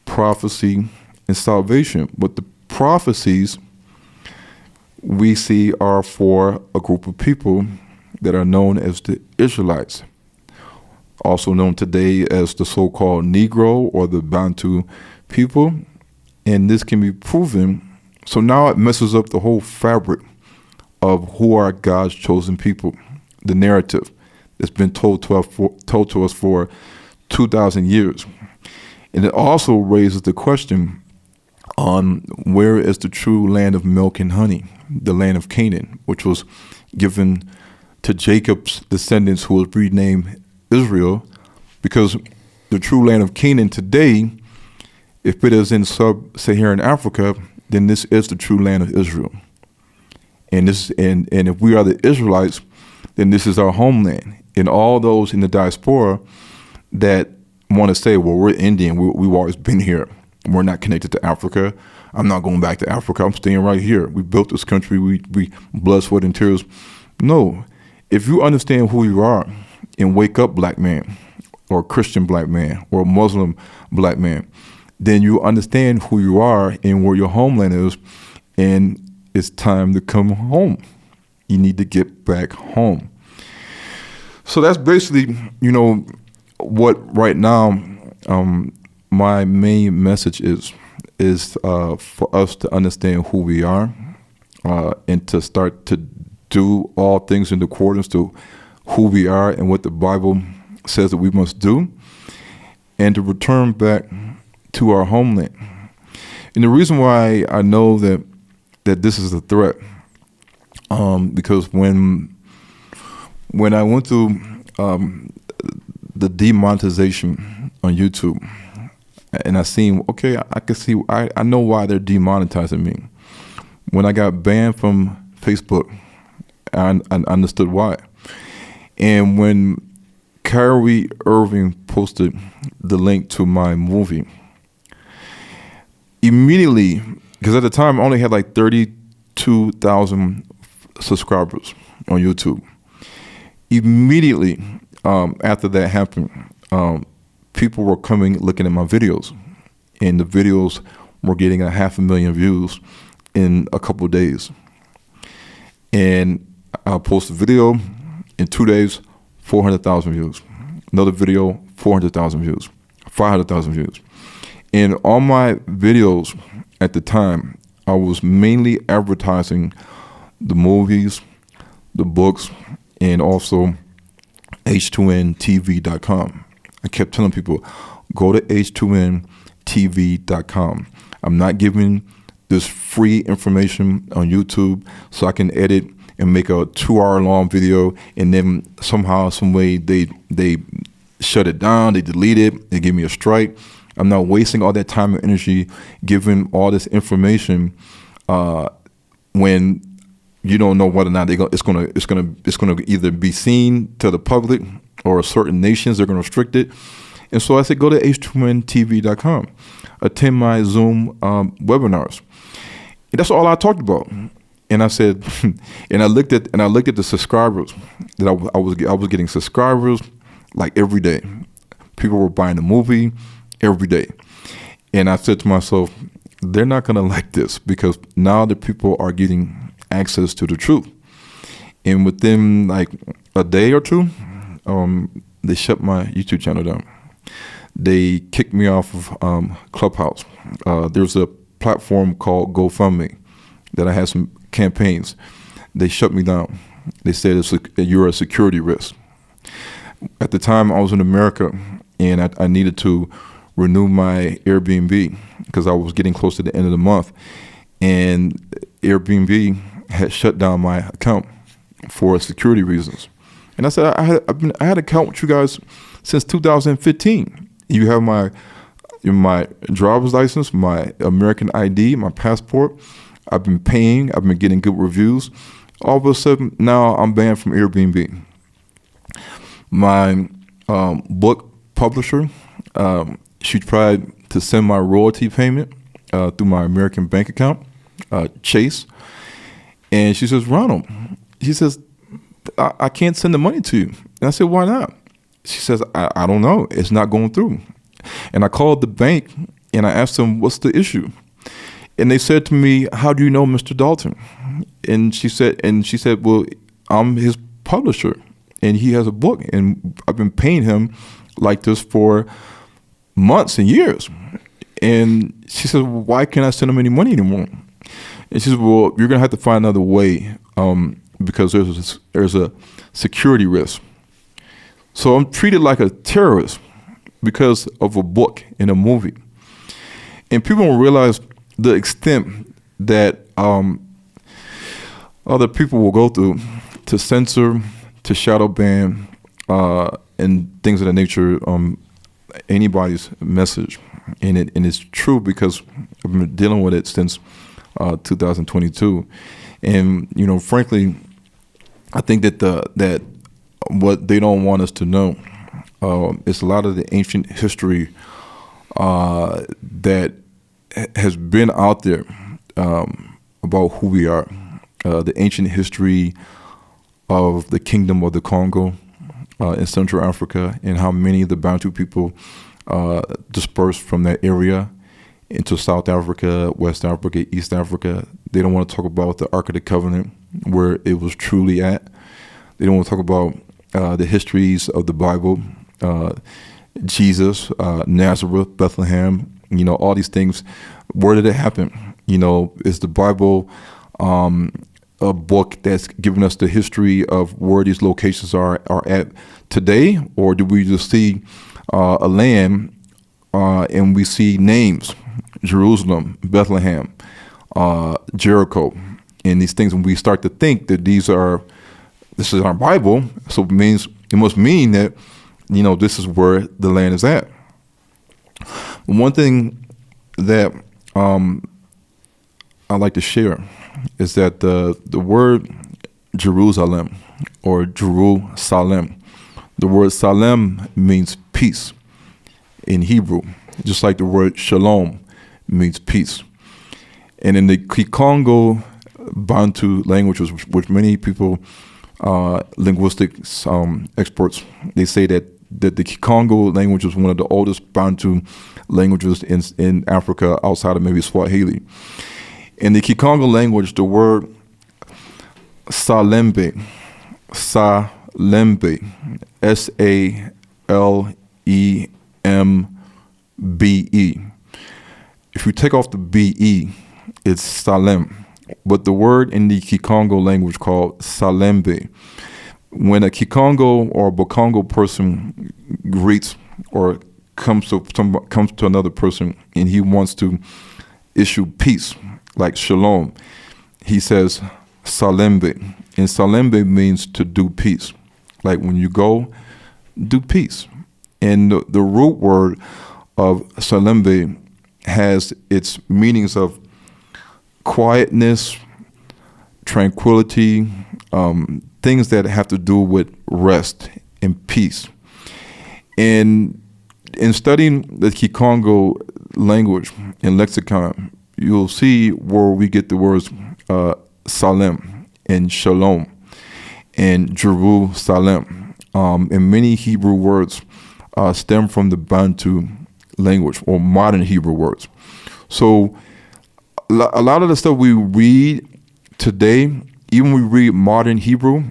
Q: prophecy, and salvation. But the prophecies we see are for a group of people that are known as the Israelites, also known today as the so-called Negro or the Bantu people. And this can be proven. So now it messes up the whole fabric of who are God's chosen people, the narrative that's been told to us for 2,000 years. And it also raises the question on where is the true land of milk and honey, the land of Canaan, which was given to Jacob's descendants, who was renamed Israel, because the true land of Canaan today, if it is in sub-Saharan Africa, then this is the true land of Israel. And if we are the Israelites, then this is our homeland. And all those in the diaspora that want to say, well, we're Indian, we've always been here, we're not connected to Africa, I'm not going back to Africa, I'm staying right here. We built this country, we blood, sweat, and tears. No, if you understand who you are and wake up, black man, or Christian black man, or Muslim black man, then you understand who you are and where your homeland is, and it's time to come home. You need to get back home. So that's basically, what right now my main message is for us to understand who we are, and to start to do all things in accordance to who we are and what the Bible says that we must do, and to return back to our homeland. And the reason why I know that this is a threat, because when I went through the demonetization on YouTube, and I seen, okay, I can see, I know why they're demonetizing me. When I got banned from Facebook, I understood why. And when Kyrie Irving posted the link to my movie, immediately, because at the time I only had like 32,000 subscribers on YouTube. Immediately after that happened, people were coming looking at my videos, and the videos were getting 500,000 views in a couple of days. And I posted a video in 2 days, 400,000 views. Another video, 400,000 views, 500,000 views. And on my videos at the time, I was mainly advertising the movies, the books, and also H2NTV.com. I kept telling people, go to H2NTV.com. I'm not giving this free information on YouTube so I can edit and make a 2-hour long video, and then somehow, some way they shut it down, they delete it, they give me a strike. I'm not wasting all that time and energy giving all this information when you don't know whether or not it's gonna either be seen to the public, or certain nations are gonna restrict it. And so I said, go to H2NTV.com, attend my Zoom webinars. And that's all I talked about. And I said, and I looked at the subscribers that I was getting subscribers like every day. People were buying the movie every day. And I said to myself, they're not gonna like this, because now the people are getting access to the truth. And within like a day or two, they shut my YouTube channel down. They kicked me off of Clubhouse. There's a platform called GoFundMe that I had some campaigns. They shut me down. They said you're a security risk. At the time, I was in America, and I needed to renew my Airbnb because I was getting close to the end of the month, and Airbnb had shut down my account for security reasons. And I said, I had an account with you guys since 2015. You have my driver's license, my American ID, my passport. I've been paying. I've been getting good reviews. All of a sudden, now I'm banned from Airbnb. My book publisher, she tried to send my royalty payment through my American bank account, Chase. And she says, Ronald, she says, I can't send the money to you. And I said, why not? She says, I don't know. It's not going through. And I called the bank and I asked them, what's the issue? And they said to me, how do you know Mr. Dalton? And she said, well, I'm his publisher and he has a book and I've been paying him like this for months and years. And she said, well, why can't I send him any money anymore? And she said, well, you're going to have to find another way because there's a security risk. So I'm treated like a terrorist because of a book and a movie. And people don't realize the extent that other people will go through to censor, to shadow ban, and things of that nature, anybody's message. And it's true because I've been dealing with it since 2022. And, frankly, I think that what they don't want us to know is a lot of the ancient history that has been out there about who we are. The ancient history of the Kingdom of the Congo in Central Africa, and how many of the Bantu people dispersed from that area into South Africa, West Africa, East Africa. They don't want to talk about the Ark of the Covenant, where it was truly at. They don't want to talk about the histories of the Bible, Jesus, Nazareth, Bethlehem, all these things. Where did it happen? Is the Bible a a book that's giving us the history of where these locations are at today, or do we just see a land and we see names, Jerusalem, Bethlehem, Jericho, and these things, when we start to think that this is our Bible, so it must mean that, you know, this is where the land is at. One thing that I like to share is that the word Jerusalem or Jerusalem, the word Salem means peace in Hebrew, just like the word Shalom means peace. And in the Kikongo Bantu languages, which many people, linguistics experts, they say that the Kikongo language is one of the oldest Bantu languages in Africa outside of maybe Swahili. In the Kikongo language, the word Salembe, S-A-L-E-M-B-E. If you take off the B-E, it's Salem. But the word in the Kikongo language called Salembe, when a Kikongo or Bokongo person greets or comes to another person and he wants to issue peace, like shalom, he says Salembe. And Salembe means to do peace. Like when you go, do peace. And the root word of Salembe has its meanings of quietness, tranquility, things that have to do with rest and peace. And in studying the Kikongo language and lexicon, you'll see where we get the words Salem and Shalom and Jerusalem. And many Hebrew words stem from the Bantu language or modern Hebrew words. So a lot of the stuff we read today, even when we read modern Hebrew,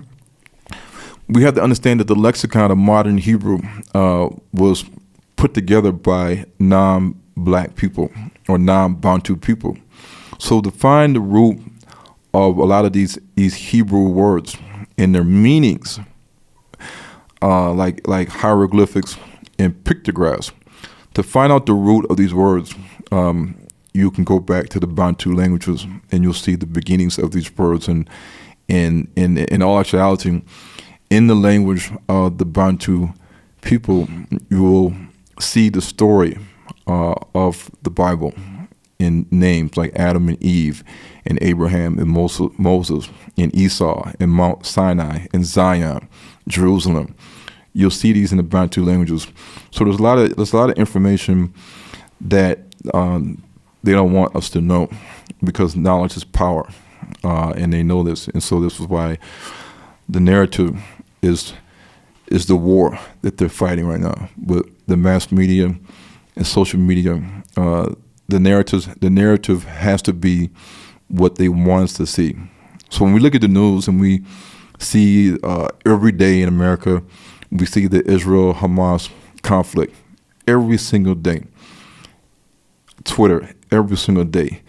Q: we have to understand that the lexicon of modern Hebrew was put together by non-black people or non-Bantu people. So to find the root of a lot of these Hebrew words and their meanings, like hieroglyphics and pictographs, to find out the root of these words, you can go back to the Bantu languages and you'll see the beginnings of these words. And in all actuality, in the language of the Bantu people, you will see the story of the Bible in names like Adam and Eve and Abraham and Moses and Esau and Mount Sinai and Zion, Jerusalem. You'll see these in the Bantu languages. So there's a lot of information that they don't want us to know, because knowledge is power, and they know this. And so this is why the narrative is the war that they're fighting right now with the mass media and social media. The narrative has to be what they want us to see. So when we look at the news and we see every day in America, we see the Israel-Hamas conflict every single day. Twitter, every single day.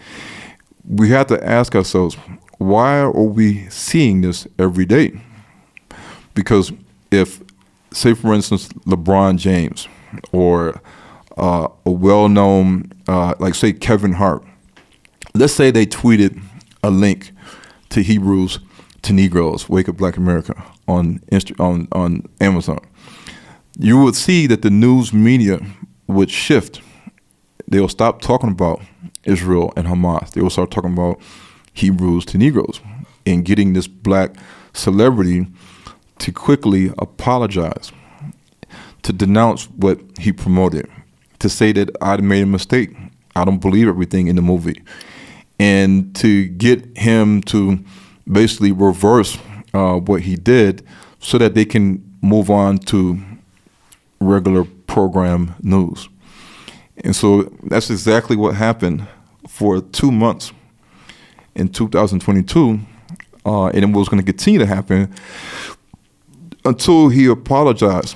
Q: We have to ask ourselves, why are we seeing this every day? Because if, say for instance, LeBron James or a well-known, like say Kevin Hart, let's say they tweeted a link to Hebrews to Negroes, Wake Up Black America on Amazon, you would see that the news media would shift. They will stop talking about Israel and Hamas. They will start talking about Hebrews to Negroes and getting this black celebrity to quickly apologize, to denounce what he promoted, to say that I made a mistake. I don't believe everything in the movie. And to get him to basically reverse what he did so that they can move on to regular program news. And so that's exactly what happened for 2 months in 2022, and it was going to continue to happen until he apologized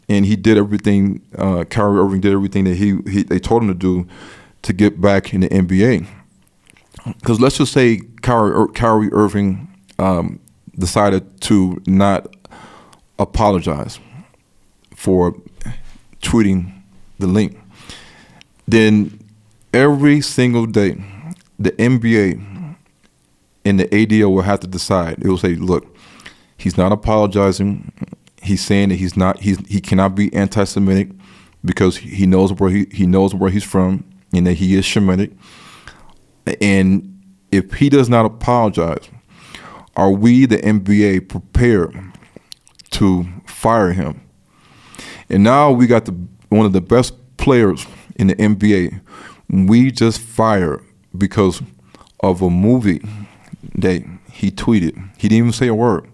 Q: and he did everything. Kyrie Irving did everything that they told him to do to get back in the NBA. Because let's just say Kyrie Irving decided to not apologize for tweeting the link, then every single day, the NBA and the ADO will have to decide. It will say, look, he's not apologizing. He's saying that he cannot be anti-Semitic because he knows where he's from and that he is Shemitic. And if he does not apologize, are we, the NBA, prepared to fire him? And now we got one of the best players in the NBA. We just fired because of a movie that he tweeted. He didn't even say a word.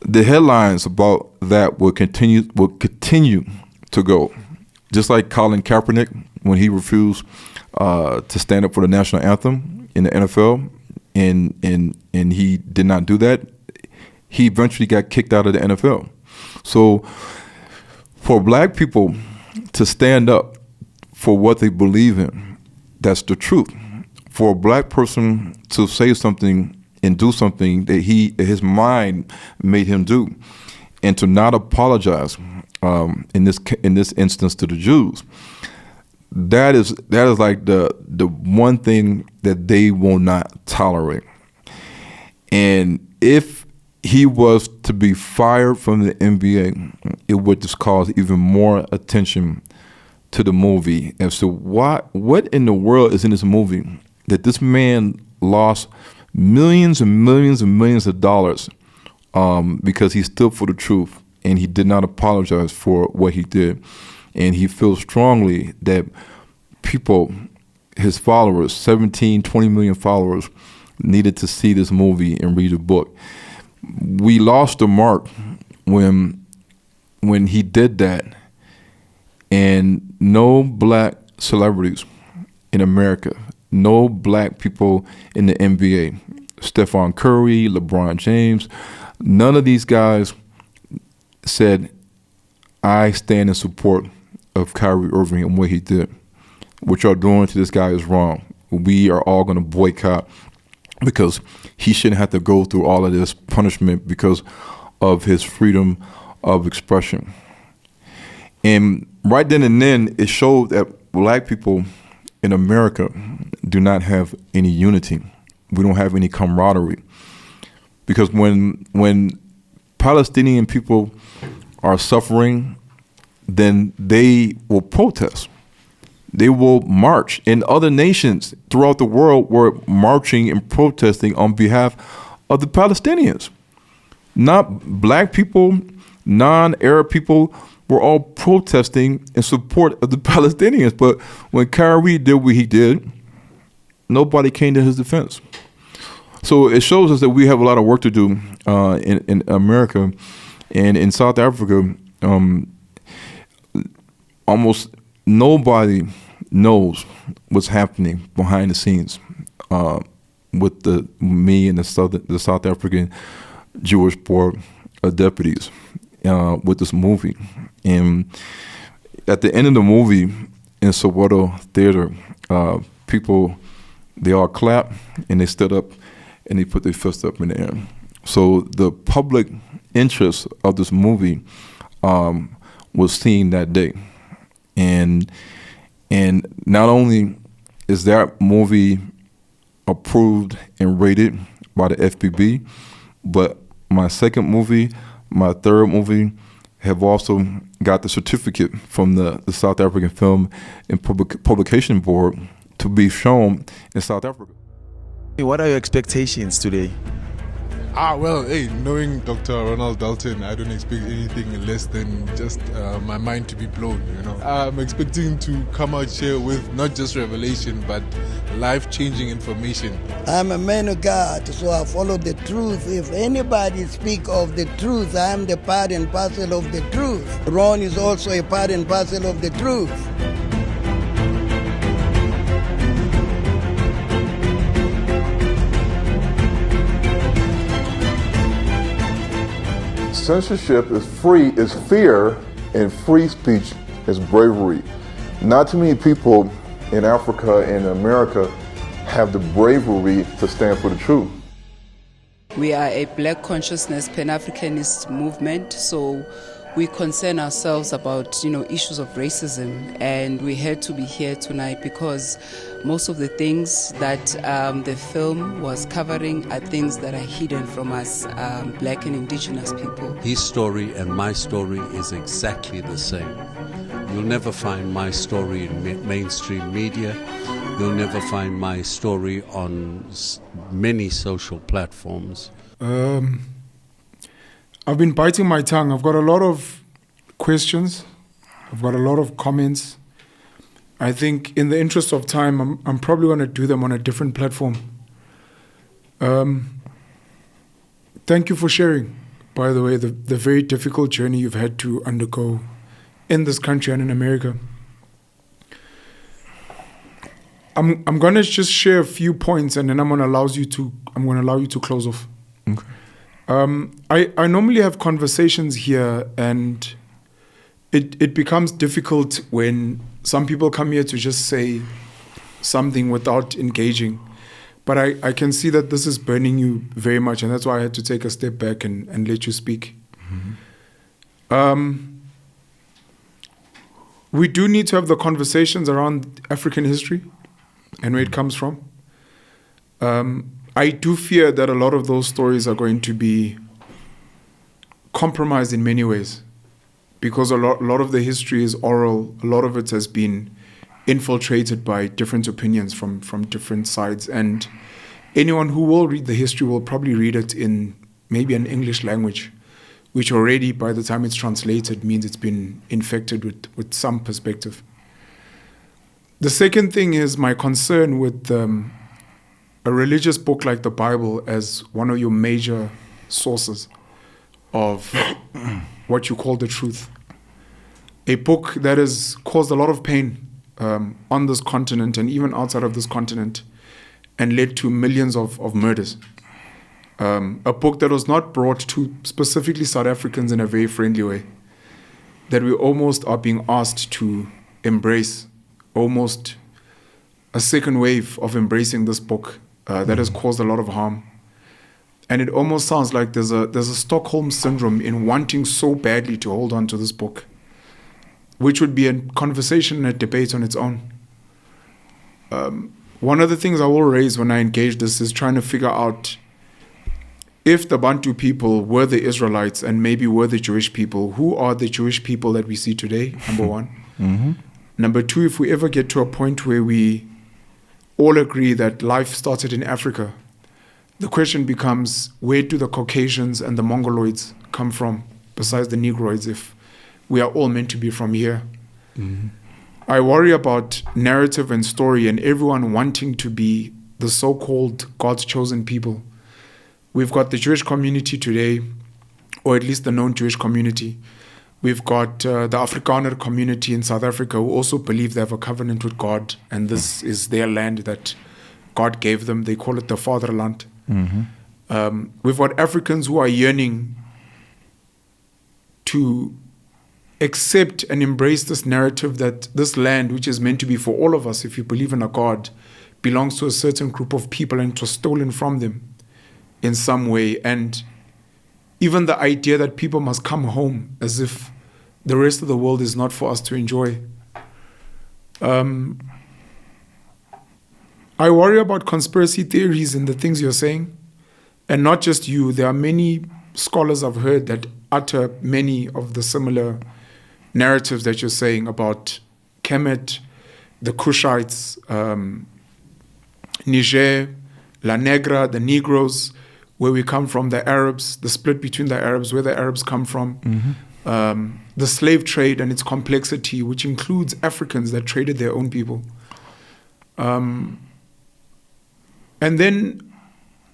Q: The headlines about that will continue to go. Just like Colin Kaepernick when he refused to stand up for the national anthem in the NFL, and he did not do that. He eventually got kicked out of the NFL. So for black people to stand up for what they believe in, that's the truth. For a black person to say something and do something that his mind made him do, and to not apologize in this instance to the Jews, that is like the one thing that they will not tolerate. And if he was to be fired from the NBA, it would just cause even more attention to the movie as to what in the world is in this movie that this man lost millions and millions and millions of dollars because he stood for the truth and he did not apologize for what he did. And he feels strongly that people, his followers, 17, 20 million followers, needed to see this movie and read the book. We lost the mark when he did that, and no black celebrities in America, no black people in the NBA, Stephen Curry, LeBron James, none of these guys said, I stand in support of Kyrie Irving and what he did. What y'all doing to this guy is wrong. We are all going to boycott because he shouldn't have to go through all of this punishment because of his freedom of expression. And right then and then, it showed that black people in America do not have any unity. We don't have any camaraderie. Because when Palestinian people are suffering, then they will protest. They will march. And other nations throughout the world were marching and protesting on behalf of the Palestinians. Not black people, non-Arab people were all protesting in support of the Palestinians. But when Kyrie did what he did, nobody came to his defense. So it shows us that we have a lot of work to do in America. And in South Africa, almost nobody knows what's happening behind the scenes with me and the South African Jewish Board of Deputies with this movie. And at the end of the movie in Soweto Theater, people, they all clapped and they stood up and they put their fists up in the air. So the public interest of this movie was seen that day. And not only is that movie approved and rated by the FPB, but my second movie, my third movie have also got the certificate from the South African Film and Publication Board to be shown in South Africa.
S: What are your expectations today?
T: Well, hey, knowing Dr. Ronald Dalton, I don't expect anything less than just my mind to be blown, you know. I'm expecting to come out here with not just revelation, but life-changing information.
U: I'm a man of God, so I follow the truth. If anybody speak of the truth, I'm the part and parcel of the truth. Ron is also a part and parcel of the truth.
V: Censorship is fear, and free speech is bravery. Not too many people in Africa and America have the bravery to stand for the truth.
E: We are a Black consciousness Pan-Africanist movement, so we concern ourselves about, issues of racism, and we had to be here tonight because most of the things that the film was covering are things that are hidden from us, Black and Indigenous people.
F: His story and my story is exactly the same. You'll never find my story in mainstream media. You'll never find my story on many social platforms.
R: I've been biting my tongue. I've got a lot of questions. I've got a lot of comments. I think in the interest of time, I'm probably going to do them on a different platform. Thank you for sharing, by the way, the very difficult journey you've had to undergo in this country and in America. I'm going to just share a few points, and then I'm going to allow you to close off.
Q: Okay.
R: I normally have conversations here, and it becomes difficult when some people come here to just say something without engaging. But I can see that this is burning you very much, and that's why I had to take a step back and let you speak.
Q: Mm-hmm.
R: We do need to have the conversations around African history and where it comes from. I do fear that a lot of those stories are going to be compromised in many ways, because a lot of the history is oral. A lot of it has been infiltrated by different opinions from different sides. And anyone who will read the history will probably read it in maybe an English language, which already, by the time it's translated, means it's been infected with some perspective. The second thing is my concern with a religious book like the Bible as one of your major sources of what you call the truth. A book that has caused a lot of pain on this continent and even outside of this continent, and led to millions of murders. A book that was not brought to specifically South Africans in a very friendly way, that we almost are being asked to embrace, almost a second wave of embracing this book that has caused a lot of harm. And it almost sounds like there's a Stockholm syndrome in wanting so badly to hold on to this book, which would be a conversation and a debate on its own. One of the things I will raise when I engage this is trying to figure out if the Bantu people were the Israelites and maybe were the Jewish people, who are the Jewish people that we see today, number one.
Q: Mm-hmm.
R: Number two, if we ever get to a point where we all agree that life started in Africa, the question becomes, where do the Caucasians and the Mongoloids come from, besides the Negroids, if we are all meant to be from here?
Q: Mm-hmm.
R: I worry about narrative and story and everyone wanting to be the so-called God's chosen people. We've got the Jewish community today, or at least the known Jewish community. We've got the Afrikaner community in South Africa who also believe they have a covenant with God, and this is their land that God gave them. They call it the fatherland.
Q: Mm-hmm.
R: We've got Africans who are yearning to accept and embrace this narrative that this land, which is meant to be for all of us, if you believe in a God, belongs to a certain group of people and it was stolen from them in some way. And even the idea that people must come home as if the rest of the world is not for us to enjoy. I worry about conspiracy theories and the things you're saying. And not just you, there are many scholars I've heard that utter many of the similar narratives that you're saying about Kemet, the Kushites, Niger, La Negra, the Negroes, where we come from, the Arabs, the split between the Arabs, where the Arabs come from,
Q: Mm-hmm.
R: The slave trade and its complexity, which includes Africans that traded their own people. And then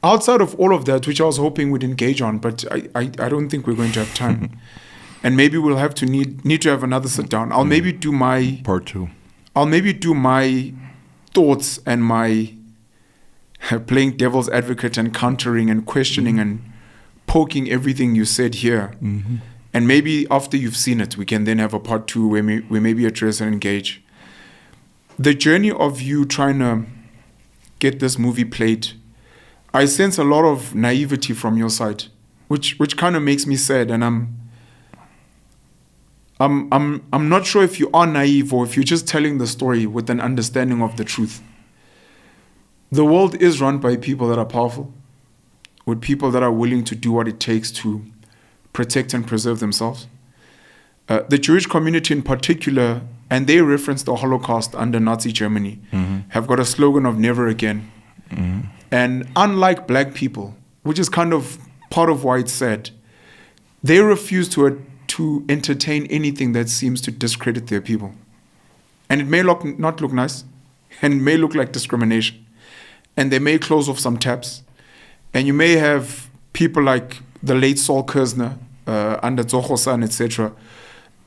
R: outside of all of that, which I was hoping we'd engage on, but I don't think we're going to have time. And maybe we'll have to need to have another sit down. I'll maybe do my
Q: part two.
R: I'll maybe do my thoughts and my playing devil's advocate and countering and questioning and poking everything you said here.
Q: Mm-hmm.
R: And maybe after you've seen it, we can then have a part two where we maybe address and engage. The journey of you trying to get this movie played, I sense a lot of naivety from your side, which kind of makes me sad, and I'm not sure if you are naive or if you're just telling the story with an understanding of the truth. The world is run by people that are powerful, with people that are willing to do what it takes to protect and preserve themselves. The Jewish community in particular, and they reference the Holocaust under Nazi Germany, have got a slogan of never again. And unlike black people, which is kind of part of why it's sad, they refuse to entertain anything that seems to discredit their people. And it may not look nice, and it may look like discrimination. And they may close off some taps. And you may have people like the late Saul Kerzner, under Zochosan, etc.,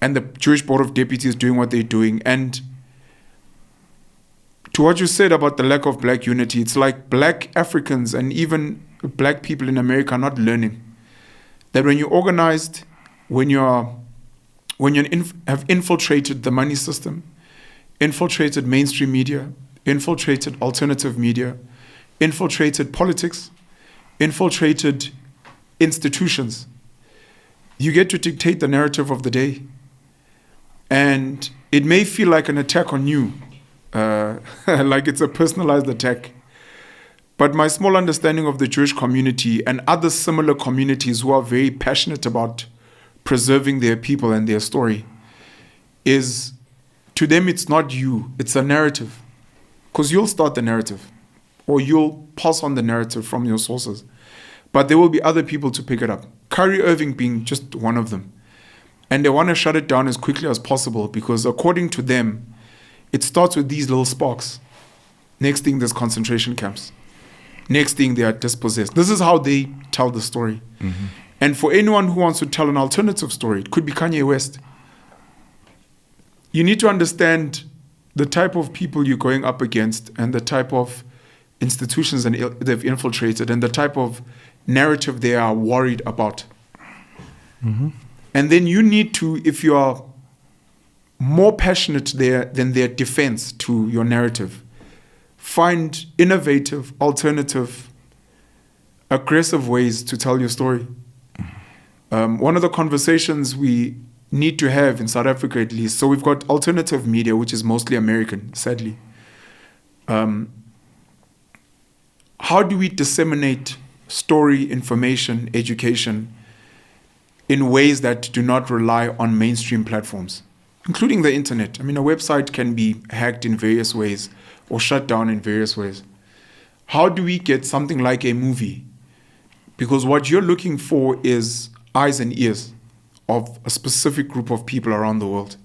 R: and the Jewish Board of Deputies doing what they're doing. And to what you said about the lack of black unity, it's like black Africans and even black people in America are not learning that when you're organized, when you have infiltrated the money system, infiltrated mainstream media, infiltrated alternative media, infiltrated politics, infiltrated institutions, you get to dictate the narrative of the day. And it may feel like an attack on you, like it's a personalized attack. But my small understanding of the Jewish community and other similar communities who are very passionate about preserving their people and their story is, to them, it's not you, it's a narrative. Because you'll start the narrative, or you'll pass on the narrative from your sources. But there will be other people to pick it up. Kyrie Irving being just one of them. And they want to shut it down as quickly as possible because according to them, it starts with these little sparks. Next thing, there's concentration camps. Next thing, they are dispossessed. This is how they tell the story. And for anyone who wants to tell an alternative story, it could be Kanye West. You need to understand the type of people you're going up against and the type of institutions they've infiltrated and the type of narrative they are worried about. And then you need to, if you are more passionate there than their defense to your narrative, find innovative, alternative, aggressive ways to tell your story. One of the conversations we need to have in South Africa, at least, so we've got alternative media, which is mostly American, sadly. How do we disseminate story, information, education in ways that do not rely on mainstream platforms, including the internet? I mean, a website can be hacked in various ways or shut down in various ways. How do we get something like a movie? Because what you're looking for is eyes and ears of a specific group of people around the world.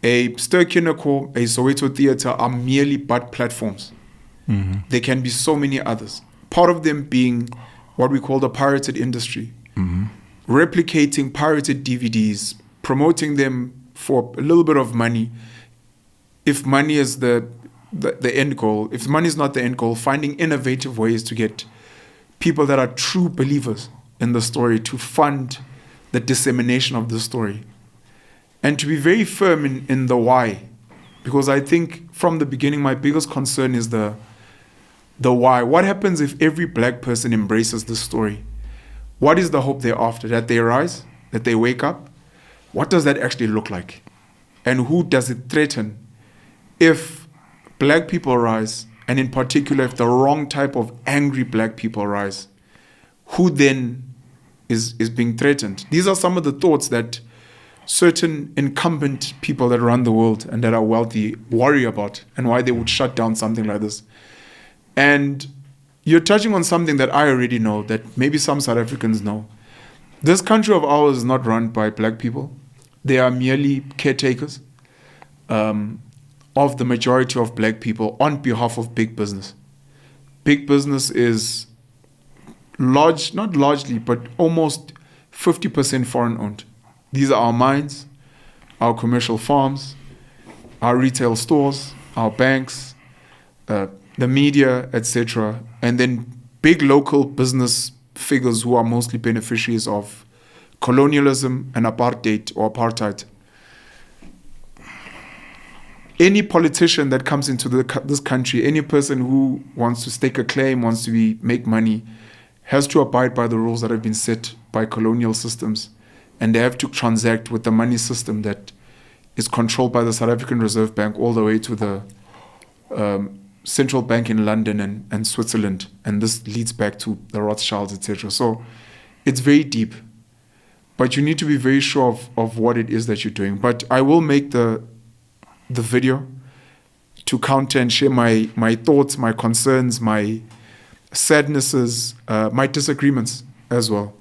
R: A Ster-Kinekor, a Soweto Theatre are merely but platforms. There can be so many others. Part of them being what we call the pirated industry. Replicating pirated DVDs, promoting them for a little bit of money. If money is the end goal, if money is not the end goal, finding innovative ways to get people that are true believers in the story to fund the dissemination of the story. And to be very firm in the why. Because I think from the beginning, my biggest concern is the why. What happens if every black person embraces this story? What is the hope they're after? That they rise? That they wake up? What does that actually look like? And who does it threaten? If black people rise, and in particular if the wrong type of angry black people rise, who then is being threatened? These are some of the thoughts that certain incumbent people that run the world and that are wealthy worry about, and why they would shut down something like this. And you're touching on something that I already know, that maybe some South Africans know. This country of ours is not run by black people. They are merely caretakers of the majority of black people on behalf of big business. Big business is not largely, but almost 50% foreign owned. These are our mines, our commercial farms, our retail stores, our banks, the media, etc. And then big local business figures who are mostly beneficiaries of colonialism and apartheid or apartheid. any politician that comes into this country, any person who wants to stake a claim, wants to make money, has to abide by the rules that have been set by colonial systems, and they have to transact with the money system that is controlled by the South African Reserve Bank all the way to the central bank in London and Switzerland, and this leads back to the Rothschilds, etc. So it's very deep, but you need to be very sure of what it is that you're doing. But I will make the video to counter and share my thoughts, my concerns, my sadnesses, my disagreements as well.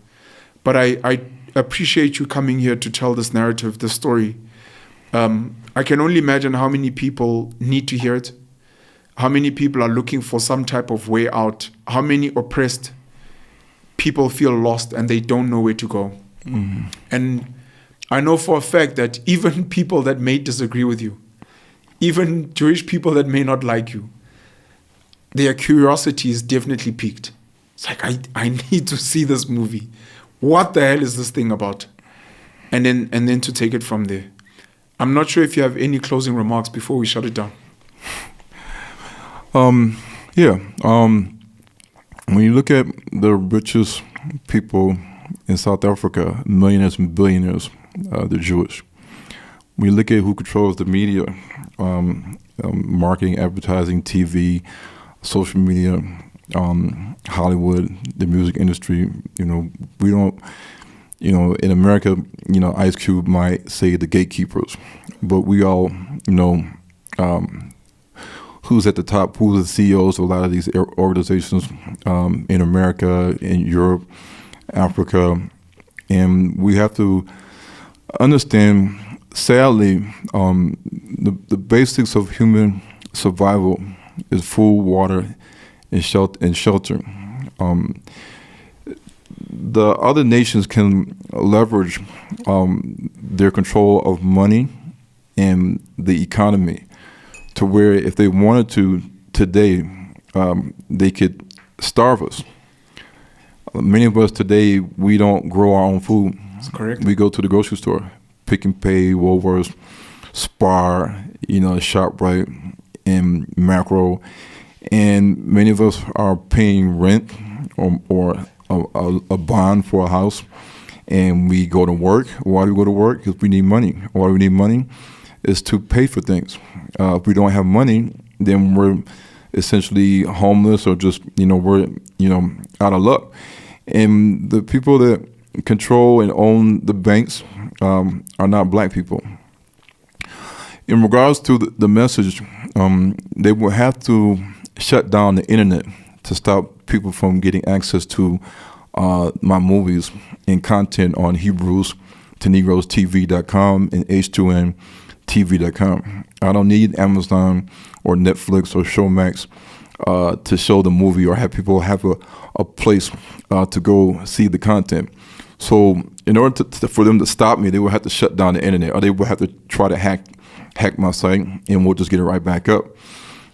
R: But I appreciate you coming here to tell this narrative, this story. I can only imagine how many people need to hear it, how many people are looking for some type of way out, how many oppressed people feel lost and they don't know where to go. Mm-hmm. And I know for a fact that even people that may disagree with you, even Jewish people that may not like you, their curiosity is definitely piqued. It's like, I need to see this movie. What the hell is this thing about? And then to take it from there. I'm not sure if you have any closing remarks before we shut it down.
Q: When you look at the richest people in South Africa, millionaires and billionaires, they're Jewish. When you look at who controls the media, marketing, advertising, TV, social media, Hollywood, the music industry, we don't, in America, Ice Cube might say the gatekeepers, but we all know who's at the top, who's the CEOs of a lot of these organizations in America, in Europe, Africa, and we have to understand, sadly, the basics of human survival is food, water, and shelter. The other nations can leverage their control of money and the economy to where if they wanted to today, they could starve us. Many of us today, we don't grow our own food.
R: That's correct.
Q: We go to the grocery store, Pick and Pay, Woolworths, Spar, ShopRite, and Macro. And many of us are paying rent or a bond for a house, and we go to work. Why do we go to work? Because we need money. Why do we need money? Is to pay for things. If we don't have money, then we're essentially homeless or just, we're, out of luck. And the people that control and own the banks are not black people. In regards to the message, they will have to shut down the internet to stop people from getting access to my movies and content on Hebrews to Negroes TV.com and H2NTV.com. I don't need Amazon or Netflix or Showmax to show the movie or have people have a place to go see the content. So in order for them to stop me, they will have to shut down the internet, or they will have to try to hack my site, and we'll just get it right back up.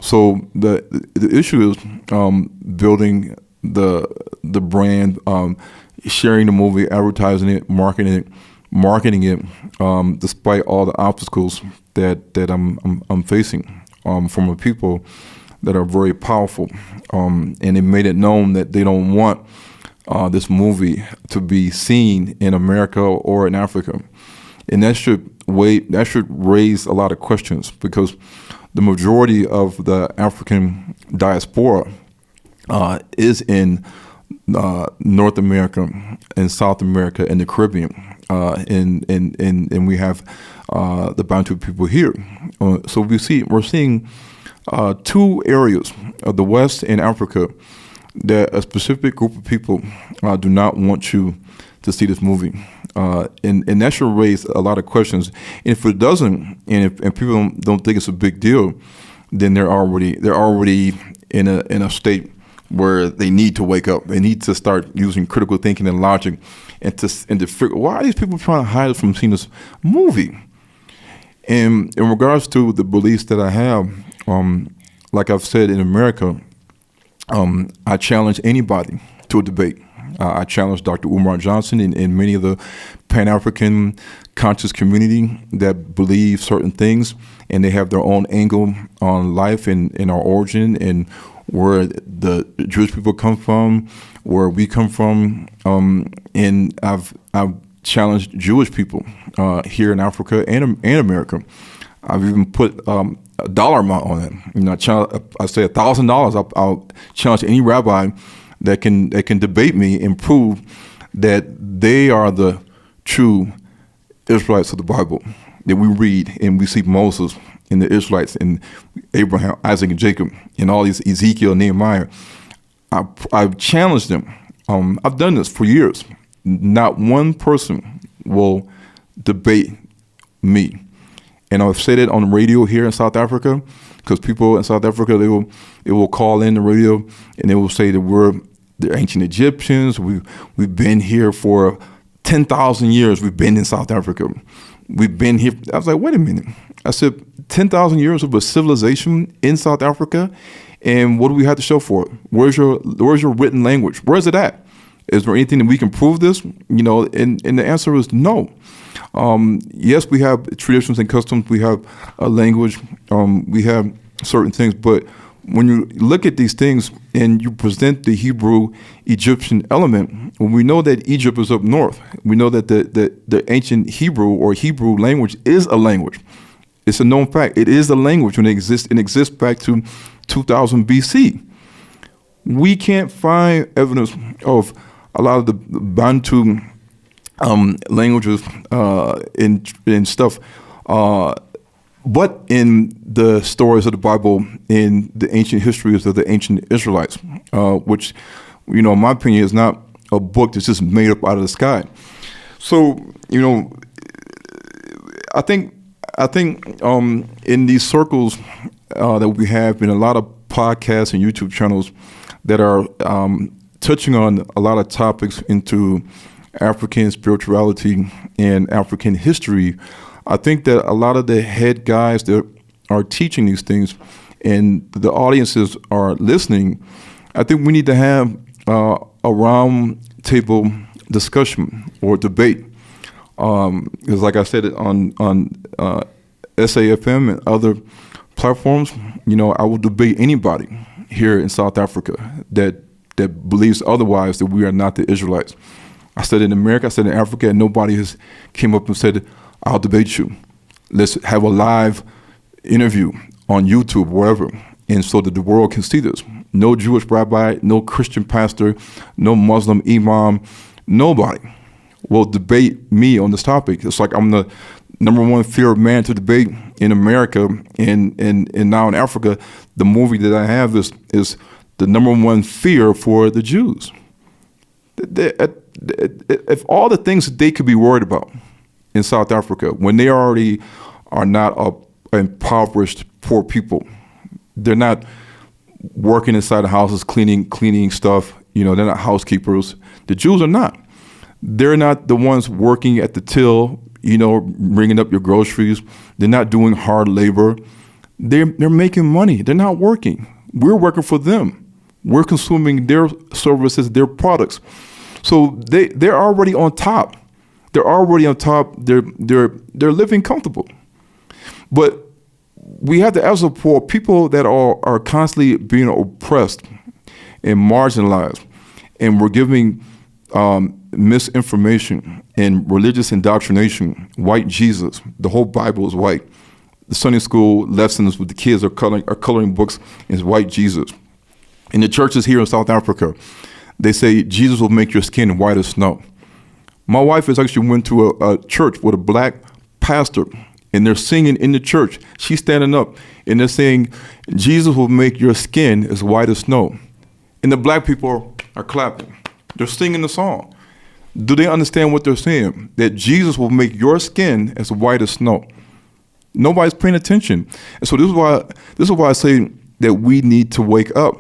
Q: So the issue is building the brand, sharing the movie, advertising it, marketing it, despite all the obstacles that I'm facing from a people that are very powerful, and they made it known that they don't want this movie to be seen in America or in Africa, and that should raise a lot of questions, because the majority of the African diaspora is in North America and South America and the Caribbean, and we have the Bantu people here. So we're seeing two areas of the West and Africa that a specific group of people do not want you to see this movie. And that should raise a lot of questions. And if it doesn't, and if people don't think it's a big deal, then they're already in a state where they need to wake up. They need to start using critical thinking and logic, and to figure, why are these people trying to hide us from seeing this movie? And in regards to the beliefs that I have, like I've said in America, I challenge anybody to a debate. I challenge Dr. Umar Johnson and many of the Pan-African conscious community that believe certain things, and they have their own angle on life and our origin and where the Jewish people come from, where we come from. And I've challenged Jewish people here in Africa and America. I've even put a dollar amount on it. I say $1,000. I'll challenge any rabbi that can debate me and prove that they are the true Israelites of the Bible, that we read and we see Moses and the Israelites and Abraham, Isaac, and Jacob, and all these Ezekiel, Nehemiah. I've challenged them. I've done this for years. Not one person will debate me. And I've said it on the radio here in South Africa, because people in South Africa, they will call in the radio and they will say that we're the ancient Egyptians. We've been here for 10,000 years. We've been in South Africa. We've been here. I was like, wait a minute. I said, 10,000 years of a civilization in South Africa, and what do we have to show for it? Where's your written language? Where's it at? Is there anything that we can prove this? And the answer is no. Yes, we have traditions and customs. We have a language. We have certain things. But when you look at these things and you present the Hebrew-Egyptian element, when we know that Egypt is up north, we know that the ancient Hebrew or Hebrew language is a language. It's a known fact. It is a language when it exists back to 2000 BC. We can't find evidence of a lot of the Bantu languages and stuff, but in the stories of the Bible, in the ancient histories of the ancient Israelites, which, in my opinion, is not a book that's just made up out of the sky. So, I think in these circles that we have, in a lot of podcasts and YouTube channels that are touching on a lot of topics into African spirituality and African history, I think that a lot of the head guys that are teaching these things and the audiences are listening, I think we need to have a round table discussion or debate. Because like I said on SAFM and other platforms, I will debate anybody here in South Africa that believes otherwise, that we are not the Israelites. I said in America, I said in Africa, and nobody has came up and said, I'll debate you. Let's have a live interview on YouTube, wherever, and so that the world can see this. No Jewish rabbi, no Christian pastor, no Muslim imam, nobody will debate me on this topic. It's like I'm the number one fear of man to debate in America, and now in Africa. The movie that I have is the number one fear for the Jews. If all the things that they could be worried about in South Africa, when they already are not impoverished poor people, they're not working inside the houses, cleaning stuff. They're not housekeepers. The Jews are not. They're not the ones working at the till, bringing up your groceries. They're not doing hard labor. They're making money. They're not working. We're working for them. We're consuming their services, their products. So they're already on top. They're already on top. They're living comfortable. But we have to also for people that are constantly being oppressed and marginalized, and we're giving misinformation and religious indoctrination. White Jesus, the whole Bible is white. The Sunday school lessons with the kids are coloring books is white Jesus. In the churches here in South Africa, they say Jesus will make your skin white as snow. My wife has actually went to a church with a black pastor, and they're singing in the church. She's standing up, and they're saying, Jesus will make your skin as white as snow. And the black people are clapping. They're singing the song. Do they understand what they're saying? That Jesus will make your skin as white as snow. Nobody's paying attention. And so this is why I say that we need to wake up.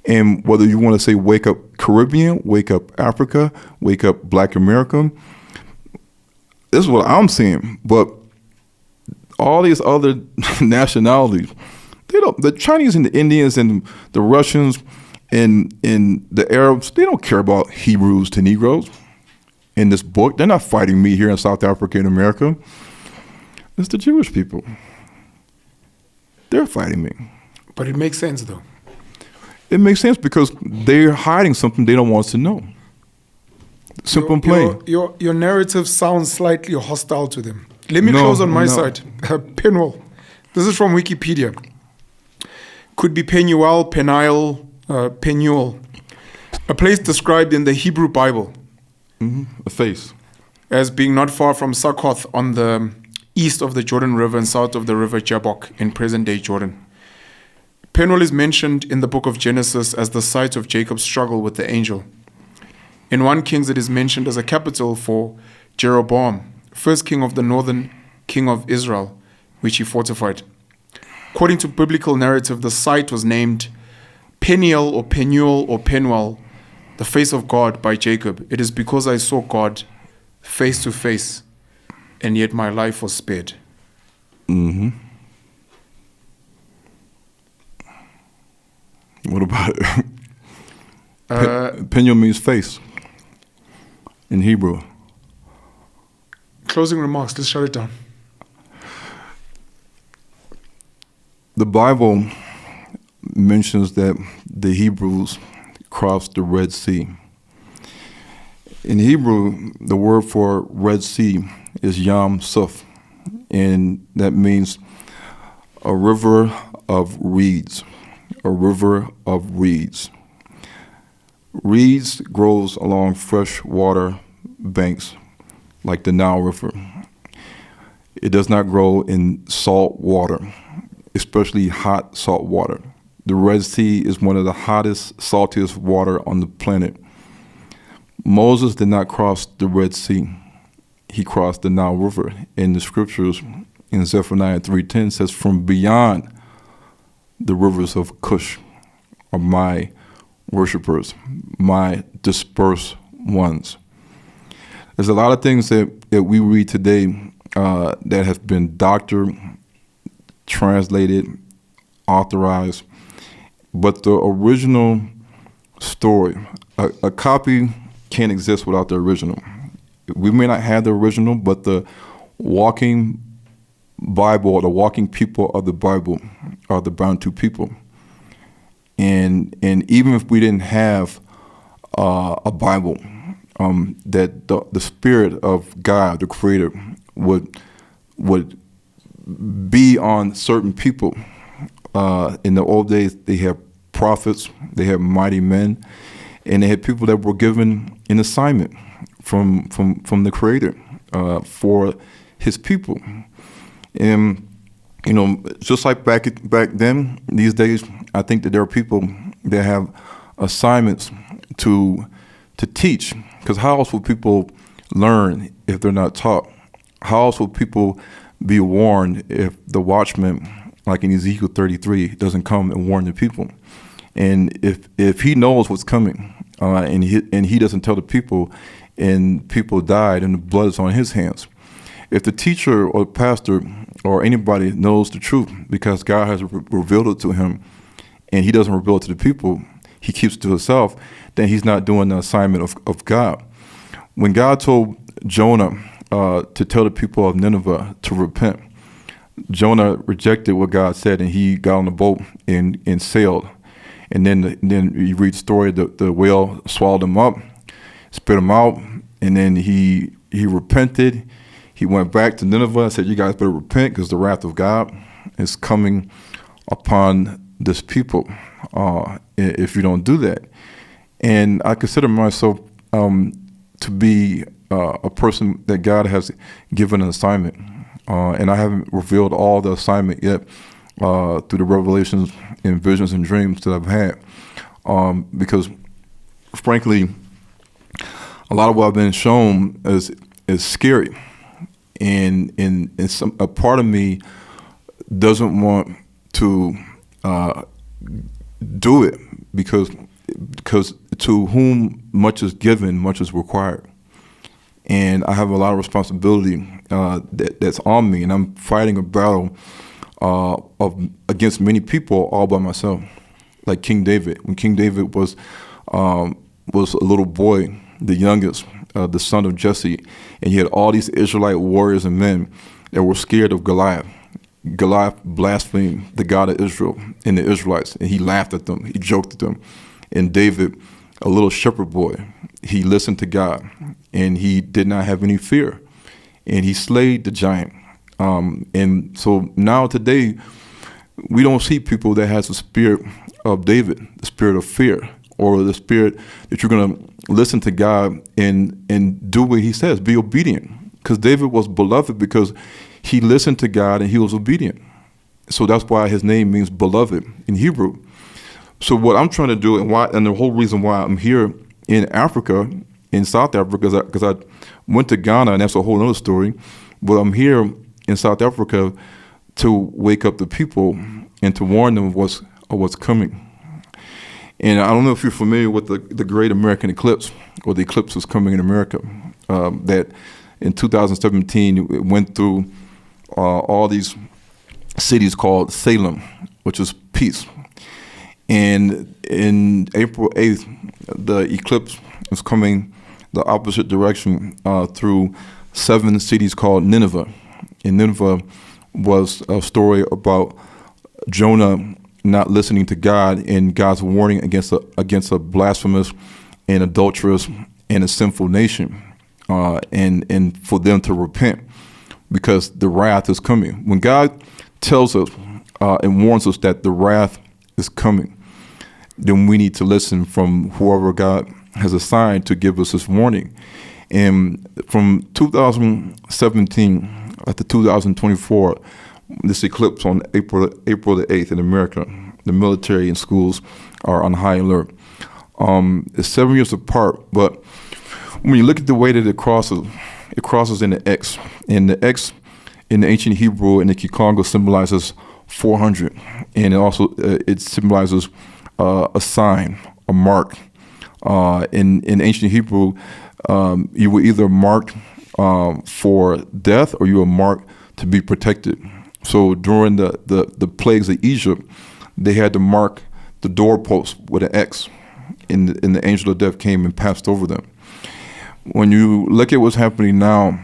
Q: And whether you want to say wake up Caribbean, wake up Africa, wake up Black America, this is what I'm saying. But all these other nationalities, they don't. The Chinese and the Indians and the Russians And the Arabs, they don't care about Hebrews to Negroes in this book. They're not fighting me here in South Africa and America. It's the Jewish people. They're fighting me.
R: But it makes sense, though.
Q: It makes sense because they're hiding something they don't want us to know. Simple and plain.
R: Your narrative sounds slightly hostile to them. Let me close on my side. Penuel. This is from Wikipedia. Could be Penuel, Peniel, Penuel. A place described in the Hebrew Bible.
Q: A face.
R: As being not far from Succoth on the east of the Jordan River and south of the river Jabbok in present-day Jordan. Penuel is mentioned in the book of Genesis as the site of Jacob's struggle with the angel. In 1 Kings, it is mentioned as a capital for Jeroboam, first king of the northern king of Israel, which he fortified. According to biblical narrative, the site was named Peniel or Penuel or Penuel, the face of God by Jacob. It is because I saw God face to face, and yet my life was spared.
Q: What about it? Penuel means face in Hebrew.
R: Closing remarks, let's shut it down.
Q: The Bible mentions that the Hebrews crossed the Red Sea. In Hebrew, the word for Red Sea is Yam Suf, and that means a river of reeds, a river of reeds. Reeds grows along fresh water banks like the Nile River. It does not grow in salt water, especially hot salt water. The Red Sea is one of the hottest, saltiest water on the planet. Moses did not cross the Red Sea. He crossed the Nile River. In the scriptures, in Zephaniah 3:10 says, from beyond the rivers of Cush are my worshipers, my dispersed ones. There's a lot of things that we read today that have been doctored, translated, authorized, but the original story, a copy can't exist without the original. We may not have the original, but the walking Bible, or the walking people of the Bible, are the Bantu people. And even if we didn't have a Bible, that the Spirit of God, the Creator, would be on certain people. In the old days, they had prophets, they had mighty men, and they had people that were given an assignment from the Creator for His people. And just like back then, these days, I think that there are people that have assignments to teach. Because how else will people learn if they're not taught? How else will people be warned if the watchman, like in Ezekiel 33, doesn't come and warn the people? And if he knows what's coming, and he doesn't tell the people, and people died, and the blood is on his hands. If the teacher or pastor or anybody knows the truth because God has revealed it to him, and he doesn't reveal it to the people, he keeps it to himself, then he's not doing the assignment of God. When God told Jonah to tell the people of Nineveh to repent, Jonah rejected what God said, and he got on the boat and sailed. And then you read the story, the whale swallowed him up, spit him out, and then he repented. He went back to Nineveh and said, you guys better repent because the wrath of God is coming upon this people if you don't do that. And I consider myself to be a person that God has given an assignment. And I haven't revealed all the assignment yet through the revelations and visions and dreams that I've had. Because frankly, a lot of what I've been shown is scary. And a part of me doesn't want to do it because to whom much is given, much is required. And I have a lot of responsibility that's on me, and I'm fighting a battle against many people all by myself. like King David. When King David was a little boy, the youngest, the son of Jesse, and he had all these Israelite warriors and men that were scared of Goliath. Goliath blasphemed the God of Israel and the Israelites, and he laughed at them, he joked at them. And David, a little shepherd boy, he listened to God, and he did not have any fear, and he slayed the giant. And so now today, we don't see people that has the spirit of David, the spirit of fear, or the spirit that you're going to listen to God and do what he says, be obedient. Because David was beloved because he listened to God and he was obedient. So that's why his name means beloved in Hebrew. So what I'm trying to do, and the whole reason why I'm here in Africa, in South Africa, because I went to Ghana, and that's a whole other story. But I'm here in South Africa to wake up the people and to warn them of what's coming. And I don't know if you're familiar with the Great American Eclipse, or the eclipse was coming in America, that in 2017 it went through all these cities called Salem, which is peace. And in April 8th, the eclipse was coming the opposite direction through 7 cities called Nineveh. And Nineveh was a story about Jonah not listening to God and God's warning against a blasphemous and adulterous and a sinful nation, and for them to repent, because the wrath is coming. When God tells us and warns us that the wrath is coming, then we need to listen from whoever God has assigned to give us this warning. And from 2017 to 2024, this eclipse on April the 8th in America, the military and schools are on high alert. It's 7 years apart, but when you look at the way that it crosses in the X. And the X in the ancient Hebrew and the Kikongo symbolizes 400. And it also it symbolizes a sign, a mark. In ancient Hebrew, you were either marked for death or you were marked to be protected. So during the plagues of Egypt, they had to mark the doorpost with an X, and the angel of death came and passed over them. When you look at what's happening now,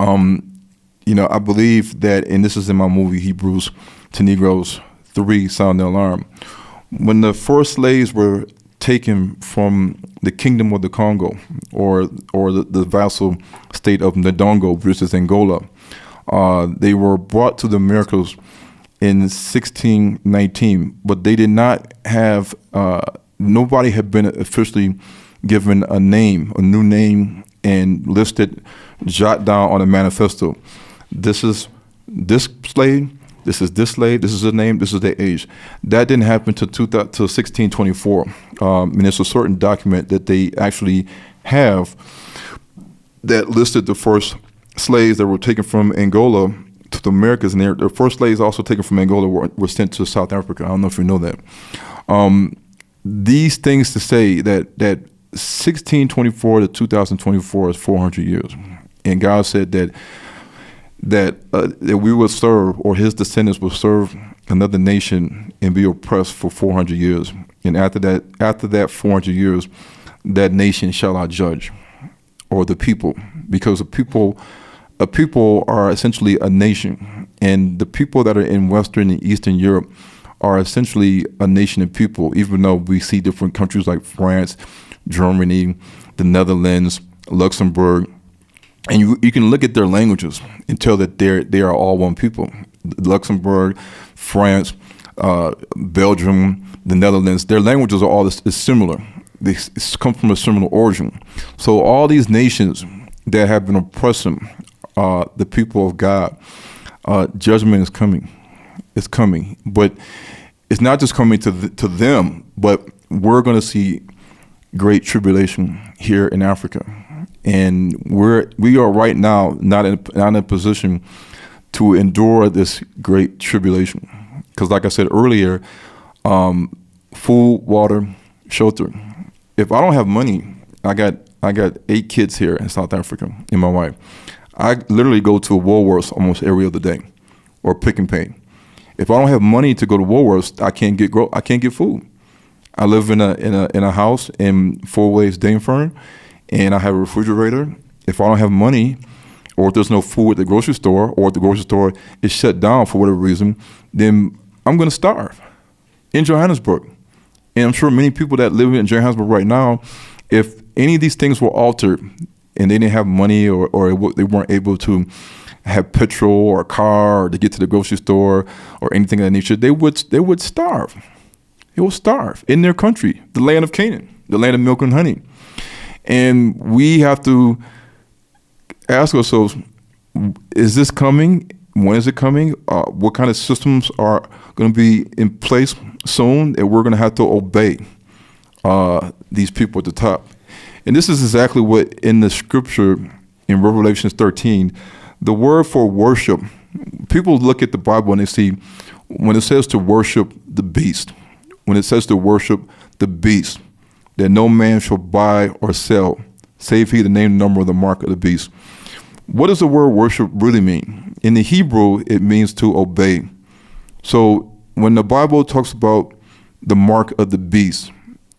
Q: I believe that, and this is in my movie Hebrews to Negroes 3, Sound the Alarm, when the first slaves were taken from the Kingdom of the Congo, or the vassal state of Ndongo versus Angola, they were brought to the Americas in 1619, but they did not have, nobody had been officially given a name, a new name, and listed, jot down on a manifesto. This is this slave, this is this slave, this is the name, this is their age. That didn't happen till 1624. And there's a certain document that they actually have that listed the first slaves that were taken from Angola to the Americas, and their first slaves also taken from Angola were sent to South Africa. I don't know if you know that. These things to say that 1624 to 2024 is 400 years, and God said that we would serve, or his descendants will serve another nation and be oppressed for 400 years, and after that 400 years, that nation shall I judge, or the people, because a people are essentially a nation, and the people that are in Western and Eastern Europe are essentially a nation of people, even though we see different countries like France, Germany, the Netherlands, Luxembourg, and you can look at their languages and tell that they are all one people. Luxembourg, France, Belgium, the Netherlands, their languages are all is similar. They come from a similar origin. So all these nations that have been oppressing the people of God, judgment is coming. It's coming, but it's not just coming to them, but we're going to see great tribulation here in Africa, and we are right now not in a position to endure this great tribulation, because, like I said earlier, food, water, shelter. If I don't have money, I got 8 kids here in South Africa, and my wife. I literally go to a Woolworths almost every other day, or Pick and Pay, If I don't have money to go to Woolworths, I can't get food. I live in a house in Four Ways, Dainfern, and I have a refrigerator. If I don't have money, or if there's no food at the grocery store, or if the grocery store is shut down for whatever reason, then I'm going to starve in Johannesburg. And I'm sure many people that live in Johannesburg right now, if any of these things were altered and they didn't have money or they weren't able to have petrol or a car or to get to the grocery store or anything of that nature, they would starve. They will starve in their country, the land of Canaan, the land of milk and honey. And we have to ask ourselves, is this coming? When is it coming? What kind of systems are going to be in place soon that we're going to have to obey these people at the top? And this is exactly what in the scripture in Revelation 13, the word for worship, people look at the Bible and they see when it says to worship the beast, when it says to worship the beast, that no man shall buy or sell, save he the name and number of the mark of the beast. What does the word worship really mean? In the Hebrew, it means to obey. So when the Bible talks about the mark of the beast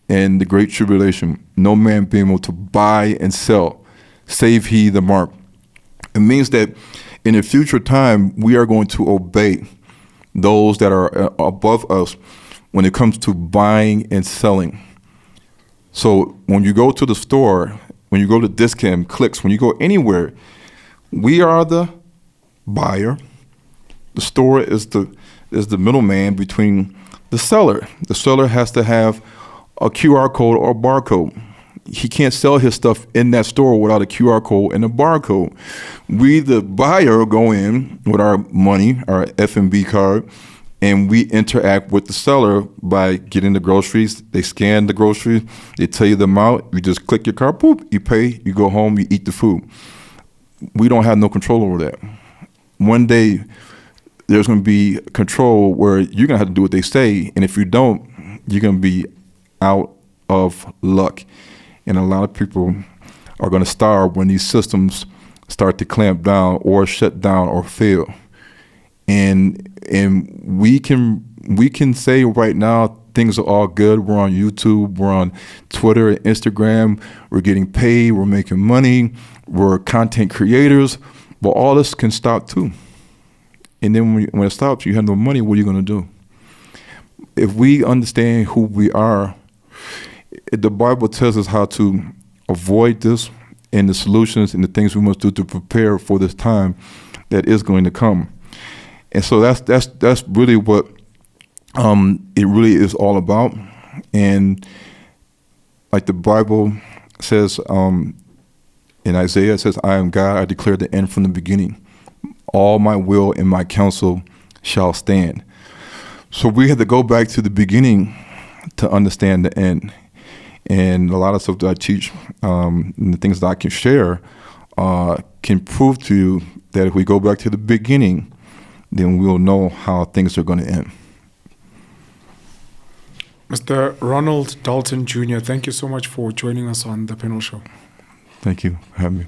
Q: and the great tribulation, no man being able to buy and sell, save he the mark, it means that in a future time, we are going to obey those that are above us when it comes to buying and selling. So when you go to the store, when you go to Discam, Clicks, when you go anywhere, we are the buyer. The store is the middleman between the seller. The seller has to have a QR code or a barcode. He can't sell his stuff in that store without a QR code and a barcode. We, the buyer, go in with our money, our F&B card, and we interact with the seller by getting the groceries. They scan the groceries, they tell you the amount, you just click your card, boop, you pay, you go home, you eat the food. We don't have no control over that. One day, there's going to be control where you're going to have to do what they say, and if you don't, you're going to be out of luck. And a lot of people are going to starve when these systems start to clamp down or shut down or fail. And we can say right now things are all good. We're on YouTube, we're on Twitter and Instagram, we're getting paid, we're making money, we're content creators, but all this can stop too. And then when it stops, you have no money, what are you going to do? If we understand who we are, the Bible tells us how to avoid this and the solutions and the things we must do to prepare for this time that is going to come. And so that's really what it really is all about. And like the Bible says in Isaiah, it says, I am God, I declare the end from the beginning. All my will and my counsel shall stand. So we have to go back to the beginning to understand the end. And a lot of stuff that I teach and the things that I can share can prove to you that if we go back to the beginning, then we'll know how things are going to end.
R: Mr. Ronald Dalton Jr., thank you so much for joining us on the panel show.
Q: Thank you for having me.